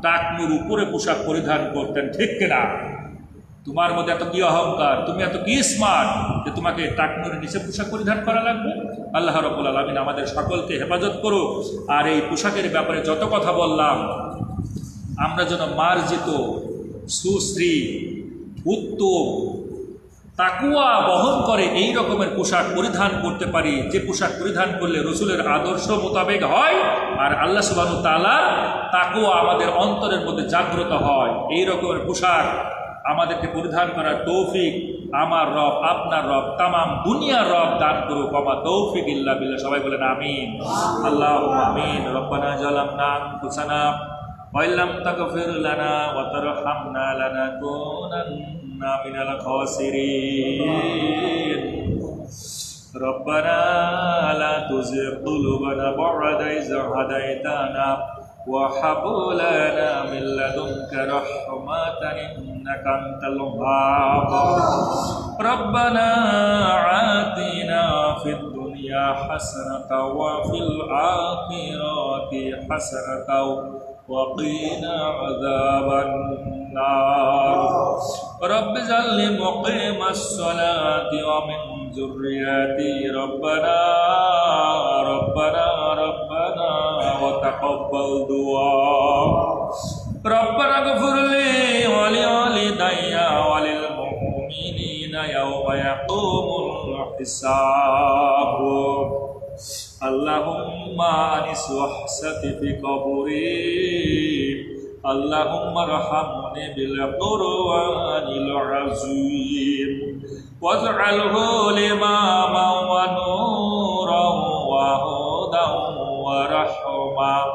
টাকনুর উপরে পোশাক পরিধান করতেন, ঠিক কিনা? তোমার মধ্যে এত কি অহংকার, তুমি এত কি স্মার্ট যে তোমাকে টাকনুর নিচে পোশাক পরিধান করা লাগবে? আল্লাহ রাব্বুল আলামিন আমাদের সকলকে হেফাজত করুক। আর এই পোশাকের ব্যাপারে যত কথা বললাম, আমরা যেন মার্জিত, সুশ্রী, উত্তম, তাকুয়া বহন করে এই রকমের পোশাক পরিধান করতে পারি, যে পোশাক পরিধান করলে রসুলের আদর্শ মোতাবেক হয় আর আল্লাহ সুবহানাহু ওয়া তাআলার তাকুয়া আমাদের অন্তরের মধ্যে জাগ্রত হয়। এই রকমের পোশাক আমাদেরকে পরিধান করার তৌফিক আমার রব, আপনার রব, তামাম দুনিয়ার রব দান করুক। ওয়া তৌফিক ইল্লা বিল্লাহ। সবাই বলেন আমিন। আল্লাহুম্মা আমিন। রব্বানা জালামনা আনফুসানা ওয়া ইল্লাম তাগফির লানা ওয়া তারহামনা লানাকুনান্না মিনাল খাসিরিন। রব্বানা লা তুযিগ কুলুবানা বা'দা ইয হাদাইতানা ওয়া হাব লানা মিন লাদুনকা রাহমাতান ইন্নাকা আনতাল ওয়াহ্হাব। রব্বানা আতিনা ফিদ দুনিয়া হাসানাতাও ওয়া ফিল আখিরাতি হাসানাতাও وقنا عذاب النار رب اجعلني مقيم الصلاة ومن ذريتي ربنا وتقبل دعاء ربنا اغفر لي ولوالدي وللمؤمنين يوم يقوم الحساب اللهم أنس وحشتي في قبري اللهم ارحمني بالقرآن العظيم واجعله لإماما ونورا وهدى ورحمة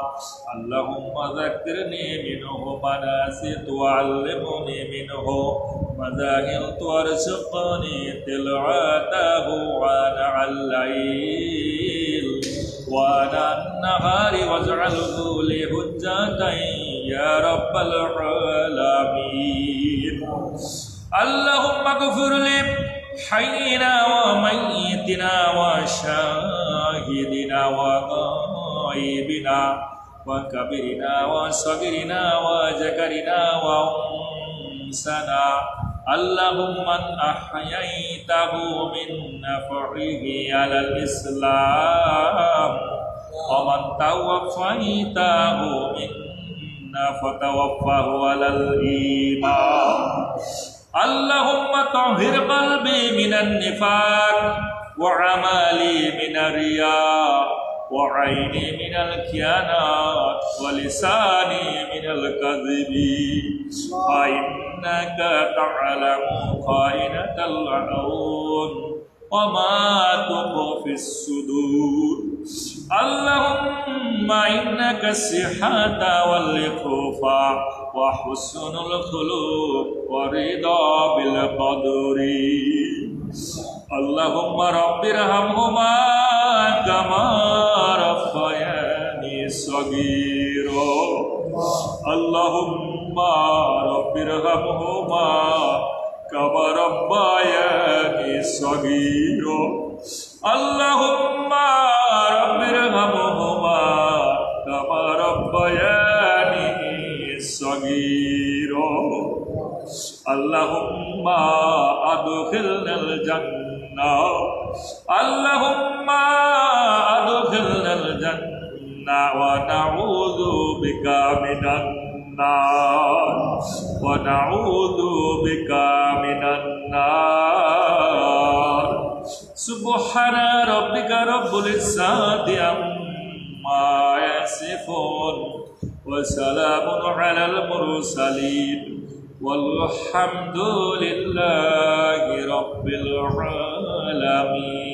اللهم ذكرني منه ما نسيت وعلمني منه ما جهلت وارزقني تلاوته آناء الليل وآناء النهار واجعله لي حجة يا رب العالمين اللهم اغفر لي حينا وميتنا وشاهدنا وغائبنا وكبرنا وصغيرنا وذكرنا وأنثانا اللهم من أحييته من نفعه على الإسلام ومن توفيته منا فتوفه على الإيمان اللهم طهر قلبي من النفاق وعمالي من الرياء وعيني من الخيانات ولساني من الكذب فإنك تعلم خائنة الأعين وما تخفي الصدور اللهم إنك الصحة والعفو وحسن الخلق ورضا بالقدر اللهم رب ارحمهما كما ربياني صغيرا اللهم رب ارحمهما كما ربياني صغيرا اللهم رب ارحمهما كما ربياني صغيرا اللهم أدخلنا الجنة اللهم أدخلنا الجنة ونعوذ بك من النار ونعوذ بك من النار سبحان ربك رب العزة عما يصفون وسلام على المرسلين والحمد لله رب العالمين